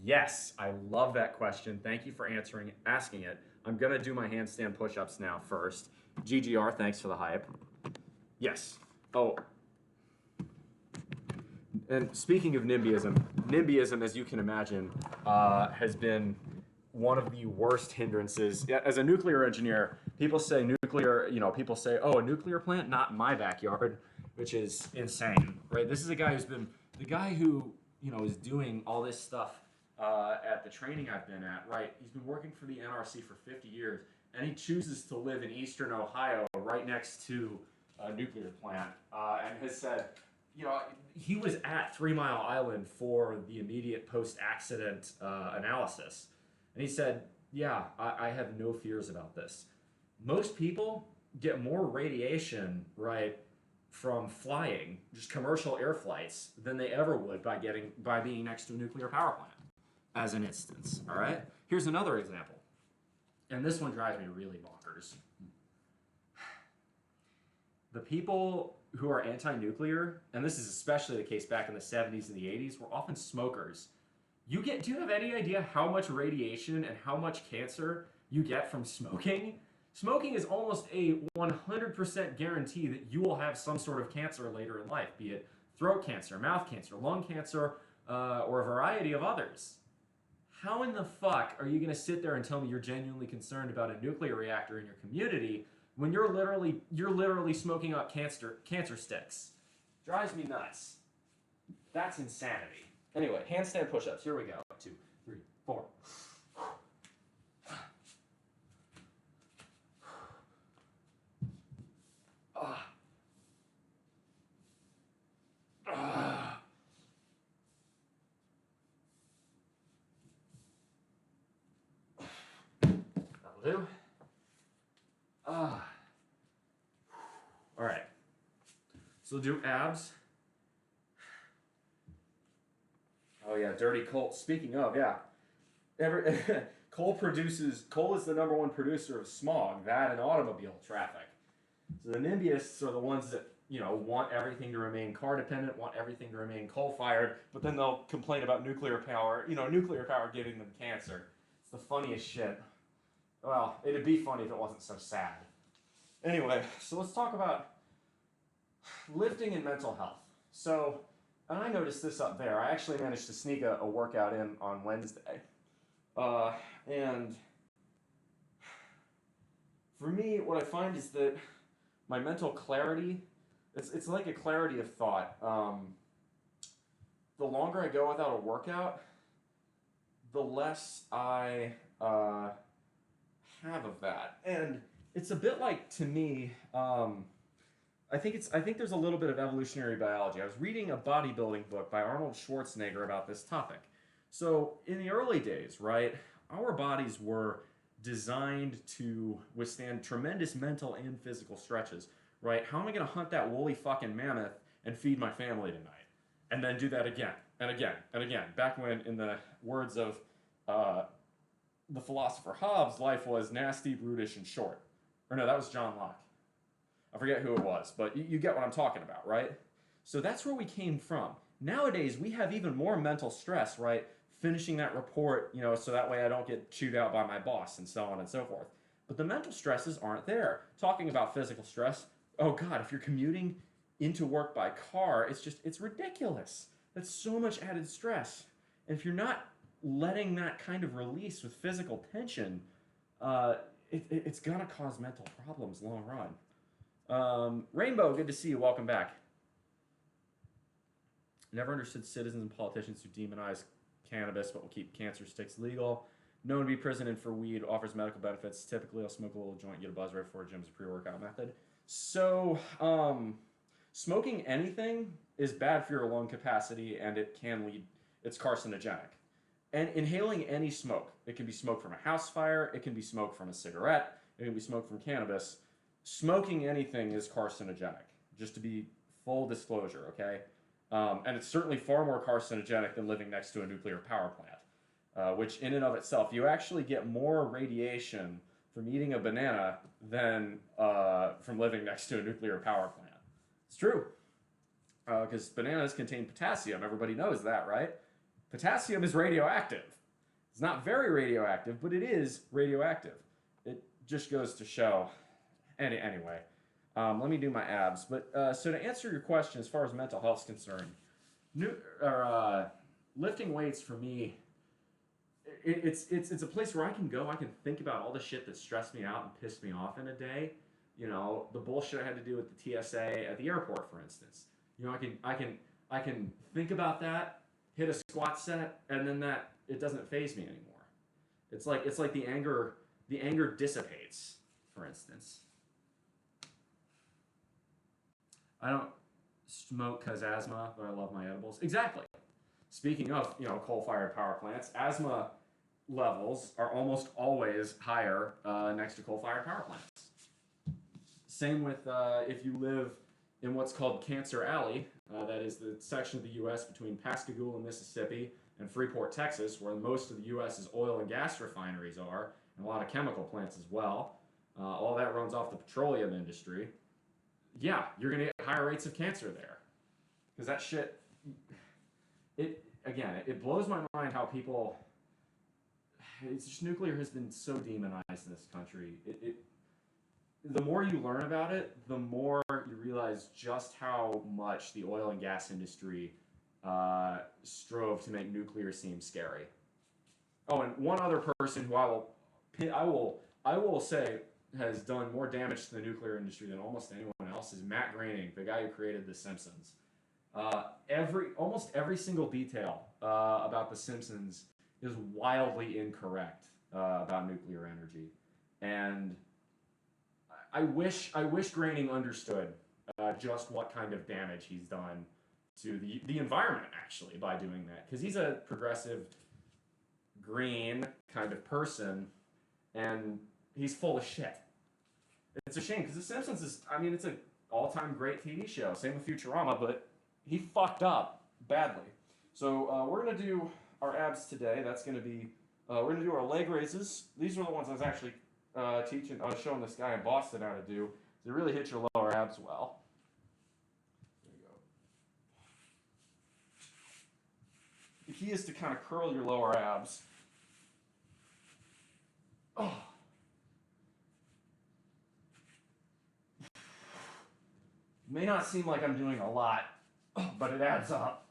Yes, I love that question. Thank you for asking it. I'm going to do my handstand push-ups now first. GGR, thanks for the hype. Yes. Oh. And speaking of NIMBYism, as you can imagine, has been one of the worst hindrances. As a nuclear engineer, people say, oh, a nuclear plant? Not in my backyard, which is insane, right? This is a guy who is doing all this stuff at the training I've been at, right? He's been working for the NRC for 50 years, and he chooses to live in eastern Ohio right next to a nuclear plant, and has said, he was at 3 Mile Island for the immediate post-accident analysis. And he said, yeah, I have no fears about this. most people get more radiation, right, from flying, just commercial air flights, than they ever would by being next to a nuclear power plant, as an instance. All right. Here's another example, and this one drives me really bonkers. The people who are anti-nuclear, and this is especially the case back in the 70s and the 80s, were often smokers. Do you have any idea how much radiation and how much cancer you get from smoking? Smoking is almost a 100% guarantee that you will have some sort of cancer later in life, be it throat cancer, mouth cancer, lung cancer, or a variety of others. How in the fuck are you going to sit there and tell me you're genuinely concerned about a nuclear reactor in your community when you're literally smoking up cancer sticks? Drives me nuts. That's insanity. Anyway, handstand push-ups. Here we go. 2, 3, 4. That'll do. All right. So we'll do abs. Oh yeah, dirty coal. Speaking of, yeah, coal is the number one producer of smog, that and automobile traffic. So the NIMBYists are the ones that, want everything to remain car dependent, want everything to remain coal fired, but then they'll complain about nuclear power, nuclear power giving them cancer. It's the funniest shit. Well, it'd be funny if it wasn't so sad. Anyway, so let's talk about lifting and mental health. So, and I noticed this up there. I actually managed to sneak a workout in on Wednesday. And for me, what I find is that my mental clarity, it's like a clarity of thought. The longer I go without a workout, the less I have of that. And it's a bit like, to me, I think there's a little bit of evolutionary biology. I was reading a bodybuilding book by Arnold Schwarzenegger about this topic. So in the early days, right, our bodies were designed to withstand tremendous mental and physical stretches, right? How am I going to hunt that woolly fucking mammoth and feed my family tonight? And then do that again and again and again. Back when, in the words of the philosopher Hobbes, life was nasty, brutish, and short. Or no, that was John Locke. I forget who it was, but you get what I'm talking about, right? So that's where we came from. Nowadays, we have even more mental stress, right? Finishing that report, so that way I don't get chewed out by my boss and so on and so forth. But the mental stresses aren't there. Talking about physical stress, oh God, if you're commuting into work by car, it's ridiculous. That's so much added stress. And if you're not letting that kind of release with physical tension, it's gonna cause mental problems long run. Rainbow, good to see you. Welcome back. Never understood citizens and politicians who demonize cannabis but will keep cancer sticks legal. Known to be imprisoned for weed, offers medical benefits. Typically, I'll smoke a little joint, get a buzz right before a gym's a pre-workout method. So, smoking anything is bad for your lung capacity, and it's carcinogenic. And inhaling any smoke, it can be smoke from a house fire, it can be smoke from a cigarette, it can be smoke from cannabis. Smoking anything is carcinogenic, just to be full disclosure, okay? And it's certainly far more carcinogenic than living next to a nuclear power plant, which in and of itself, you actually get more radiation from eating a banana than from living next to a nuclear power plant. It's true, because bananas contain potassium. Everybody knows that, right? Potassium is radioactive. It's not very radioactive, but it is radioactive. It just goes to show. Anyway, let me do my abs. But so to answer your question, as far as mental health is concerned, lifting weights for me, it's a place where I can go. I can think about all the shit that stressed me out and pissed me off in a day. The bullshit I had to do with the TSA at the airport, for instance. I can think about that, hit a squat set, and then that it doesn't faze me anymore. It's like the anger dissipates, for instance. I don't smoke because asthma, but I love my edibles. Exactly. Speaking of, coal-fired power plants, asthma levels are almost always higher next to coal-fired power plants. Same with if you live in what's called Cancer Alley. That is the section of the U.S. between Pascagoula, Mississippi, and Freeport, Texas, where most of the U.S.'s oil and gas refineries are, and a lot of chemical plants as well. All that runs off the petroleum industry. Yeah, you're going to get higher rates of cancer there. Because that shit, it blows my mind how people, it's just nuclear has been so demonized in this country. The more you learn about it, the more you realize just how much the oil and gas industry strove to make nuclear seem scary. Oh, and one other person who I will say has done more damage to the nuclear industry than almost anyone else is Matt Groening, the guy who created The Simpsons. Almost every single detail about The Simpsons is wildly incorrect about nuclear energy, and I wish Groening understood just what kind of damage he's done to the environment actually by doing that, because he's a progressive green kind of person, and he's full of shit. It's a shame because The Simpsons is, it's an all-time great TV show. Same with Futurama, but he fucked up badly. So we're gonna do our abs today. That's gonna be we're gonna do our leg raises. These are the ones I was actually showing this guy in Boston how to do. They really hit your lower abs well. There you go. The key is to kind of curl your lower abs. Oh. May not seem like I'm doing a lot, but it adds up.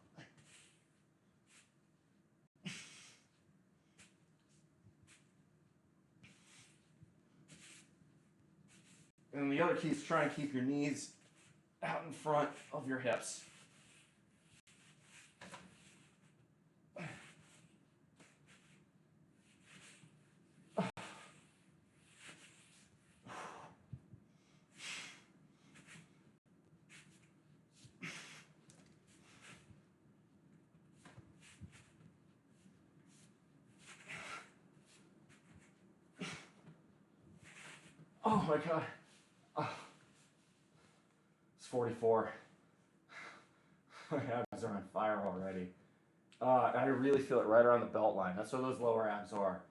And the other key is try and keep your knees out in front of your hips. Oh my God. Oh. It's 44. My abs are on fire already. I really feel it right around the belt line. That's where those lower abs are.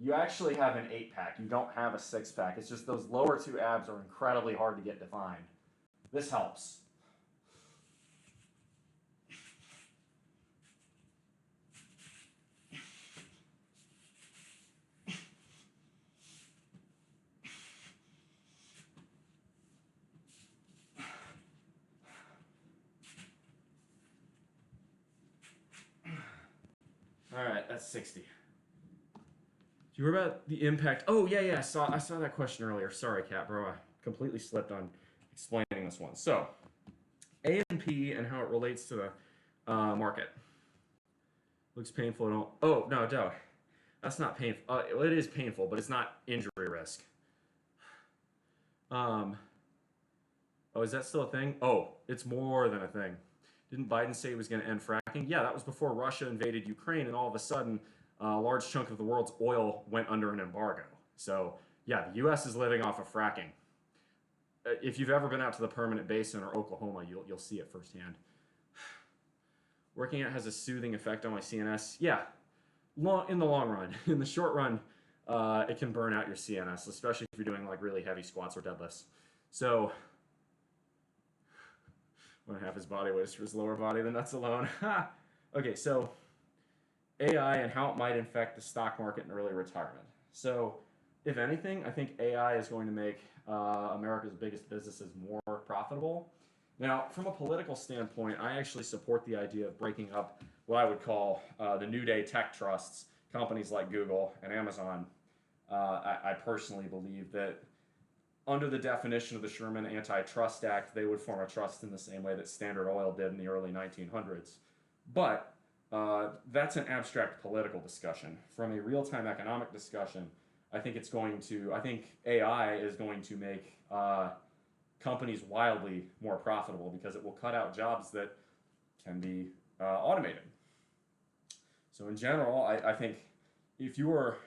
You actually have an 8-pack. You don't have a 6-pack. It's just those lower 2 abs are incredibly hard to get defined. This helps. All right, that's 60. Do you hear about the impact? Oh yeah, I saw that question earlier. Sorry, Cat Bro, I completely slipped on explaining this one. So, A&P and how it relates to the market. Looks painful. Oh no, Doe, that's not painful. Well, it is painful, but it's not injury risk. Oh, is that still a thing? Oh, it's more than a thing. Didn't Biden say he was going to end fracking? Yeah, that was before Russia invaded Ukraine, and all of a sudden, a large chunk of the world's oil went under an embargo. So, yeah, the U.S. is living off of fracking. If you've ever been out to the Permanent Basin or Oklahoma, you'll see it firsthand. Working out has a soothing effect on my CNS. Yeah, in the long run. In the short run, it can burn out your CNS, especially if you're doing like really heavy squats or deadlifts. So, 1/2 his body weight is for his lower body, the nuts alone. Okay, so AI and how it might affect the stock market in early retirement. So, if anything, I think AI is going to make America's biggest businesses more profitable. Now, from a political standpoint, I actually support the idea of breaking up what I would call the New Day tech trusts, companies like Google and Amazon. I personally believe that under the definition of the Sherman Antitrust Act, they would form a trust in the same way that Standard Oil did in the early 1900s. But that's an abstract political discussion. From a real-time economic discussion, I think AI is going to make companies wildly more profitable because it will cut out jobs that can be automated. So in general, I think if you are,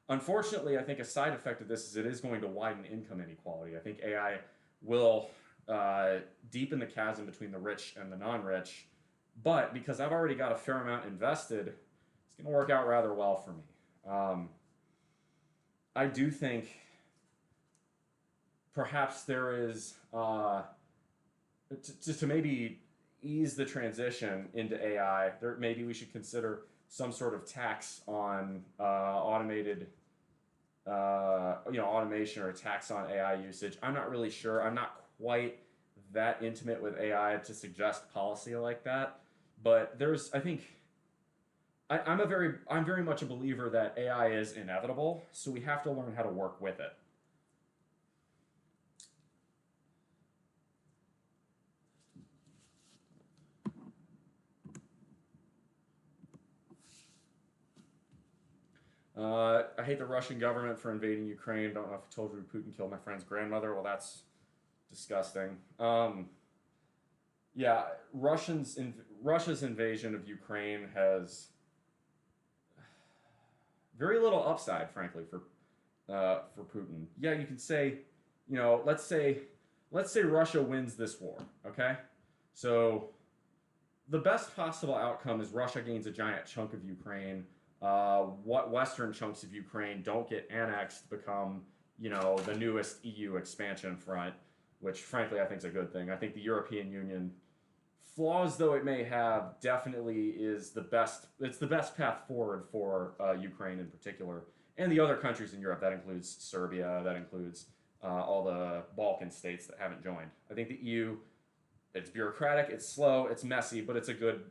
unfortunately, I think a side effect of this is it is going to widen income inequality. I think AI will deepen the chasm between the rich and the non-rich. But because I've already got a fair amount invested, it's going to work out rather well for me. I do think perhaps there is, to maybe ease the transition into AI, maybe we should consider some sort of tax on automated, automation, or a tax on AI usage. I'm not really sure. I'm not quite that intimate with AI to suggest policy like that. But I think, I'm very much a believer that AI is inevitable, so we have to learn how to work with it. I hate the Russian government for invading Ukraine. Don't know if I told you Putin killed my friend's grandmother. Well, that's disgusting. Yeah, Russia's invasion of Ukraine has very little upside, frankly, for Putin. Yeah, you can say, let's say Russia wins this war. Okay, so the best possible outcome is Russia gains a giant chunk of Ukraine. What Western chunks of Ukraine don't get annexed become, the newest EU expansion front, which frankly I think is a good thing. I think the European Union, flaws though it may have, definitely is the best. It's the best path forward for Ukraine in particular, and the other countries in Europe. That includes Serbia. That includes all the Balkan states that haven't joined. I think the EU, it's bureaucratic, it's slow, it's messy, but it's a good.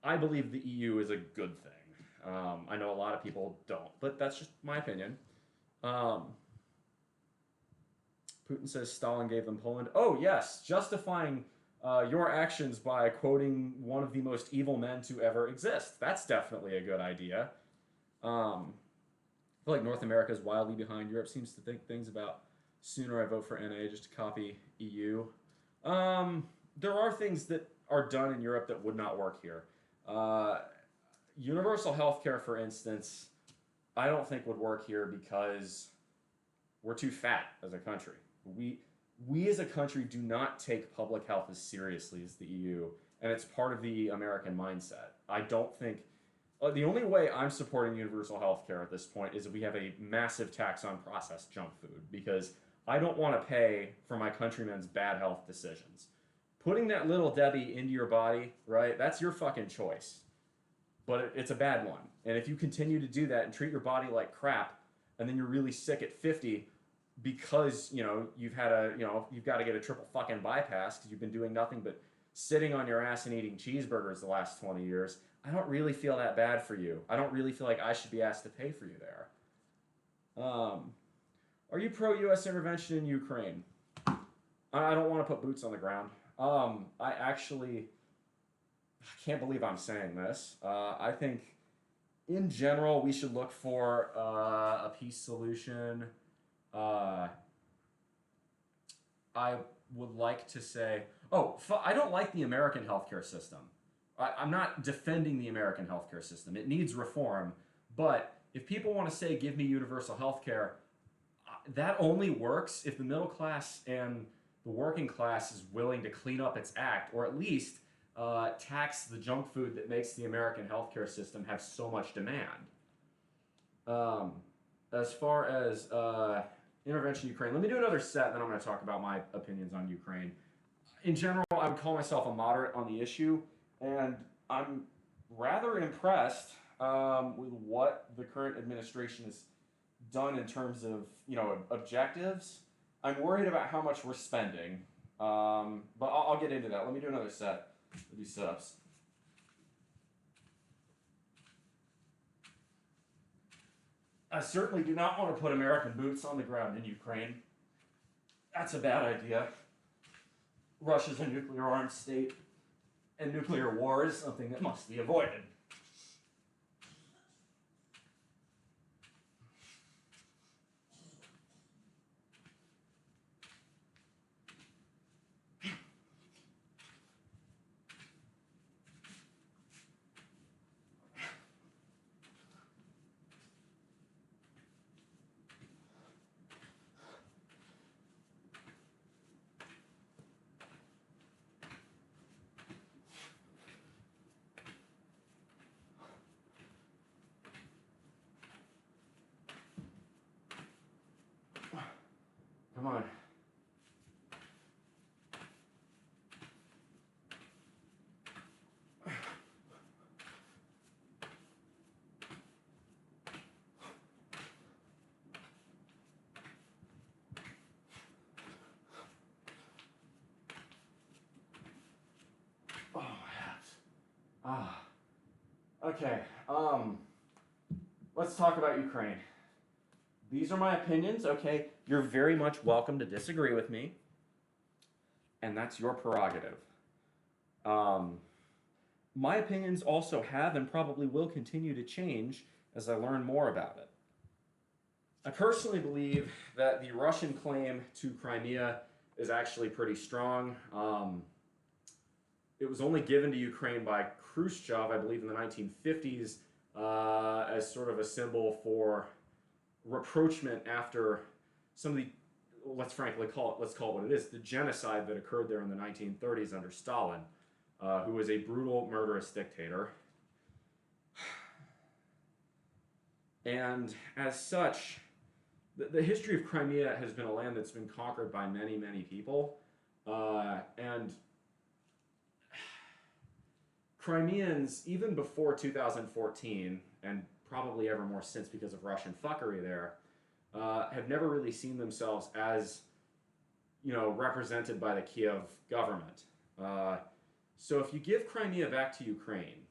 I believe the EU is a good thing. I know a lot of people don't, but that's just my opinion. Putin says Stalin gave them Poland. Oh, yes, justifying your actions by quoting one of the most evil men to ever exist. That's definitely a good idea. I feel like North America is wildly behind. Europe seems to think things about sooner I vote for NA just to copy EU. There are things that are done in Europe that would not work here. Universal healthcare, for instance, I don't think would work here because we're too fat as a country. We as a country do not take public health as seriously as the EU, and it's part of the American mindset. I don't think the only way I'm supporting universal healthcare at this point is if we have a massive tax on processed junk food, because I don't want to pay for my countrymen's bad health decisions. Putting that little Debbie into your body, right, that's your fucking choice. But it's a bad one. And if you continue to do that and treat your body like crap, and then you're really sick at 50 because, you've got to get a triple fucking bypass because you've been doing nothing but sitting on your ass and eating cheeseburgers the last 20 years, I don't really feel that bad for you. I don't really feel like I should be asked to pay for you there. Are you pro-U.S. intervention in Ukraine? I don't want to put boots on the ground. I can't believe I'm saying this. I think, in general, we should look for a peace solution. I would like to say, I don't like the American healthcare system. I'm not defending the American healthcare system. It needs reform. But if people want to say, give me universal healthcare, that only works if the middle class and the working class is willing to clean up its act, or at least tax the junk food that makes the American healthcare system have so much demand. As far as intervention in Ukraine, let me do another set, then I'm going to talk about my opinions on Ukraine. In general, I would call myself a moderate on the issue, and I'm rather impressed with what the current administration has done in terms of, objectives. I'm worried about how much we're spending, but I'll get into that. Let me do another set of these sit-ups. I certainly do not want to put American boots on the ground in Ukraine. That's a bad idea. Russia's a nuclear-armed state, and nuclear war is something that must be avoided. Come on. Oh, my abs. Ah. Okay. Let's talk about Ukraine. These are my opinions, okay? You're very much welcome to disagree with me, and that's your prerogative. My opinions also have and probably will continue to change as I learn more about it. I personally believe that the Russian claim to Crimea is actually pretty strong. It was only given to Ukraine by Khrushchev, I believe, in the 1950s as sort of a symbol for rapprochement after some of the, let's call it what it is, the genocide that occurred there in the 1930s under Stalin, who was a brutal, murderous dictator. And as such, the history of Crimea has been a land that's been conquered by many, many people. And Crimeans, even before 2014, and probably ever more since because of Russian fuckery there, have never really seen themselves as, represented by the Kiev government. So if you give Crimea back to Ukraine,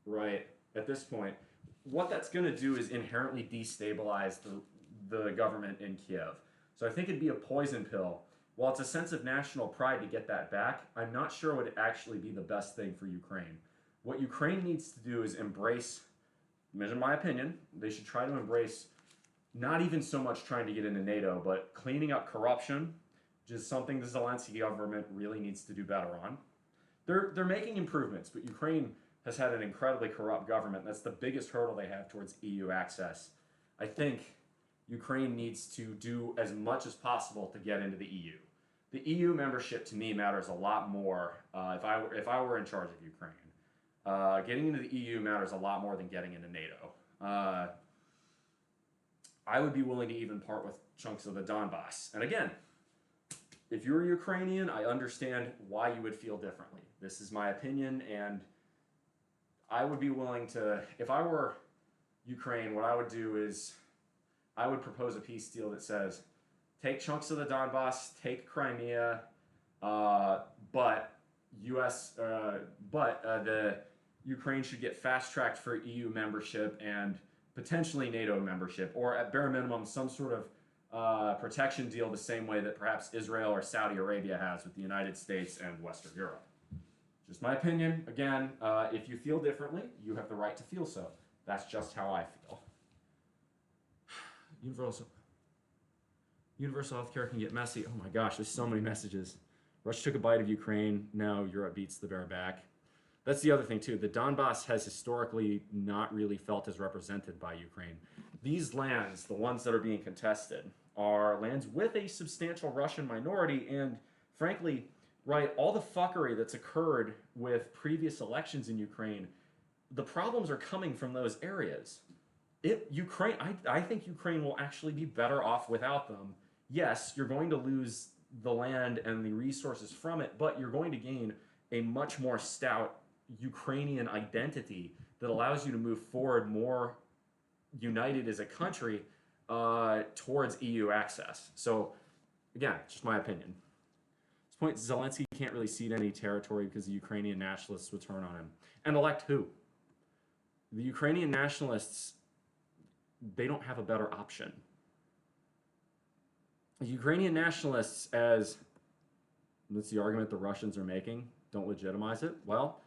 right, at this point, what that's going to do is inherently destabilize the government in Kiev. So I think it'd be a poison pill. While it's a sense of national pride to get that back, I'm not sure it would actually be the best thing for Ukraine. What Ukraine needs to do is embrace, in my opinion, they should try to embrace not even so much trying to get into NATO, but cleaning up corruption, which is something the Zelensky government really needs to do better on. They're making improvements, but Ukraine has had an incredibly corrupt government. That's the biggest hurdle they have towards EU access. I think Ukraine needs to do as much as possible to get into the EU. The EU membership to me matters a lot more if I were in charge of Ukraine. Getting into the EU matters a lot more than getting into NATO. I would be willing to even part with chunks of the Donbass. And again, if you're Ukrainian, I understand why you would feel differently. This is my opinion, and I would be willing to, if I were Ukraine, what I would do is I would propose a peace deal that says, take chunks of the Donbass, take Crimea, but the Ukraine should get fast-tracked for EU membership and potentially NATO membership, or at bare minimum, some sort of protection deal the same way that perhaps Israel or Saudi Arabia has with the United States and Western Europe. Just my opinion. Again, if you feel differently, you have the right to feel so. That's just how I feel. Universal healthcare can get messy. Oh my gosh, there's so many messages. Russia took a bite of Ukraine. Now Europe beats the bear back. That's the other thing too. The Donbass has historically not really felt as represented by Ukraine. These lands, the ones that are being contested, are lands with a substantial Russian minority, and frankly, right, all the fuckery that's occurred with previous elections in Ukraine, the problems are coming from those areas. I think Ukraine will actually be better off without them. Yes, you're going to lose the land and the resources from it, but you're going to gain a much more stout Ukrainian identity that allows you to move forward more united as a country towards EU access. So, again, just my opinion. At this point, Zelensky can't really cede any territory because the Ukrainian nationalists would turn on him. And elect who? The Ukrainian nationalists, they don't have a better option. The Ukrainian nationalists, as that's the argument the Russians are making, don't legitimize it. Well,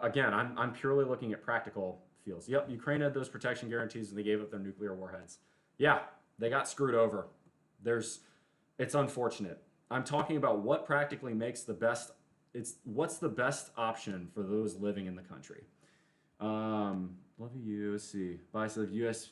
again, I'm purely looking at practical fields. Yep, Ukraine had those protection guarantees and they gave up their nuclear warheads. Yeah, they got screwed over. It's unfortunate. I'm talking about what practically makes the best, what's the best option for those living in the country. Love you, let's see. Buy some US,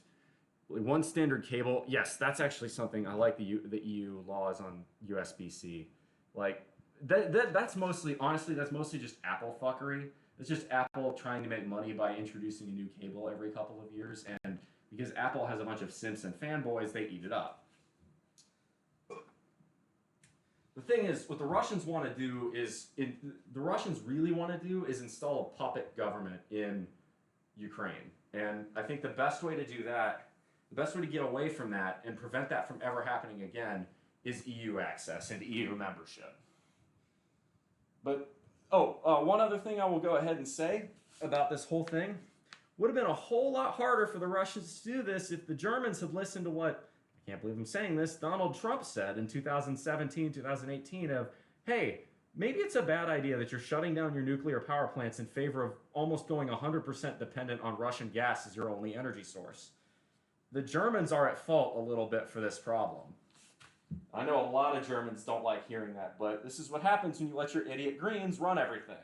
one standard cable. Yes, that's actually something, I like the EU laws on USB-C. Like, that's mostly, honestly, that's mostly just Apple fuckery. It's just Apple trying to make money by introducing a new cable every couple of years, and because Apple has a bunch of simps and fanboys, they eat it up. The thing is, what the Russians want to do is, the Russians really want to do is install a puppet government in Ukraine. And I think the best way to do that, the best way to get away from that and prevent that from ever happening again is EU access and EU membership. But, one other thing I will go ahead and say about this whole thing. Would have been a whole lot harder for the Russians to do this if the Germans had listened to what, I can't believe I'm saying this, Donald Trump said in 2017, 2018 of, hey, maybe it's a bad idea that you're shutting down your nuclear power plants in favor of almost going 100% dependent on Russian gas as your only energy source. The Germans are at fault a little bit for this problem. I know a lot of Germans don't like hearing that, but this is what happens when you let your idiot Greens run everything.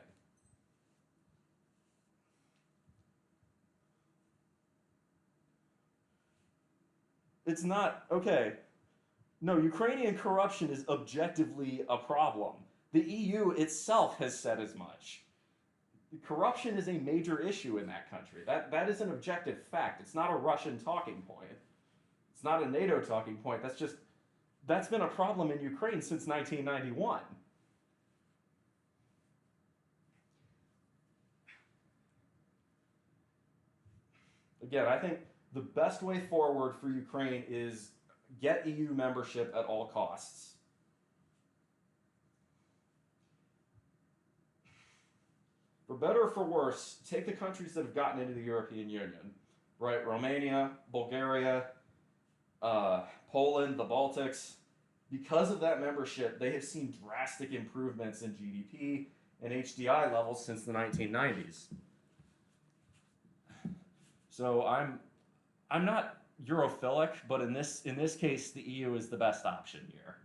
It's not, okay, no, Ukrainian corruption is objectively a problem. The EU itself has said as much. Corruption is a major issue in that country. That is an objective fact. It's not a Russian talking point. It's not a NATO talking point. That's been a problem in Ukraine since 1991. Again, I think the best way forward for Ukraine is get EU membership at all costs. For better or for worse, take the countries that have gotten into the European Union, right? Romania, Bulgaria, Poland, the Baltics. Because of that membership, they have seen drastic improvements in GDP and HDI levels since the 1990s. So I'm not Europhilic, but in this case, the EU is the best option here.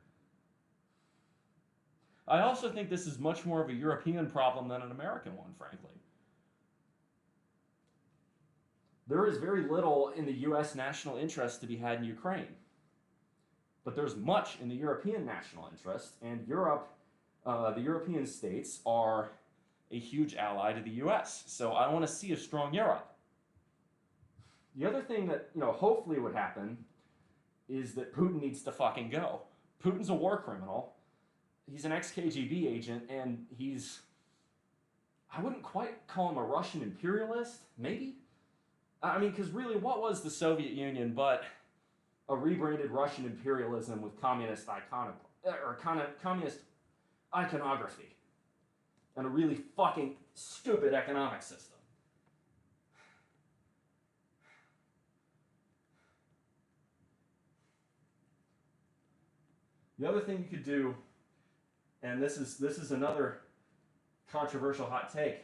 I also think this is much more of a European problem than an American one, frankly. There is very little in the US national interest to be had in Ukraine. But there's much in the European national interest, and Europe, the European states are a huge ally to the US. So I want to see a strong Europe. The other thing that, hopefully would happen is that Putin needs to fucking go. Putin's a war criminal. He's an ex-KGB agent, and I wouldn't quite call him a Russian imperialist, maybe? I mean, because really, what was the Soviet Union but a rebranded Russian imperialism with communist iconography and a really fucking stupid economic system? The other thing you could do, and this is another controversial hot take,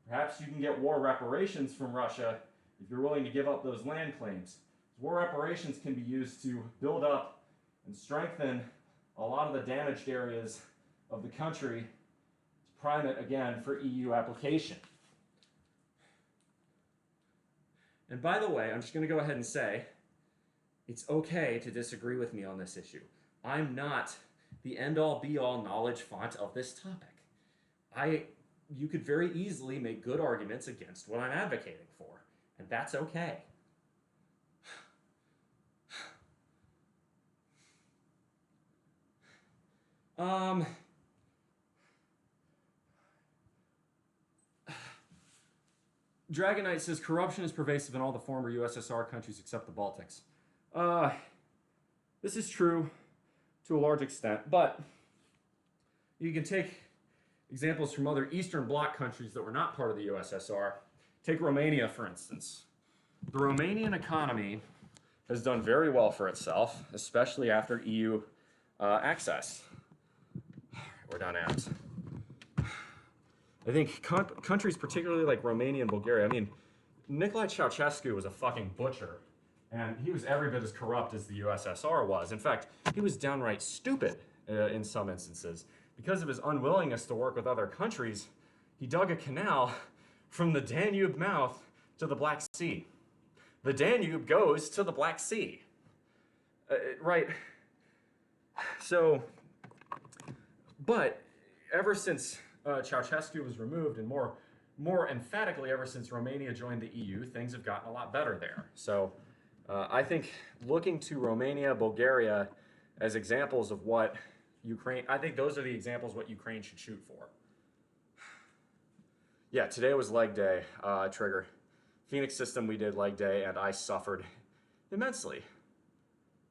perhaps you can get war reparations from Russia if you're willing to give up those land claims. War reparations can be used to build up and strengthen a lot of the damaged areas of the country to prime it again for EU application. And by the way, I'm just going to go ahead and say, it's okay to disagree with me on this issue. I'm not the end-all be-all knowledge font of this topic. You could very easily make good arguments against what I'm advocating for, and that's okay. Dragonite says corruption is pervasive in all the former USSR countries except the Baltics. This is true to a large extent, but you can take examples from other Eastern Bloc countries that were not part of the USSR. Take Romania, for instance. The Romanian economy has done very well for itself, especially after EU access. We're done at. I think countries particularly like Romania and Bulgaria, I mean, Nicolae Ceausescu was a fucking butcher, and he was every bit as corrupt as the USSR was. In fact, he was downright stupid in some instances. Because of his unwillingness to work with other countries, he dug a canal from the Danube mouth to the Black Sea. The Danube goes to the Black Sea. Right. So, but ever since Ceausescu was removed, and more emphatically ever since Romania joined the EU, things have gotten a lot better there. So I think looking to Romania, Bulgaria as examples of what Ukraine. I think those are the examples what Ukraine should shoot for. Yeah, today was leg day, Trigger. Phoenix System, we did leg day, and I suffered immensely.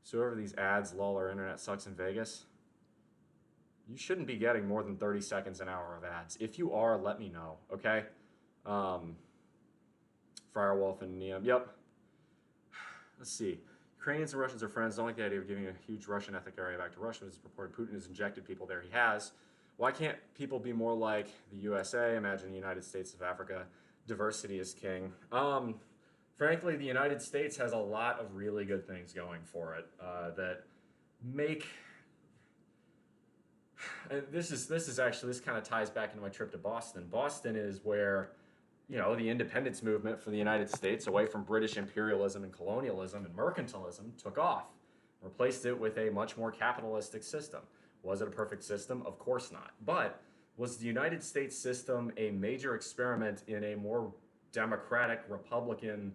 So over these ads, lol, our internet sucks in Vegas. You shouldn't be getting more than 30 seconds an hour of ads. If you are, let me know, okay? Firewolf and Neum, yep. Let's see. Ukrainians and Russians are friends. Don't like the idea of giving a huge Russian ethnic area back to Russia. It's reported Putin has injected people there. He has. Why can't people be more like the USA? Imagine the United States of Africa. Diversity is king. Frankly, the United States has a lot of really good things going for it that make. And this kind of ties back into my trip to Boston. Boston is where, you know, the independence movement for the United States, away from British imperialism and colonialism and mercantilism, took off, replaced it with a much more capitalistic system. Was it a perfect system? Of course not. But was the United States system a major experiment in a more democratic, Republican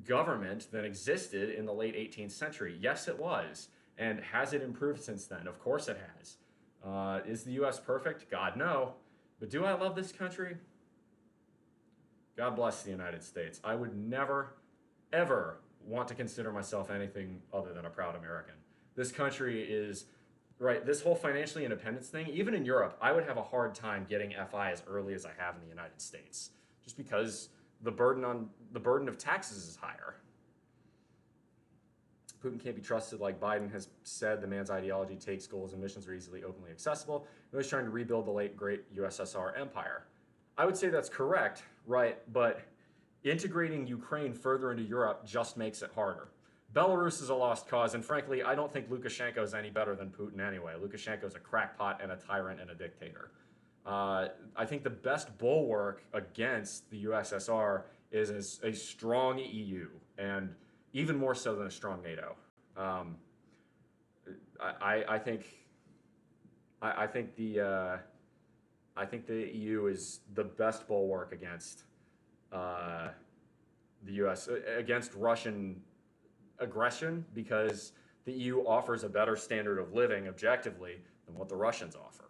government than existed in the late 18th century? Yes, it was. And has it improved since then? Of course it has. Is the U.S. perfect? God, no. But do I love this country? God bless the United States. I would never, ever want to consider myself anything other than a proud American. This country is, right, this whole financially independence thing, even in Europe, I would have a hard time getting FI as early as I have in the United States, just because the burden of taxes is higher. Putin can't be trusted. Like Biden has said, the man's ideology, takes, goals, and missions are easily, openly accessible. He was trying to rebuild the late, great USSR empire. I would say that's correct, right? But integrating Ukraine further into Europe just makes it harder. Belarus is a lost cause, and frankly, I don't think Lukashenko is any better than Putin anyway. Lukashenko is a crackpot and a tyrant and a dictator. I think the best bulwark against the USSR is a strong EU, and even more so than a strong NATO. I think the EU is the best bulwark against the U.S. against Russian aggression, because the EU offers a better standard of living objectively than what the Russians offer.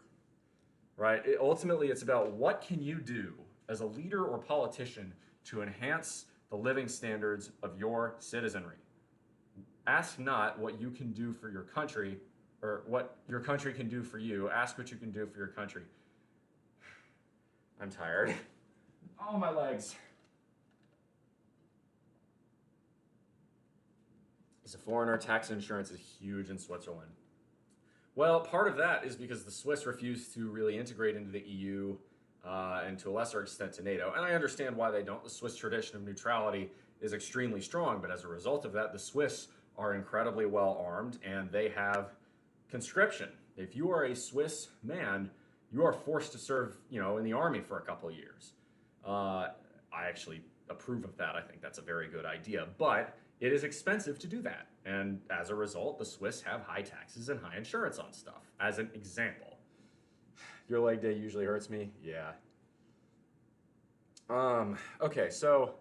Right? Ultimately, it's about what can you do as a leader or politician to enhance the living standards of your citizenry. Ask not what you can do for your country or what your country can do for you. Ask what you can do for your country. I'm tired. Oh, my legs. As a foreigner, tax insurance is huge in Switzerland. Well, part of that is because the Swiss refuse to really integrate into the EU and to a lesser extent to NATO. And I understand why they don't. The Swiss tradition of neutrality is extremely strong, but as a result of that, the Swiss are incredibly well armed and they have conscription. If you are a Swiss man, you are forced to serve, in the army for a couple of years. I actually approve of that. I think that's a very good idea, but it is expensive to do that. And as a result, the Swiss have high taxes and high insurance on stuff, as an example. Your leg day usually hurts me? Yeah. Okay, so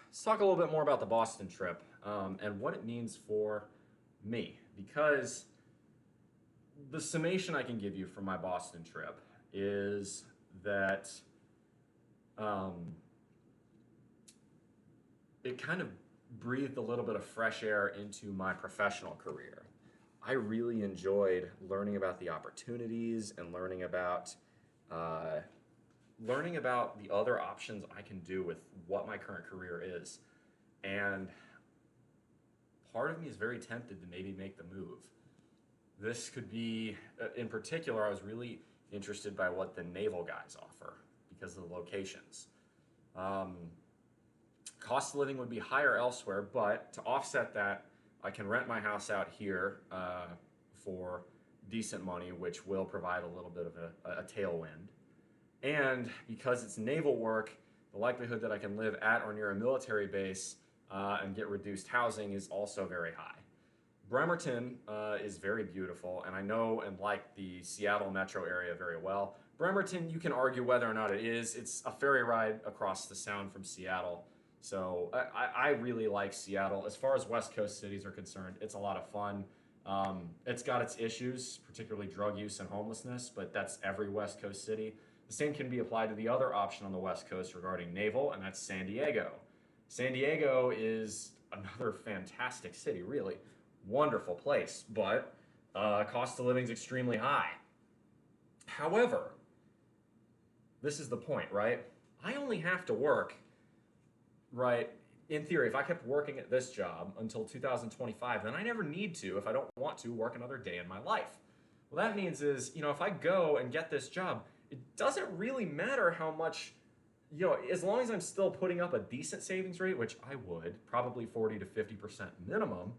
let's talk a little bit more about the Boston trip and what it means for me. Because the summation I can give you from my Boston trip is that it kind of breathed a little bit of fresh air into my professional career. I really enjoyed learning about the opportunities and learning about the other options I can do with what my current career is. And part of me is very tempted to maybe make the move. This could be, in particular, I was really interested by what the naval guys offer because of the locations. Cost of living would be higher elsewhere, but to offset that, I can rent my house out here for decent money, which will provide a little bit of a tailwind. And because it's naval work, the likelihood that I can live at or near a military base and get reduced housing is also very high. Bremerton is very beautiful, and I know and like the Seattle metro area very well. Bremerton, you can argue whether or not it is. It's a ferry ride across the sound from Seattle. So I really like Seattle. As far as West Coast cities are concerned, it's a lot of fun. It's got its issues, particularly drug use and homelessness, but that's every West Coast city. The same can be applied to the other option on the West Coast regarding naval, and that's San Diego. San Diego is another fantastic city, really. Wonderful place, but cost of living is extremely high. However, this is the point, right? I only have to work, right? In theory, if I kept working at this job until 2025, then I never need to, if I don't want to, work another day in my life. What that means is, if I go and get this job, it doesn't really matter how much, as long as I'm still putting up a decent savings rate, which I would, probably 40 to 50% minimum,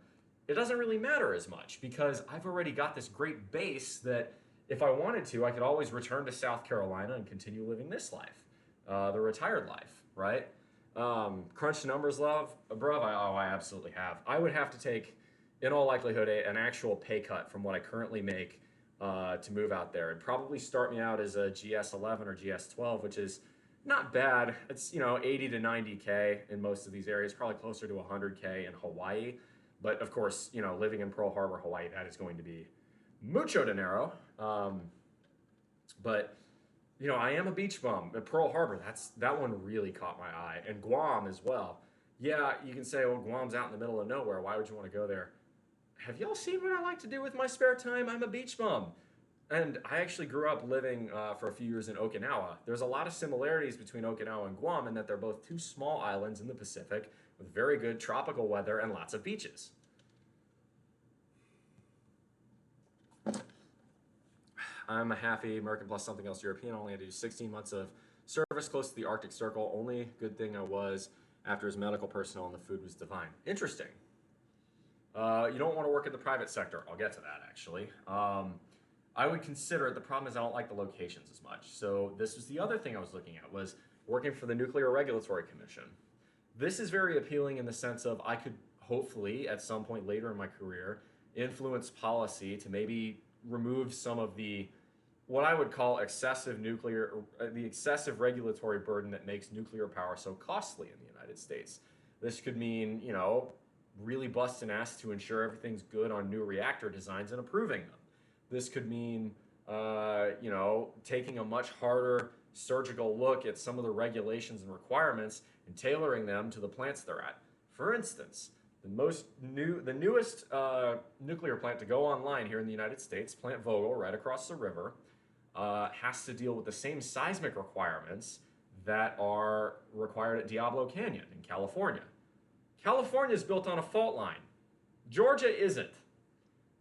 it doesn't really matter as much because I've already got this great base that if I wanted to, I could always return to South Carolina and continue living this life, the retired life, right? Crunch the numbers, bruv, I absolutely have. I would have to take, in all likelihood, an actual pay cut from what I currently make to move out there. It'd probably start me out as a GS11 or GS12, which is not bad. It's, 80 to 90K in most of these areas, probably closer to 100K in Hawaii. But of course, living in Pearl Harbor, Hawaii, that is going to be mucho dinero. But I am a beach bum. At Pearl Harbor, that one really caught my eye. And Guam as well. Yeah, you can say, well, Guam's out in the middle of nowhere. Why would you want to go there? Have y'all seen what I like to do with my spare time? I'm a beach bum. And I actually grew up living for a few years in Okinawa. There's a lot of similarities between Okinawa and Guam in that they're both two small islands in the Pacific with very good tropical weather and lots of beaches. I'm a happy American plus something else European. Only had to do 16 months of service close to the Arctic Circle. Only good thing I was after his medical personnel and the food was divine. Interesting. You don't want to work in the private sector. I'll get to that actually. I would consider it. The problem is I don't like the locations as much. So this was the other thing I was looking at was working for the Nuclear Regulatory Commission. This is very appealing in the sense of I could hopefully at some point later in my career influence policy to maybe remove some of the what I would call excessive regulatory burden that makes nuclear power so costly in the United States. This could mean, really busting ass to ensure everything's good on new reactor designs and approving them. This could mean, taking a much harder surgical look at some of the regulations and requirements and tailoring them to the plants they're at. For instance, the newest nuclear plant to go online here in the United States, Plant Vogtle, right across the river, has to deal with the same seismic requirements that are required at Diablo Canyon in California. California is built on a fault line. Georgia isn't.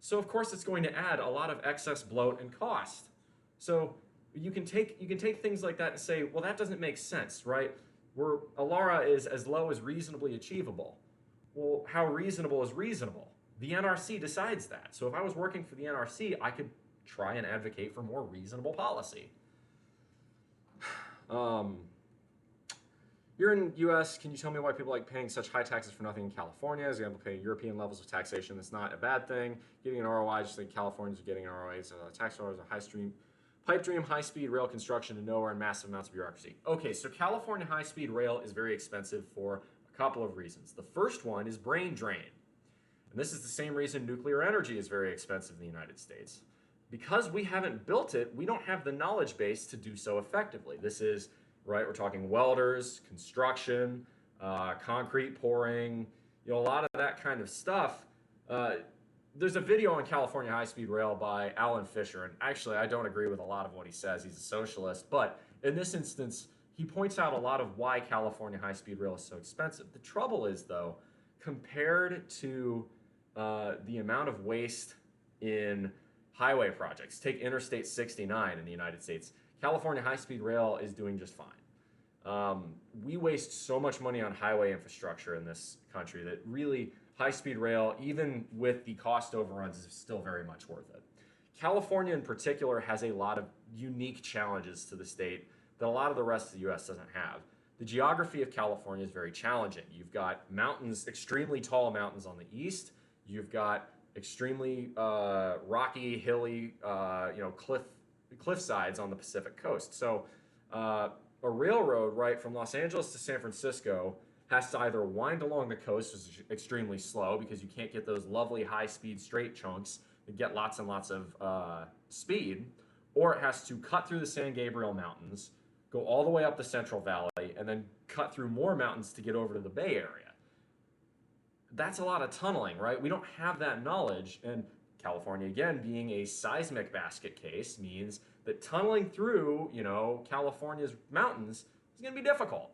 So of course it's going to add a lot of excess bloat and cost. So you can take things like that and say, well, that doesn't make sense, right? Where ALARA is as low as reasonably achievable. Well, how reasonable is reasonable? The NRC decides that. So if I was working for the NRC, I could try and advocate for more reasonable policy. You're in the US, can you tell me why people like paying such high taxes for nothing in California? As example, paying European levels of taxation, that's not a bad thing. Getting an ROI, just like Californians are getting an ROI. So tax dollars are pipe dream, high-speed rail construction to nowhere and massive amounts of bureaucracy. Okay, so California high-speed rail is very expensive for a couple of reasons. The first one is brain drain. And this is the same reason nuclear energy is very expensive in the United States. Because we haven't built it, we don't have the knowledge base to do so effectively. This is, right, we're talking welders, construction, concrete pouring, a lot of that kind of stuff. There's a video on California high-speed rail by Alan Fisher, and actually I don't agree with a lot of what he says. He's a socialist, but in this instance, he points out a lot of why California high-speed rail is so expensive. The trouble is, though, compared to the amount of waste in highway projects, take Interstate 69 in the United States, California high-speed rail is doing just fine. We waste so much money on highway infrastructure in this country that really high-speed rail, even with the cost overruns, is still very much worth it. California in particular has a lot of unique challenges to the state that a lot of the rest of the U.S. doesn't have. The geography of California is very challenging. You've got mountains, extremely tall mountains on the east. You've got extremely rocky, hilly, cliff sides on the Pacific coast. So a railroad, right, from Los Angeles to San Francisco has to either wind along the coast, which is extremely slow because you can't get those lovely high-speed straight chunks that get lots and lots of speed, or it has to cut through the San Gabriel Mountains, go all the way up the Central Valley, and then cut through more mountains to get over to the Bay Area. That's a lot of tunneling, right? We don't have that knowledge, and California, again, being a seismic basket case, means that tunneling through, California's mountains is going to be difficult.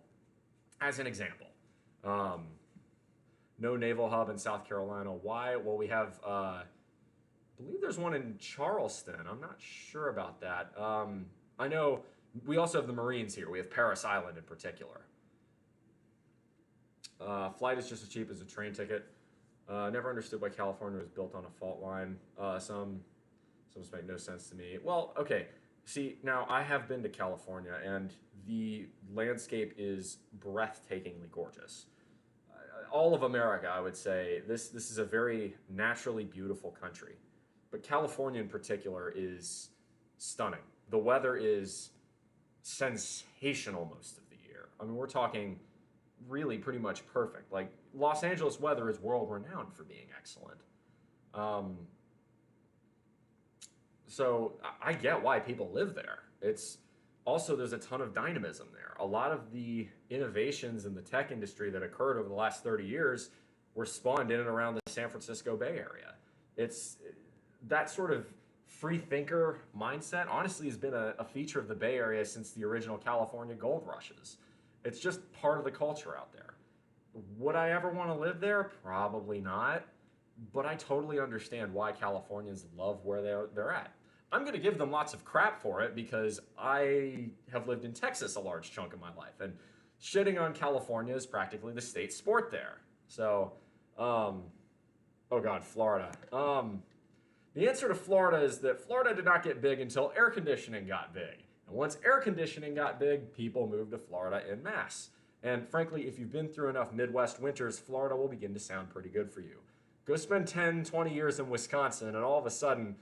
As an example, no naval hub in South Carolina. Why? Well, we have, I believe there's one in Charleston. I'm not sure about that. I know we also have the Marines here. We have Parris Island in particular. Flight is just as cheap as a train ticket. Never understood why California was built on a fault line. Some just make no sense to me. Well, okay. See, now I have been to California, and the landscape is breathtakingly gorgeous. All of America, I would say, this is a very naturally beautiful country. But California in particular is stunning. The weather is sensational most of the year. I mean, we're talking really pretty much perfect. Like, Los Angeles weather is world-renowned for being excellent. So I get why people live there. It's also, there's a ton of dynamism there. A lot of the innovations in the tech industry that occurred over the last 30 years were spawned in and around the San Francisco Bay Area. It's that sort of free thinker mindset, honestly, has been a feature of the Bay Area since the original California gold rushes. It's just part of the culture out there. Would I ever want to live there? Probably not. But I totally understand why Californians love where they're at. I'm going to give them lots of crap for it because I have lived in Texas a large chunk of my life. And shitting on California is practically the state sport there. So, oh God, Florida. The answer to Florida is that Florida did not get big until air conditioning got big. And once air conditioning got big, people moved to Florida en masse. And frankly, if you've been through enough Midwest winters, Florida will begin to sound pretty good for you. Go spend 10, 20 years in Wisconsin, and all of a sudden,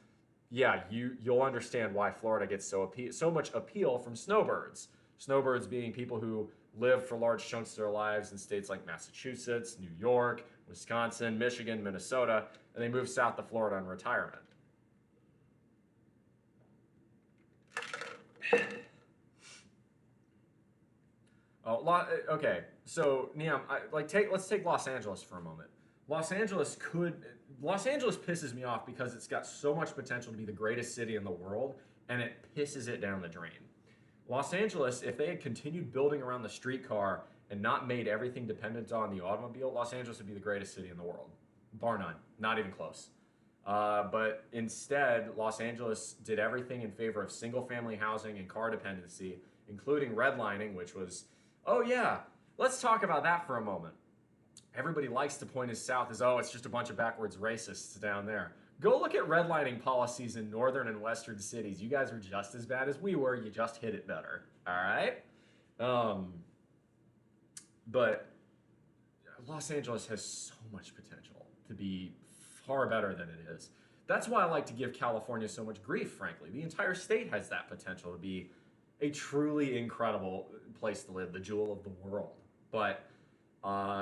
yeah, you'll understand why Florida gets so much appeal from snowbirds. Snowbirds being people who live for large chunks of their lives in states like Massachusetts, New York, Wisconsin, Michigan, Minnesota, and they move south to Florida in retirement. Okay, so Neam, let's take Los Angeles for a moment. Los Angeles pisses me off because it's got so much potential to be the greatest city in the world, and it pisses it down the drain. Los Angeles, if they had continued building around the streetcar and not made everything dependent on the automobile, Los Angeles would be the greatest city in the world. Bar none. Not even close. But instead, Los Angeles did everything in favor of single-family housing and car dependency, including redlining, which was, oh yeah, let's talk about that for a moment. Everybody likes to point us south as, oh, it's just a bunch of backwards racists down there. Go look at redlining policies in northern and western cities. You guys are just as bad as we were. You just hit it better. All right? But Los Angeles has so much potential to be far better than it is. That's why I like to give California so much grief, frankly. The entire state has that potential to be a truly incredible place to live, the jewel of the world. But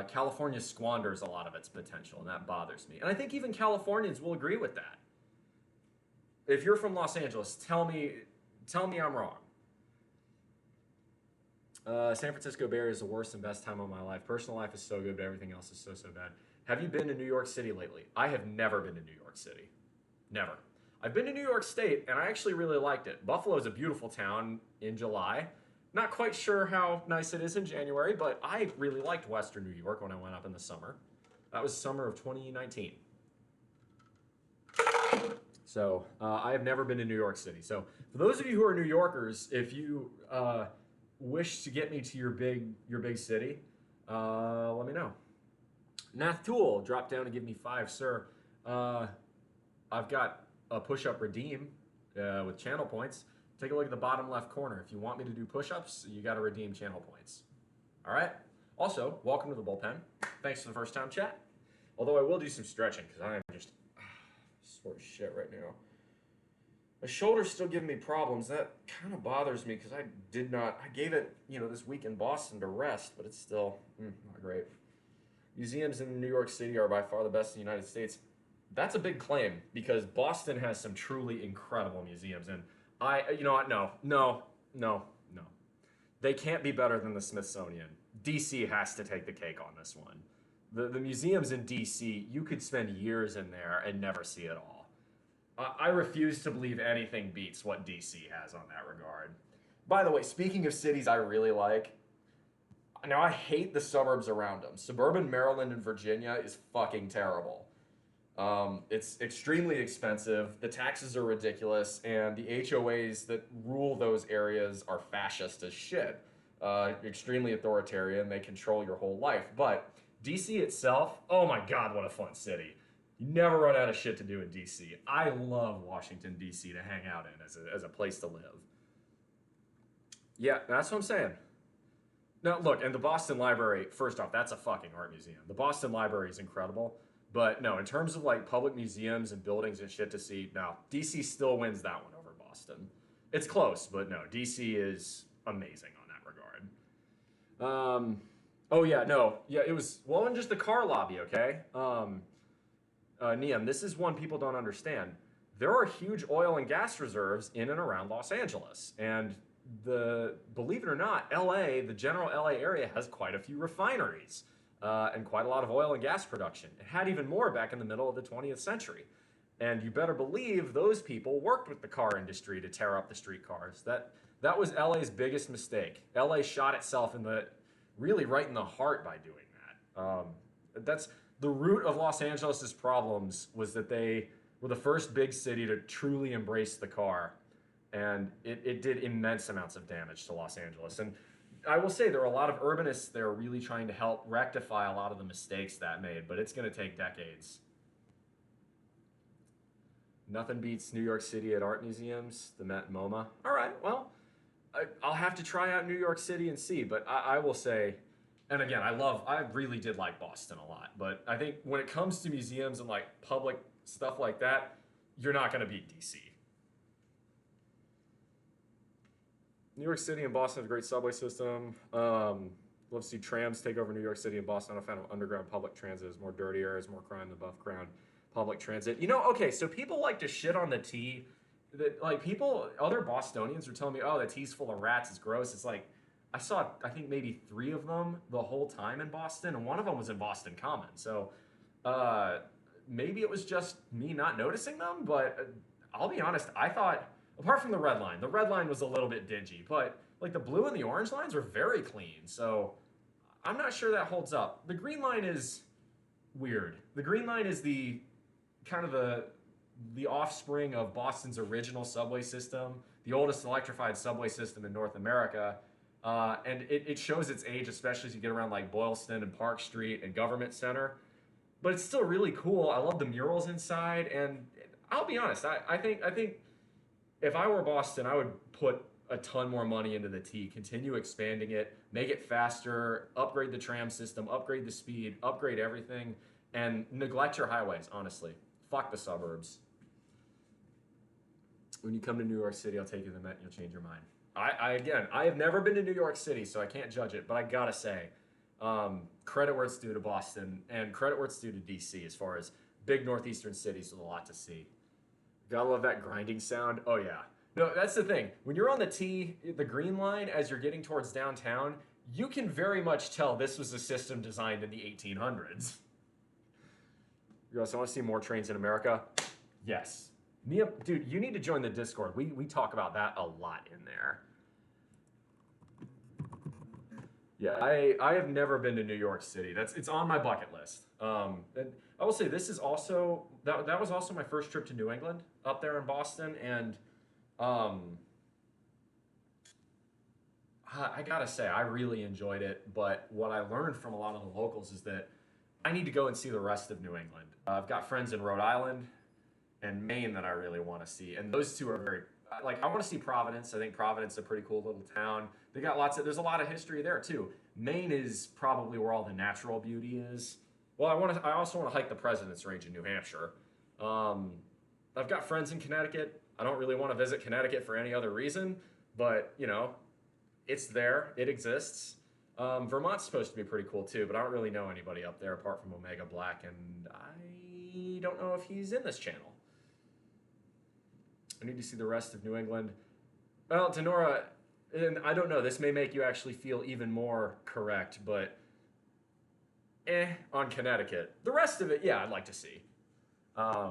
California squanders a lot of its potential, and that bothers me. And I think even Californians will agree with that. If you're from Los Angeles, tell me I'm wrong. San Francisco Bay Area is the worst and best time of my life. Personal life is so good, but everything else is so bad. Have you been to New York City lately? I have never been to New York City. Never. I've been to New York State, and I actually really liked it. Buffalo is a beautiful town in July. Not quite sure how nice it is in January, but I really liked Western New York when I went up in the summer. That was summer of 2019. So I have never been to New York City. So for those of you who are New Yorkers, if you wish to get me to your big city, let me know. Nath Tool dropped down and give me 5, sir. I've got a push-up redeem with channel points. Take a look at the bottom left corner. If you want me to do push-ups, you got to redeem channel points. All right? Also, welcome to the bullpen. Thanks for the first time chat. Although I will do some stretching because I am just sore as shit right My shoulder's still giving me problems. That kind of bothers me because I gave it, this week in Boston to rest, but it's still not great. Museums in New York City are by far the best in the United States. That's a big claim because Boston has some truly incredible museums. And you know what? No. They can't be better than the Smithsonian. DC has to take the cake on this one. The museums in DC, you could spend years in there and never see it all. I refuse to believe anything beats what DC has on that regard. By the way, speaking of cities I really like, now I hate the suburbs around them. Suburban Maryland and Virginia is fucking terrible. It's extremely expensive, the taxes are ridiculous, and the HOAs that rule those areas are fascist as shit. Extremely authoritarian, they control your whole life. But DC itself, oh my god, what a fun city. You never run out of shit to do in DC. I love Washington, DC to hang out in as a place to live. Yeah, that's what I'm saying. Now, look, and the Boston Library, first off, that's a fucking art museum. The Boston Library is incredible. But no, in terms of like public museums and buildings and shit to see, no, DC still wins that one over Boston. It's close, but no, DC is amazing on that regard. It was, well, in just the car lobby, okay? Niam, this is one people don't understand. There are huge oil and gas reserves in and around Los Angeles. And believe it or not, LA, the general LA area has quite a few refineries. And quite a lot of oil and gas production. It had even more back in the middle of the 20th century. And you better believe those people worked with the car industry to tear up the streetcars. That was LA's biggest mistake. LA shot itself really right in the heart by doing that. That's the root of Los Angeles' problems, was that they were the first big city to truly embrace the car. And it did immense amounts of damage to Los Angeles. And I will say there are a lot of urbanists there really trying to help rectify a lot of the mistakes that made, but it's going to take decades. Nothing beats New York City at art museums, the Met and MoMA. All right, well, I'll have to try out New York City and see, but I will say, and again, I really did like Boston a lot, but I think when it comes to museums and like public stuff like that, you're not going to beat DC. New York City and Boston have a great subway system. Love to see trams take over New York City and Boston. I'm a fan of underground public transit. There's more dirty areas, more crime than above ground public transit. Okay, so people like to shit on the T. Other Bostonians are telling me, oh, the T's full of rats, it's gross. It's like, I saw, I think maybe 3 of them the whole time in Boston, and one of them was in Boston Common. So maybe it was just me not noticing them, but I'll be honest, I thought, apart from the red line was a little bit dingy, but like the blue and the orange lines were very clean. So I'm not sure that holds up. The green line is weird. The green line is the kind of the offspring of Boston's original subway system, the oldest electrified subway system in North America. And it shows its age, especially as you get around like Boylston and Park Street and Government Center. But it's still really cool. I love the murals inside, and I'll be honest, I think if I were Boston, I would put a ton more money into the T, continue expanding it, make it faster, upgrade the tram system, upgrade the speed, upgrade everything, and neglect your highways, honestly. Fuck the suburbs. When you come to New York City, I'll take you to the Met and you'll change your mind. I have never been to New York City, so I can't judge it, but I gotta say, credit where it's due to Boston, and credit where it's due to DC as far as big northeastern cities with a lot to see. Gotta love that grinding sound. Oh yeah. No, that's the thing. When you're on the T, the green line, as you're getting towards downtown, you can very much tell this was a system designed in the 1800s. You also want to see more trains in America? Yes. Nia, dude, you need to join the Discord. We talk about that a lot in there. Yeah, I have never been to New York City. It's on my bucket list. And I will say this is also that was also my first trip to New England, up there in Boston, and I gotta say I really enjoyed it. But what I learned from a lot of the locals is that I need to go and see the rest of New England. I've got friends in Rhode Island and Maine that I really want to see, and those two are very like I want to see Providence. I think Providence is a pretty cool little town. They got there's a lot of history there too. Maine is probably where all the natural beauty is. Well, I also want to hike the President's Range in New Hampshire. I've got friends in Connecticut. I don't really want to visit Connecticut for any other reason, but, you know, it's there. It exists. Vermont's supposed to be pretty cool too, but I don't really know anybody up there apart from Omega Black, and I don't know if he's in this channel. I need to see the rest of New England. Well, Denora, and I don't know, this may make you actually feel even more correct, but on Connecticut. The rest of it, yeah, I'd like to see. I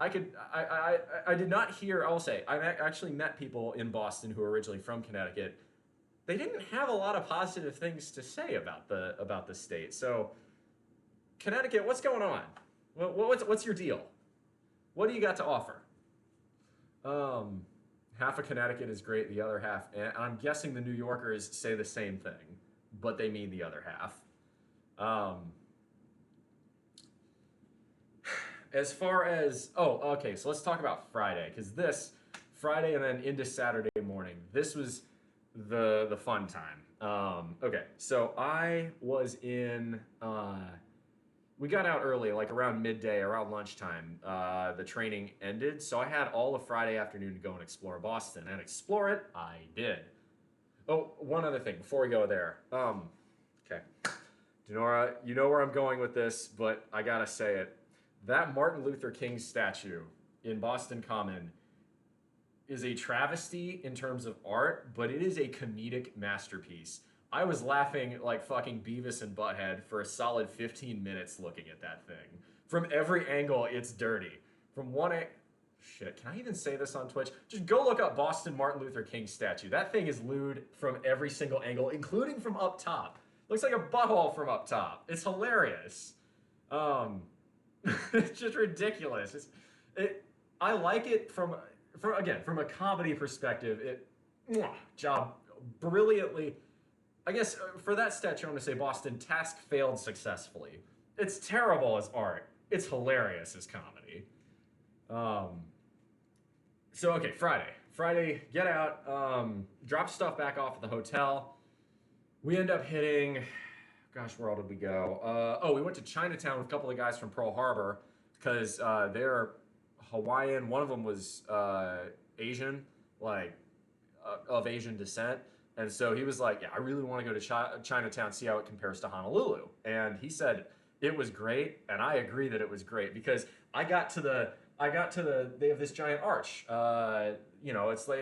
did not hear, I'll say, I actually met people in Boston who are originally from Connecticut. They didn't have a lot of positive things to say about the state. So, Connecticut, what's going on? What's your deal? What do you got to offer? Half of Connecticut is great, the other half, and I'm guessing the New Yorkers say the same thing, but they mean the other half. As far as, okay, so let's talk about Friday, because this, Friday and then into Saturday morning, this was the fun time. Okay, so I was in, we got out early, like around midday, around lunchtime. The training ended, so I had all of Friday afternoon to go and explore Boston, and explore it, I did. Oh, one other thing before we go there. Okay, Denora, you know where I'm going with this, but I gotta say it. That Martin Luther King statue in Boston Common is a travesty in terms of art, but it is a comedic masterpiece. I was laughing like fucking Beavis and Butthead for a solid 15 minutes looking at that thing. From every angle, it's dirty. From one shit, can I even say this on Twitch? Just go look up Boston Martin Luther King statue. That thing is lewd from every single angle, including from up top. Looks like a butthole from up top. It's hilarious. It's just ridiculous. I like it from a comedy perspective. Job brilliantly. I guess for that statue, I'm going to say Boston task failed successfully. It's terrible as art. It's hilarious as comedy. So, okay, Friday, get out, drop stuff back off at the hotel. We end up hitting, gosh, where all did we go? We went to Chinatown with a couple of guys from Pearl Harbor because they're Hawaiian. One of them was Asian, like of Asian descent. And so he was like, yeah, I really want to go to Chinatown, see how it compares to Honolulu. And he said it was great, and I agree that it was great because I got to the they have this giant arch. You know, it's one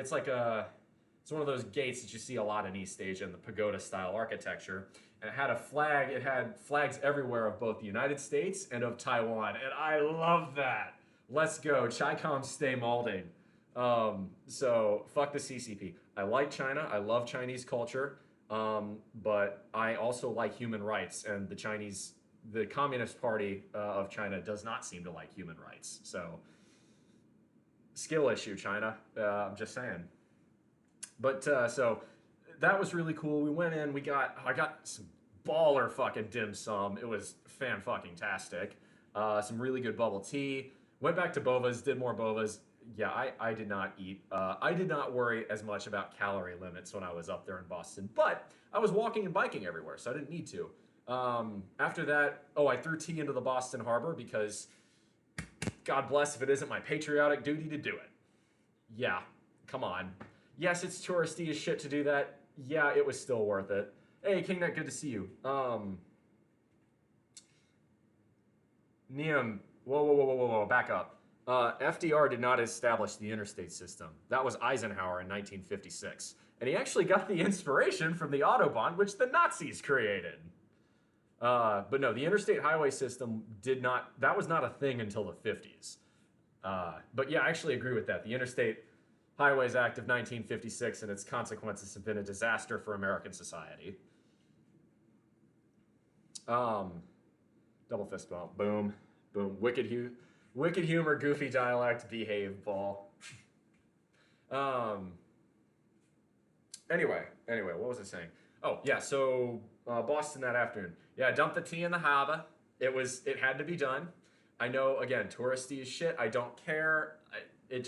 of those gates that you see a lot in East Asia in the pagoda style architecture. And it had a flag, it had flags everywhere of both the United States and of Taiwan. And I love that. Let's go. Chi-Com stay molding. So fuck the CCP. I like China. I love Chinese culture. But I also like human rights, and the Communist Party of China does not seem to like human rights. So skill issue, China. I'm just saying. But so that was really cool. We went in. I got some baller fucking dim sum. It was fan-fucking-tastic. Some really good bubble tea. Went back to Bova's. Did more Bova's. Yeah, I did not eat. I did not worry as much about calorie limits when I was up there in Boston, but I was walking and biking everywhere, so I didn't need to. After that, I threw tea into the Boston Harbor because, God bless if it isn't my patriotic duty to do it. Yeah, come on. Yes, it's touristy as shit to do that. Yeah, it was still worth it. Hey, KingNet, good to see you. Neum, whoa, back up. FDR did not establish the interstate system. That was Eisenhower in 1956. And he actually got the inspiration from the Autobahn, which the Nazis created. But no, the interstate highway system that was not a thing until the 50s. But yeah, I actually agree with that. The Interstate Highways Act of 1956 and its consequences have been a disaster for American society. Double fist bump. Boom. Boom. Wicked humor, goofy dialect, behave, ball. Anyway, what was I saying? Oh, yeah, so Boston that afternoon. Yeah, I dumped the tea in the harbor. It had to be done. I know, again, touristy as shit. I don't care. I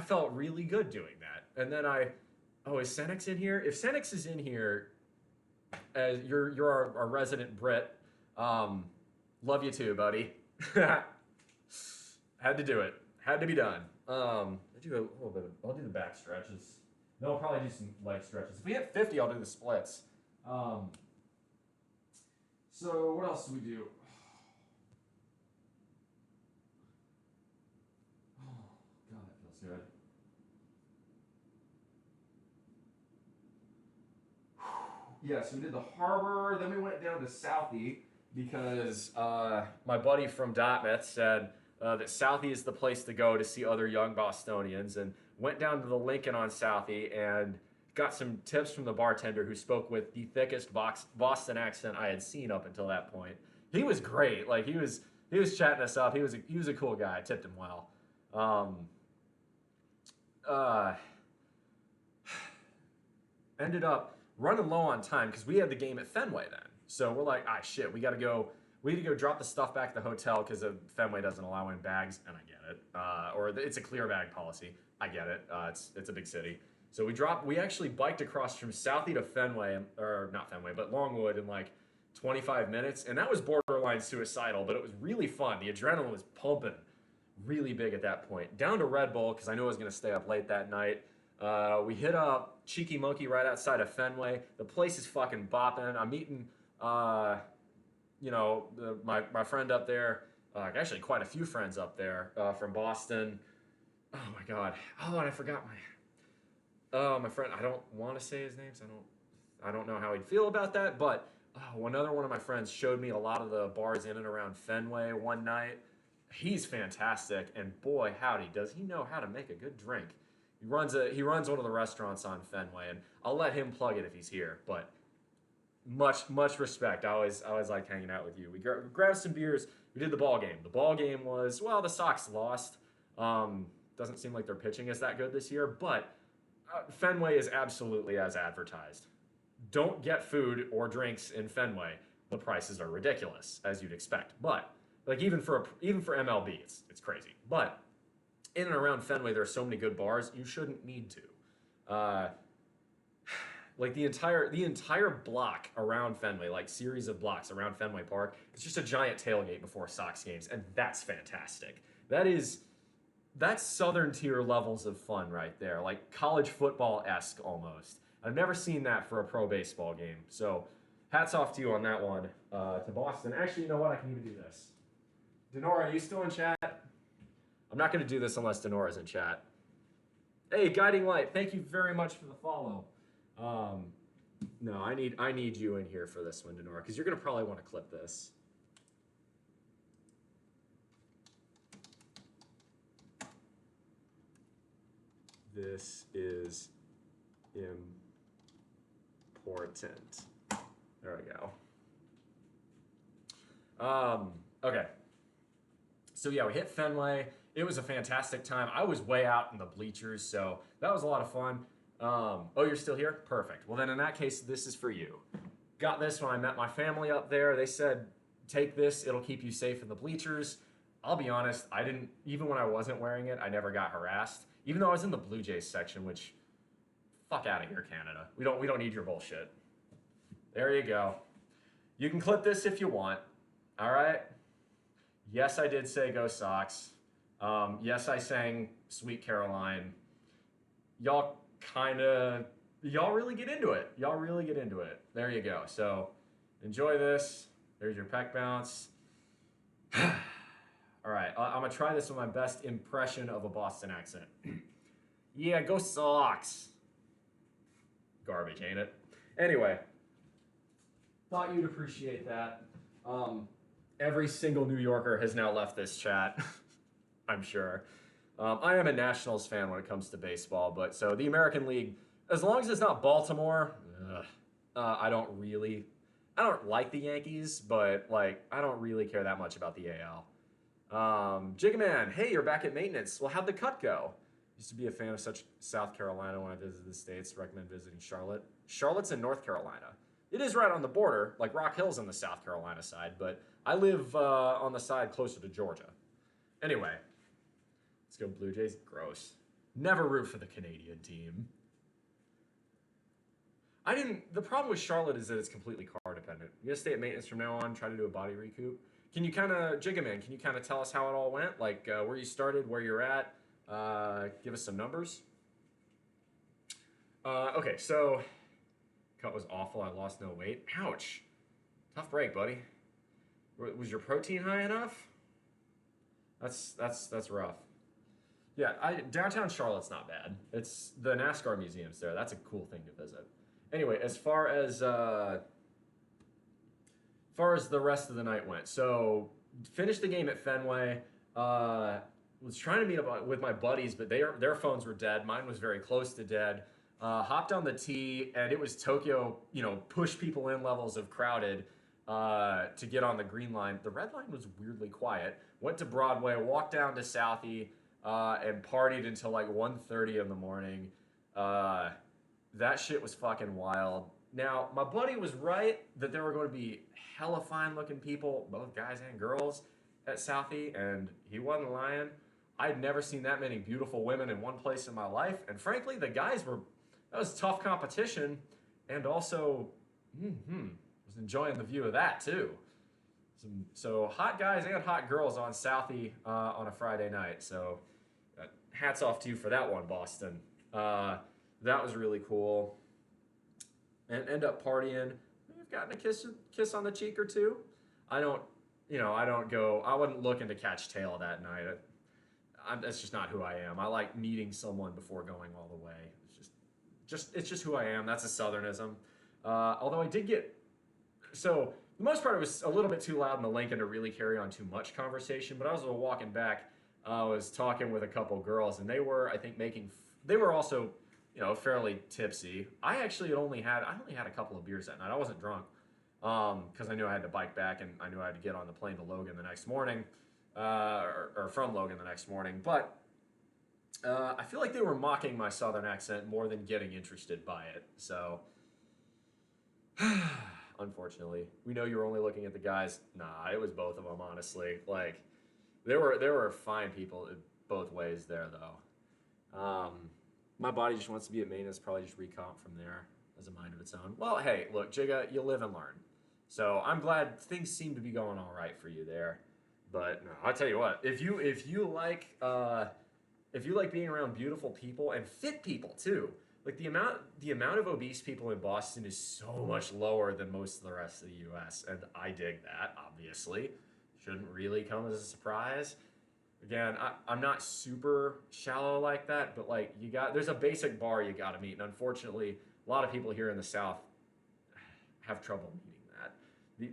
felt really good doing that. And then is Senex in here? If Senex is in here, you're our resident Brit. Love you too, buddy. Had to do it. Had to be done. I do a little bit. I'll do the back stretches. Then I'll probably do some leg stretches. If we hit 50, I'll do the splits. So what else do we do? Oh God, that feels good. Yeah, so we did the harbor, then we went down to Southie because my buddy from Dartmouth said that Southie is the place to go to see other young Bostonians, and went down to the Lincoln on Southie and got some tips from the bartender who spoke with the thickest Boston accent I had seen up until that point. He was great. Like he was chatting us up. He was a cool guy. I tipped him well. Ended up running low on time because we had the game at Fenway then. So we're like, shit, we need to go drop the stuff back at the hotel because Fenway doesn't allow in bags, and I get it. Or it's a clear bag policy. I get it. It's a big city. So we actually biked across from Southie to Fenway, or not Fenway, but Longwood in like 25 minutes. And that was borderline suicidal, but it was really fun. The adrenaline was pumping really big at that point. Down to Red Bull because I knew I was going to stay up late that night. We hit up Cheeky Monkey right outside of Fenway. The place is fucking bopping. I'm meeting, my friend up there. Actually, quite a few friends up there from Boston. Oh my God. Oh, and I forgot my friend. I don't want to say his name. So I don't know how he'd feel about that. But another one of my friends showed me a lot of the bars in and around Fenway one night. He's fantastic, and boy, howdy, does he know how to make a good drink. He runs one of the restaurants on Fenway, and I'll let him plug it if he's here. But much respect. I always like hanging out with you. We grabbed some beers. We did the ball game. The ball game was, well, the Sox lost. Doesn't seem like their pitching is that good this year, but Fenway is absolutely as advertised. Don't get food or drinks in Fenway. The prices are ridiculous, as you'd expect. But like even for MLB, it's crazy. But in and around Fenway, there are so many good bars. You shouldn't need to. Like the entire block around Fenway, like series of blocks around Fenway Park, it's just a giant tailgate before Sox games, and that's fantastic. That's Southern tier levels of fun right there, like college football-esque almost. I've never seen that for a pro baseball game, so hats off to you on that one, to Boston. Actually, you know what? I can even do this. Denora, are you still in chat? I'm not going to do this unless Denora's in chat. Hey, Guiding Light, thank you very much for the follow. No, I need you in here for this one, Denora, because you're going to probably want to clip this. This is important. There we go. Okay. So yeah, we hit Fenway. It was a fantastic time. I was way out in the bleachers, so that was a lot of fun. Oh, you're still here? Perfect. Well, then in that case, this is for you. Got this when I met my family up there. They said, take this. It'll keep you safe in the bleachers. I'll be honest, I didn't, even when I wasn't wearing it, I never got harassed. Even though I was in the Blue Jays section, which, fuck out of here, Canada. We don't need your bullshit. There you go. You can clip this if you want. All right? Yes, I did say go Sox. Yes, I sang Sweet Caroline. Y'all really get into it. Y'all really get into it. There you go. So enjoy this. There's your peck bounce. All right, I'm going to try this with my best impression of a Boston accent. Yeah, go Sox. Garbage, ain't it? Anyway, thought you'd appreciate that. Every single New Yorker has now left this chat, I'm sure. I am a Nationals fan when it comes to baseball, but so the American League, as long as it's not Baltimore, I don't like the Yankees, but like I don't really care that much about the AL. Jiggaman, hey, you're back at maintenance. Well, how'd the cut go? Used to be a fan of such South Carolina when I visited the States. Recommend visiting Charlotte. Charlotte's in North Carolina. It is right on the border, like Rock Hill's on the South Carolina side, but I live on the side closer to Georgia. Anyway, let's go Blue Jays. Gross. Never root for the Canadian team. The problem with Charlotte is that it's completely car dependent. You gotta stay at maintenance from now on, try to do a body recoup. Can you kind of, Jigaman, can you kind of tell us how it all went? Like where you started, where you're at? Give us some numbers. Okay, so cut was awful. I lost no weight. Ouch. Tough break, buddy. Was your protein high enough? That's rough. Yeah, downtown Charlotte's not bad. It's the NASCAR museum's there. That's a cool thing to visit. Anyway, as far as the rest of the night went, so finished the game at Fenway. Was trying to meet up with my buddies, but their phones were dead. Mine was very close to dead. Hopped on the tee, and it was Tokyo. Push people in levels of crowded to get on the green line. The red line was weirdly quiet. Went to Broadway, walked down to Southie, and partied until like 1:30 in the morning. That shit was fucking wild. Now, my buddy was right that there were going to be hella fine-looking people, both guys and girls, at Southie, and he wasn't lying. I'd never seen that many beautiful women in one place in my life, and frankly, the guys that was tough competition, and also, was enjoying the view of that too. So hot guys and hot girls on Southie on a Friday night. So hats off to you for that one, Boston. That was really cool. And end up partying. You've gotten a kiss on the cheek or two. I wasn't looking to catch tail that night. That's just not who I am. I like meeting someone before going all the way. It's just who I am. That's a Southernism. Although I did get, so the most part it was a little bit too loud in the Lincoln to really carry on too much conversation. But I was walking back. I was talking with a couple girls, and they were, I think, they were also, fairly tipsy. I only had a couple of beers that night. I wasn't drunk because I knew I had to bike back, and I knew I had to get on the plane to Logan the next morning, or from Logan the next morning. But I feel like they were mocking my Southern accent more than getting interested by it. So, unfortunately, we know you were only looking at the guys. Nah, it was both of them, honestly. Like, there were fine people both ways there, though. My body just wants to be at maintenance, probably just recomp from there as a mind of its own. Well, hey, look, Jigga, you live and learn. So I'm glad things seem to be going all right for you there. But no, I'll tell you what, if you like being around beautiful people and fit people too, like the amount of obese people in Boston is so much lower than most of the rest of the U.S. and I dig that. Obviously, shouldn't really come as a surprise. Again, I'm not super shallow like that, but like there's a basic bar you got to meet, and unfortunately, a lot of people here in the South have trouble meeting that. You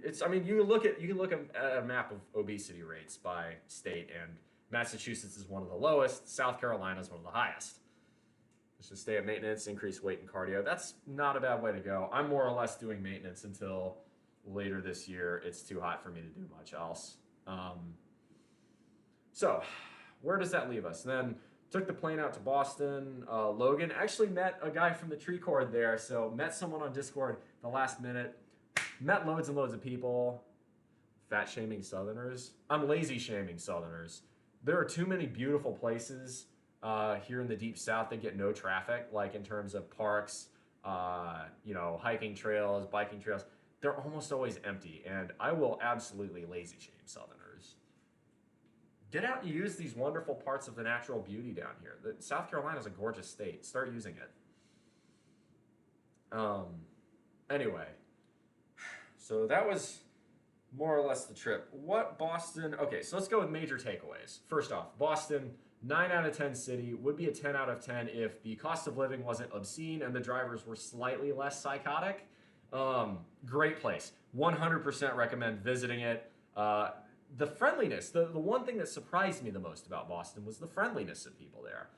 can look at a map of obesity rates by state, and Massachusetts is one of the lowest. South Carolina is one of the highest. Just stay at maintenance, increase weight and cardio. That's not a bad way to go. I'm more or less doing maintenance until later this year. It's too hot for me to do much else. So, where does that leave us? Then took the plane out to Boston. Logan actually met a guy from the tree cord there, so met someone on Discord the last minute. Met loads and loads of people. Fat shaming Southerners. I'm lazy shaming Southerners. There are too many beautiful places here in the deep South that get no traffic, like in terms of parks, hiking trails, biking trails. They're almost always empty, and I will absolutely lazy shame Southerners. Get out and use these wonderful parts of the natural beauty down here. South Carolina is a gorgeous state. Start using it. Anyway, so that was more or less the trip. Okay, so let's go with major takeaways. First off, Boston, 9 out of 10 city, would be a 10 out of 10 if the cost of living wasn't obscene and the drivers were slightly less psychotic. Great place. 100% recommend visiting it. The friendliness, the one thing that surprised me the most about Boston was the friendliness of people there.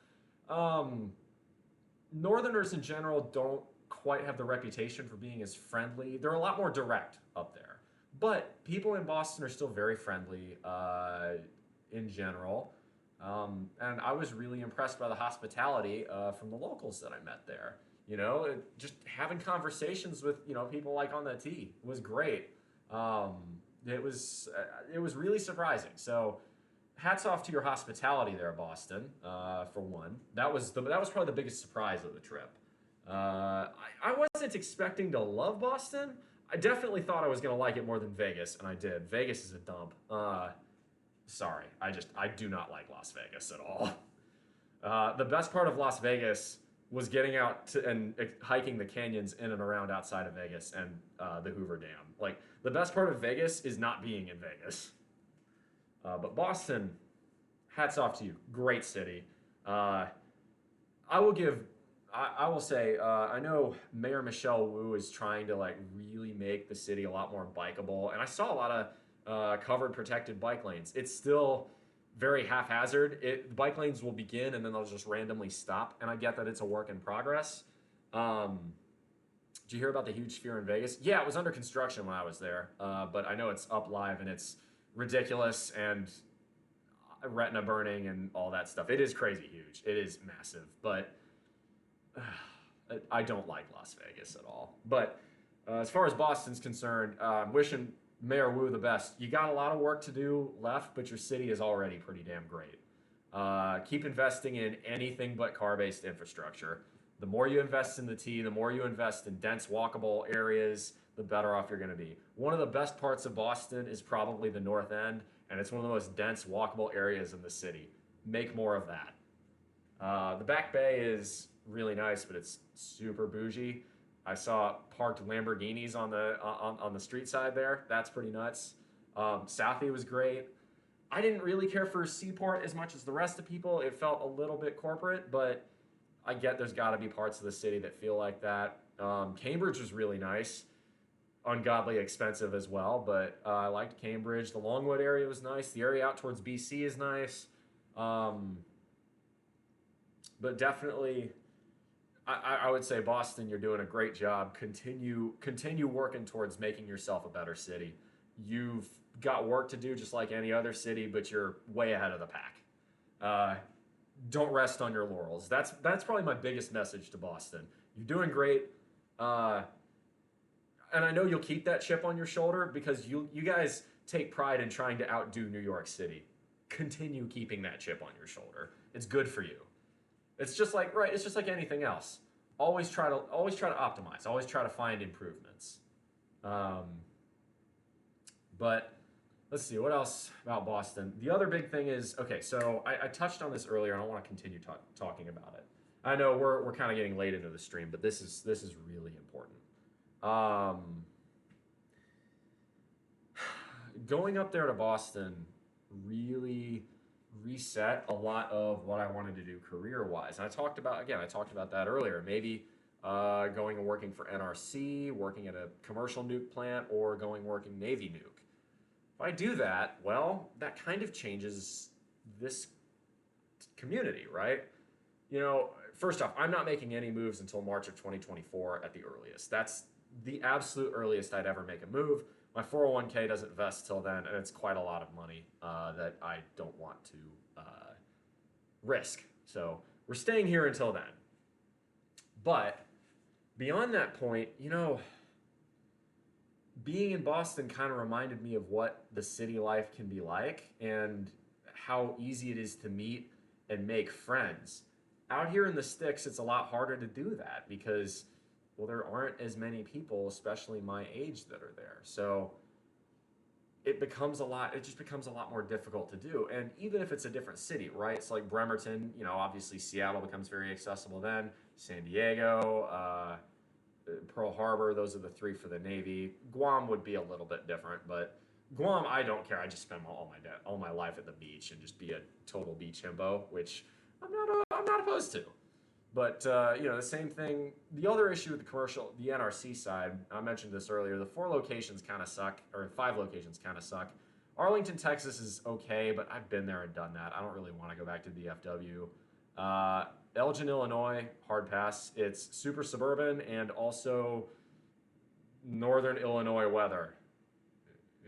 Northerners in general don't quite have the reputation for being as friendly. They're a lot more direct up there. But people in Boston are still very friendly in general. And I was really impressed by the hospitality from the locals that I met there. Just having conversations with, people like on the tee was great. It was really surprising. So hats off to your hospitality there, Boston, for one. That was probably the biggest surprise of the trip. I wasn't expecting to love Boston. I definitely thought I was gonna like it more than Vegas, and I did. Vegas is a dump. Sorry, I do not like Las Vegas at all. The best part of Las Vegas was getting out to, and hiking the canyons in and around outside of Vegas and the Hoover Dam. Like, the best part of Vegas is not being in Vegas. But Boston, hats off to you. Great city. I will say, I know Mayor Michelle Wu is trying to like really make the city a lot more bikeable, and I saw a lot of covered protected bike lanes. It's still very haphazard. Bike lanes will begin and then they'll just randomly stop, and I get that it's a work in progress. Did you hear about the huge sphere in Vegas? Yeah, it was under construction when I was there, but I know it's up live and it's ridiculous and retina burning and all that stuff. It is crazy huge. It is massive, but I don't like Las Vegas at all. But as far as Boston's concerned, I'm wishing Mayor Wu the best. You got a lot of work to do left, but your city is already pretty damn great. Keep investing in anything but car-based infrastructure. The more you invest in the T, the more you invest in dense walkable areas, the better off you're going to be. One of the best parts of Boston is probably the North End, and it's one of the most dense walkable areas in the city. Make more of that. The Back Bay is really nice, but it's super bougie. I saw parked Lamborghinis on the street side there. That's pretty nuts. Southie was great. I didn't really care for Seaport as much as the rest of people. It felt a little bit corporate, but I get there's got to be parts of the city that feel like that. Cambridge was really nice. Ungodly expensive as well, but I liked Cambridge. The Longwood area was nice. The area out towards BC is nice. But definitely, I would say Boston, you're doing a great job. Continue working towards making yourself a better city. You've got work to do just like any other city, but you're way ahead of the pack. Don't rest on your laurels. That's probably my biggest message to Boston. You're doing great. And I know you'll keep that chip on your shoulder because you guys take pride in trying to outdo New York City. Continue keeping that chip on your shoulder. It's good for you. It's just like anything else. Always try to optimize. Always try to find improvements. But let's see, what else about Boston? The other big thing is, okay, so I touched on this earlier, and I want to continue talking about it. I know we're kind of getting late into the stream, but this is really important. Going up there to Boston really reset a lot of what I wanted to do career-wise. And I talked about that earlier. Maybe going and working for NRC, working at a commercial nuke plant, or working Navy nuke. If I do that, well, that kind of changes this community, right? You know, first off, I'm not making any moves until March of 2024 at the earliest. That's the absolute earliest I'd ever make a move. My 401k doesn't vest till then, and it's quite a lot of money that I don't want to risk. So we're staying here until then. But beyond that point, you know, being in Boston kind of reminded me of what the city life can be like and how easy it is to meet and make friends. Out here in the sticks, it's a lot harder to do that because, well, there aren't as many people, especially my age, that are there. So it just becomes a lot more difficult to do. And even if it's a different city, right? It's like Bremerton, you know, obviously Seattle becomes very accessible then. San Diego, Pearl Harbor, those are the three for the Navy. Guam would be a little bit different, but Guam, I don't care. I just spend all my life at the beach and just be a total beach himbo, which I'm not opposed to. But, you know, the same thing, the other issue with the NRC side, I mentioned this earlier, the 4 locations kind of suck, or 5 locations kind of suck. Arlington, Texas is okay, but I've been there and done that. I don't really want to go back to DFW. Elgin, Illinois, hard pass. It's super suburban and also northern Illinois weather.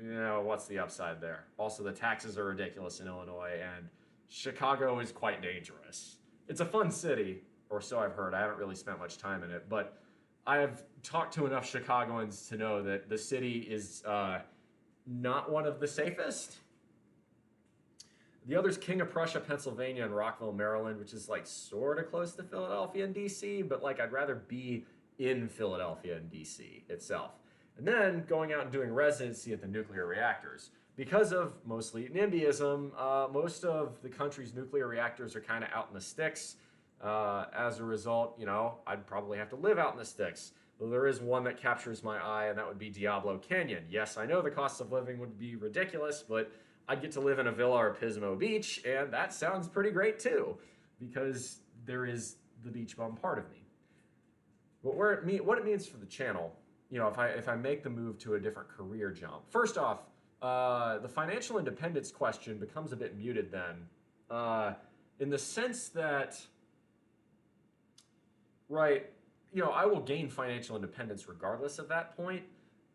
You know, what's the upside there? Also, the taxes are ridiculous in Illinois, and Chicago is quite dangerous. It's a fun city, or so I've heard. I haven't really spent much time in it, but I have talked to enough Chicagoans to know that the city is not one of the safest. The other's King of Prussia, Pennsylvania, and Rockville, Maryland, which is like sort of close to Philadelphia and DC, but like I'd rather be in Philadelphia and DC itself. and then going out and doing residency at the nuclear reactors. Because of mostly NIMBYism, most of the country's nuclear reactors are kind of out in the sticks. As a result, you know, I'd probably have to live out in the sticks. Though there is one that captures my eye, and that would be Diablo Canyon. Yes, I know the cost of living would be ridiculous, but I'd get to live in a villa or Pismo Beach, and that sounds pretty great too, because there is the beach bum part of me. But what it means for the channel, you know, if I make the move to a different career jump. First off, the financial independence question becomes a bit muted then, in the sense that, right, you know, I will gain financial independence regardless of that point.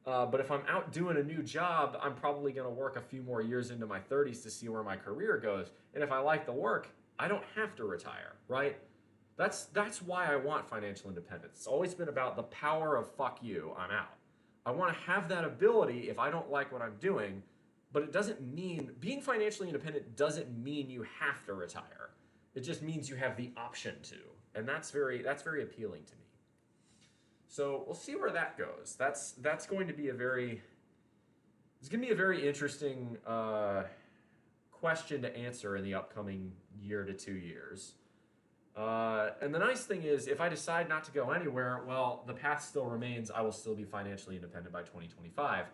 But if I'm out doing a new job, I'm probably going to work a few more years into my 30s to see where my career goes. And if I like the work, I don't have to retire, right? That's why I want financial independence. It's always been about the power of fuck you, I'm out. I want to have that ability if I don't like what I'm doing, but it doesn't mean, being financially independent doesn't mean you have to retire. It just means you have the option to. And that's very appealing to me. So we'll see where that goes. That's going to be a very interesting question to answer in the upcoming year to 2 years. And the nice thing is, if I decide not to go anywhere, well, the path still remains. I will still be financially independent by 2025.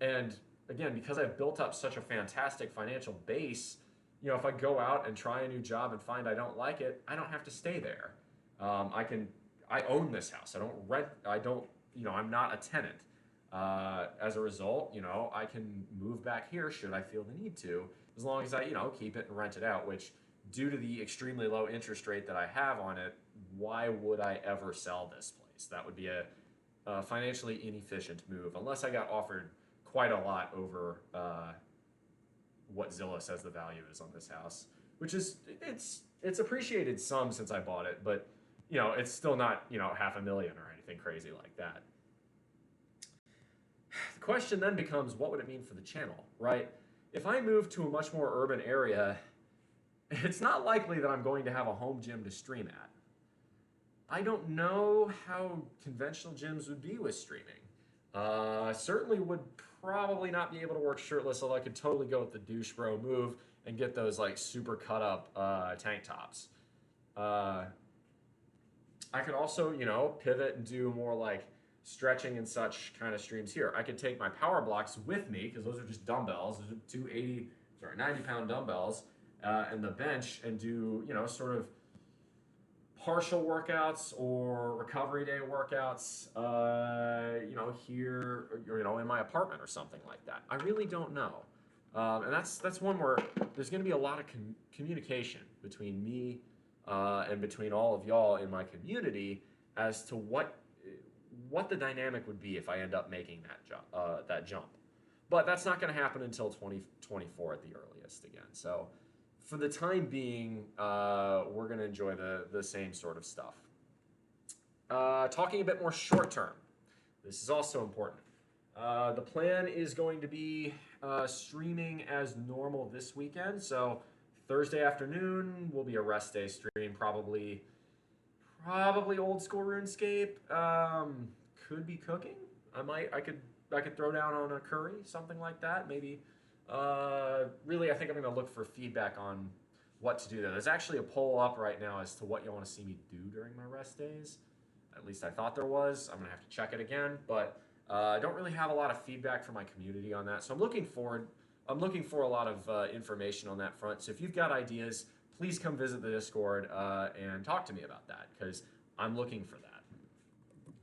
And again, because I've built up such a fantastic financial base, you know, if I go out and try a new job and find I don't like it, I don't have to stay there. I own this house. I don't rent. You know, I'm not a tenant. As a result, you know, I can move back here should I feel the need to, as long as I, you know, keep it and rent it out, which, due to the extremely low interest rate that I have on it, why would I ever sell this place? That would be a financially inefficient move, unless I got offered quite a lot over what Zillow says the value is on this house, which is, it's appreciated some since I bought it, but, you know, it's still not, you know, $500,000 or anything crazy like that. The question then becomes, what would it mean for the channel, right? If I move to a much more urban area, it's not likely that I'm going to have a home gym to stream at. I don't know how conventional gyms would be with streaming. Certainly would probably not be able to work shirtless, although I could totally go with the douche bro move and get those like super cut up tank tops. I could also, you know, pivot and do more like stretching and such kind of streams here. I could take my power blocks with me, because those are just dumbbells. Those are 90-pound dumbbells, and the bench, and do, you know, sort of partial workouts or recovery day workouts, you know, here, or, you know, in my apartment or something like that. I really don't know. And that's one where there's going to be a lot of communication between me and between all of y'all in my community as to what the dynamic would be if I end up making that jump. But that's not going to happen until 2024 at the earliest again. So for the time being, we're going to enjoy the same sort of stuff. Talking a bit more short term, this is also important. The plan is going to be streaming as normal this weekend. So Thursday afternoon will be a rest day stream, probably old school RuneScape. Could be cooking. I could throw down on a curry, something like that. Maybe. Really, I think I'm going to look for feedback on what to do there. There's actually a poll up right now as to what you want to see me do during my rest days. At least I thought there was. I'm going to have to check it again, but I don't really have a lot of feedback from my community on that. So I'm looking for a lot of information on that front. So if you've got ideas, please come visit the Discord and talk to me about that, because I'm looking for that.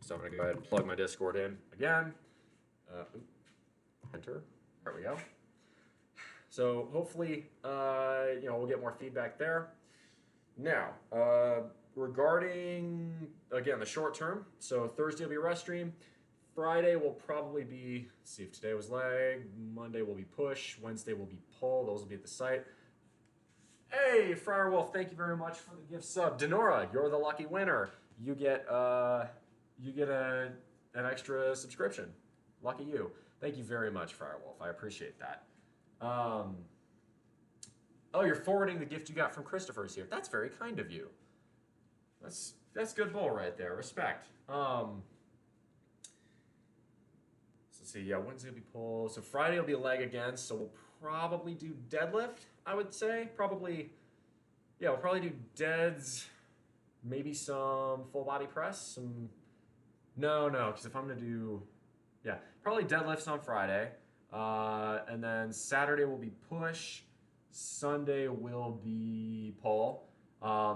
So I'm going to go ahead and plug my Discord in again. Enter. There we go. So hopefully, you know, we'll get more feedback there. Now, regarding, again, the short term, so Thursday will be rest stream. Friday will probably be, let's see if today was leg, Monday will be push, Wednesday will be pull, those will be at the site. Hey, Friar Wolf, thank you very much for the gift sub. Denora, you're the lucky winner. You get an extra subscription. Lucky you. Thank you very much, Friar Wolf. I appreciate that. Oh, you're forwarding the gift you got from Christopher's here. That's very kind of you. That's good bull right there. Respect. let's see. Yeah, Wednesday will be pull. So Friday will be leg again. So we'll probably do deadlift, I would say. Probably, yeah, we'll probably do deads, maybe some full body press. No, because if I'm going to do, yeah, probably deadlifts on Friday. And then Saturday will be push. Sunday will be pull.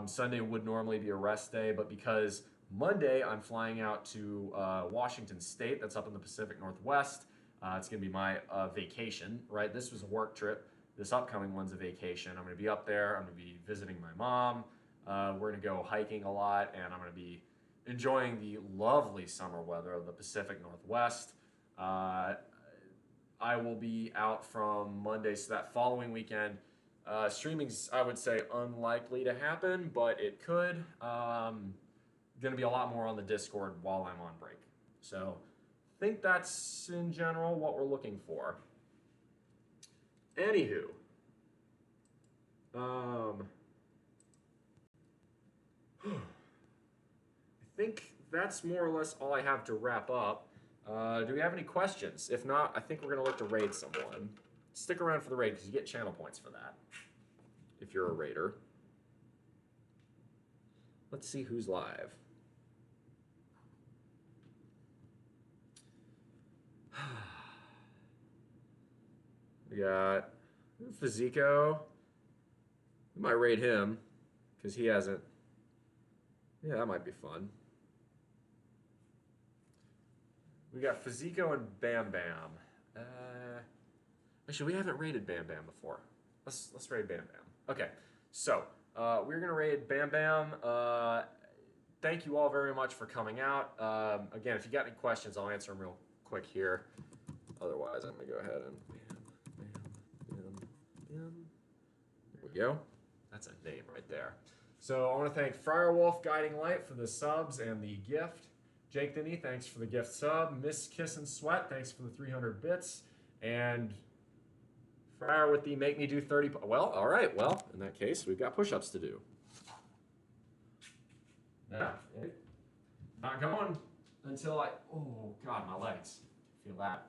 Sunday would normally be a rest day, but because Monday I'm flying out to Washington State, that's up in the Pacific Northwest. It's going to be my vacation, right? This was a work trip. This upcoming one's a vacation. I'm going to be up there. I'm going to be visiting my mom. We're going to go hiking a lot, and I'm going to be enjoying the lovely summer weather of the Pacific Northwest. I will be out from Monday, so that following weekend. Streaming's, I would say, unlikely to happen, but it could. Going to be a lot more on the Discord while I'm on break. So I think that's, in general, what we're looking for. Anywho. I think that's more or less all I have to wrap up. Do we have any questions? If not, I think we're going to look to raid someone. Stick around for the raid because you get channel points for that if you're a raider. Let's see who's live. We got Fizzico. We might raid him because he hasn't. Yeah, that might be fun. We got Fizzico and Bam Bam. Actually, we haven't raided Bam Bam before. Let's raid Bam Bam. Okay, so we're gonna raid Bam Bam. Thank you all very much for coming out. Again, if you got any questions, I'll answer them real quick here. Otherwise, I'm gonna go ahead and Bam. There we go. That's a name right there. So I want to thank Firewolf Guiding Light for the subs and the gift. Jake Denny, thanks for the gift sub. Miss Kiss and Sweat, thanks for the 300 bits. And Fryer with the make me do 30. Well, all right. Well, in that case, we've got push-ups to do. Yeah. Not going until oh God, my legs. Feel that.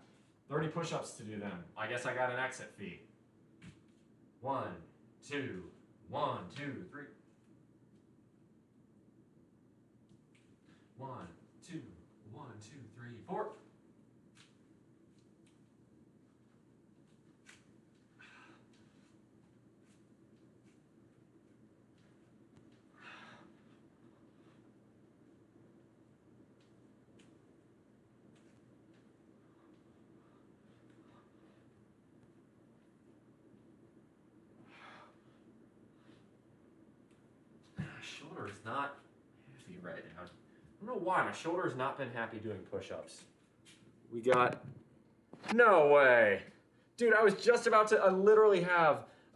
30 push-ups to do them. I guess I got an exit fee. 1, 2, 1, 2, 3. 1, 2, 1, 2, 3, 4. Shoulder is not heavy right now. I don't know why. My shoulder has not been happy doing push-ups. We got... No way. Dude, I was just about to... I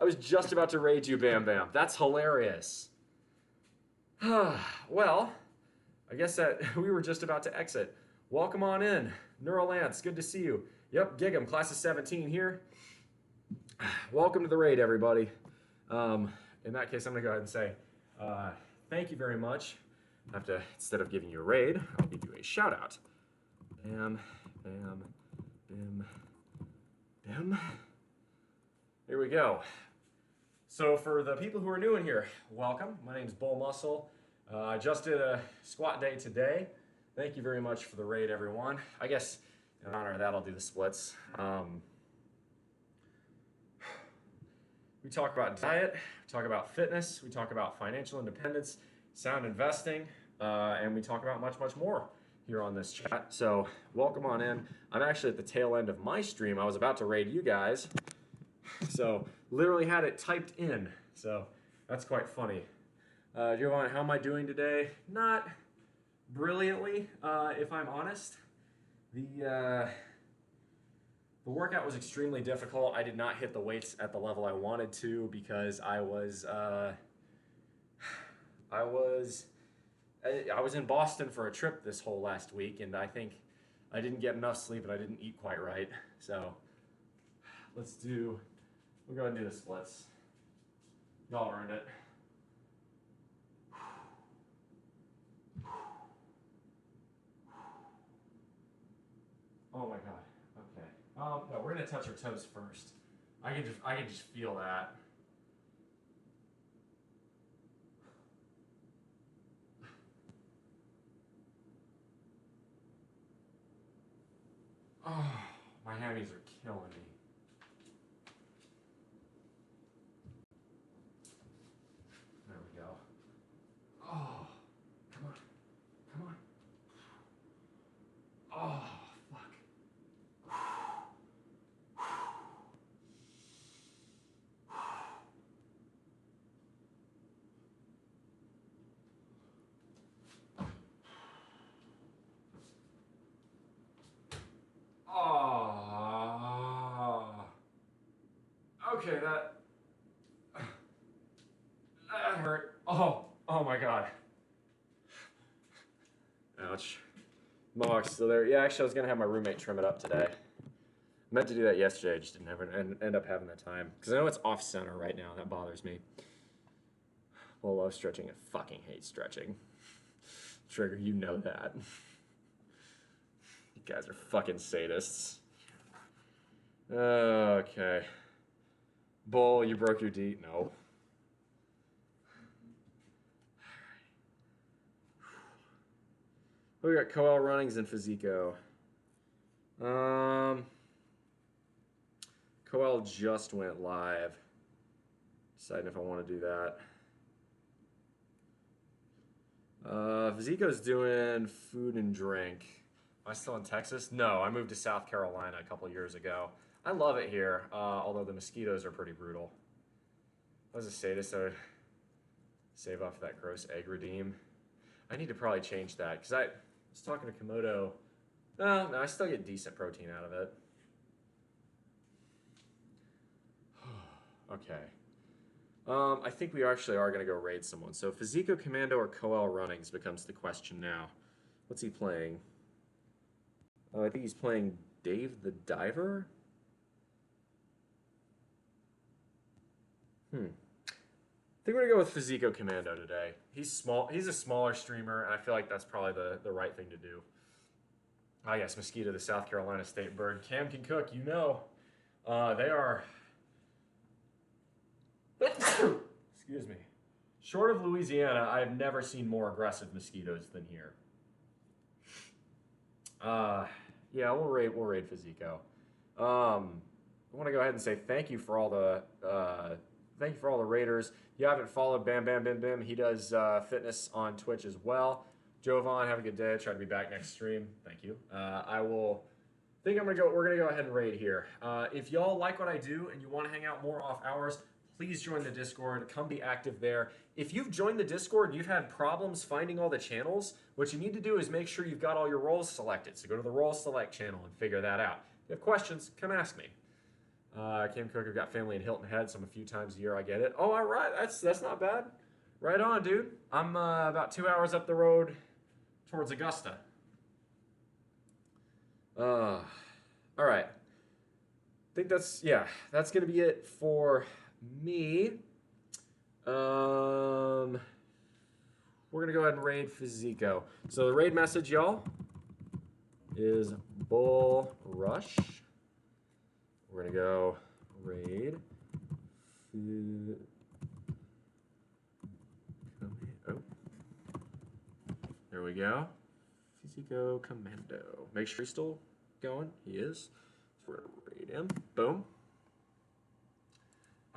was just about to raid you, Bam Bam. That's hilarious. Well, I guess that we were just about to exit. Welcome on in. Neuralance, good to see you. Yep, Gig'em, class of 17 here. Welcome to the raid, everybody. In that case, I'm going to go ahead and say thank you very much. I have to, instead of giving you a raid, I'll give you a shout out. Bam, bam, bam, bam. Here we go. So for the people who are new in here, welcome. My name's BullMuscle. I just did a squat day today. Thank you very much for the raid, everyone. I guess in honor of that, I'll do the splits. We talk about diet, we talk about fitness, we talk about financial independence, sound investing, and we talk about much, much more here on this chat. So welcome on in. I'm actually at the tail end of my stream. I was about to raid you guys. So literally had it typed in. So that's quite funny. Giovanni, how am I doing today? Not brilliantly, if I'm honest. The workout was extremely difficult. I did not hit the weights at the level I wanted to because I was in Boston for a trip this whole last week, and I think I didn't get enough sleep and I didn't eat quite right. So we'll go ahead and do the splits. Y'all earned it. Oh my God. No, we're gonna touch our toes first. I can just feel that. Oh, my hammies are killing me. There we go. Oh, come on. Come on. Oh, fuck. Oh. Okay, that hurt. Oh my god. Ouch. Mohawk's still there. Yeah, actually, I was gonna have my roommate trim it up today. Meant to do that yesterday, I just didn't ever end up having the time. Because I know it's off center right now, that bothers me. Well, love stretching and fucking hate stretching. Trigger, you know that. You guys are fucking sadists. Okay. Bull, you broke your D. No. We got Coel Runnings and Physico. Coel just went live. Deciding if I want to do that. Physico's doing food and drink. Am I still in Texas? No, I moved to South Carolina a couple years ago. I love it here, although the mosquitoes are pretty brutal. I was a sadist, I would save off that gross egg redeem. I need to probably change that, because I was talking to Komodo. No, I still get decent protein out of it. Okay. I think we actually are going to go raid someone. So Physico Commando or Coel Runnings becomes the question now. What's he playing? I think he's playing Dave the Diver? I think we're going to go with Physico Commando today. He's small. He's a smaller streamer, and I feel like that's probably the right thing to do. Ah, yes, Mosquito, the South Carolina state bird. Cam can cook, you know. They are... Excuse me. Short of Louisiana, I have never seen more aggressive mosquitoes than here. Yeah, we'll raid Physico. I want to go ahead and say thank you for all the raiders. If you haven't followed Bam Bam Bim Bim, he does fitness on Twitch as well. Jovan, have a good day. Try to be back next stream. Thank you. We're gonna go ahead and raid here. If y'all like what I do and you want to hang out more off hours, please join the Discord. Come be active there. If you've joined the Discord and you've had problems finding all the channels, what you need to do is make sure you've got all your roles selected. So go to the role select channel and figure that out. If you have questions, come ask me. Cam Cook, I've got family in Hilton Head, so I'm a few times a year. I get it. Oh, all right. That's not bad. Right on, dude. I'm about 2 hours up the road towards Augusta. All right. I think that's going to be it for me. We're going to go ahead and raid Physico. So the raid message, y'all, is Bull Rush. We're going to go raid. There we go. Physico Commando. Make sure he's still going. He is. So we're going to raid him. Boom.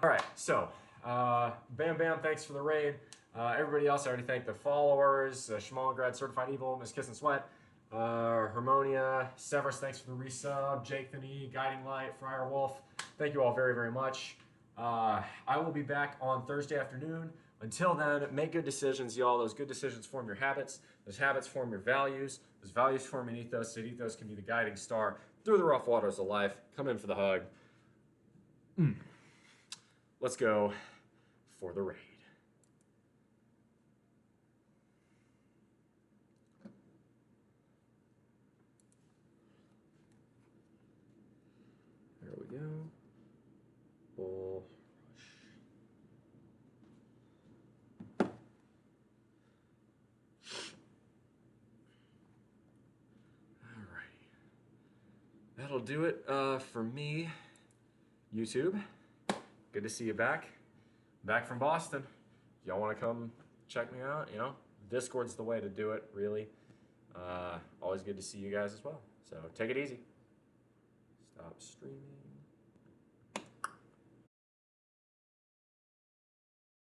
All right. So, Bam Bam, thanks for the raid. Everybody else, I already thanked the followers. Shmalgrad, Certified Evil, Miss Kiss and Sweat. Harmonia, Severus, thanks for the resub. Jake the Knee, Guiding Light, Friar Wolf. Thank you all very, very much. I will be back on Thursday afternoon. Until then, make good decisions, y'all. Those good decisions form your habits. Those habits form your values. Those values form an ethos. That ethos can be the guiding star through the rough waters of life. Come in for the hug. Let's go for the raid. There we go. Bull Rush. Alrighty. that'll do it for me. YouTube, good to see you back. Back from Boston. Y'all want to come check me out? You know, Discord's the way to do it, really. Always good to see you guys as well. So take it easy. Stop streaming.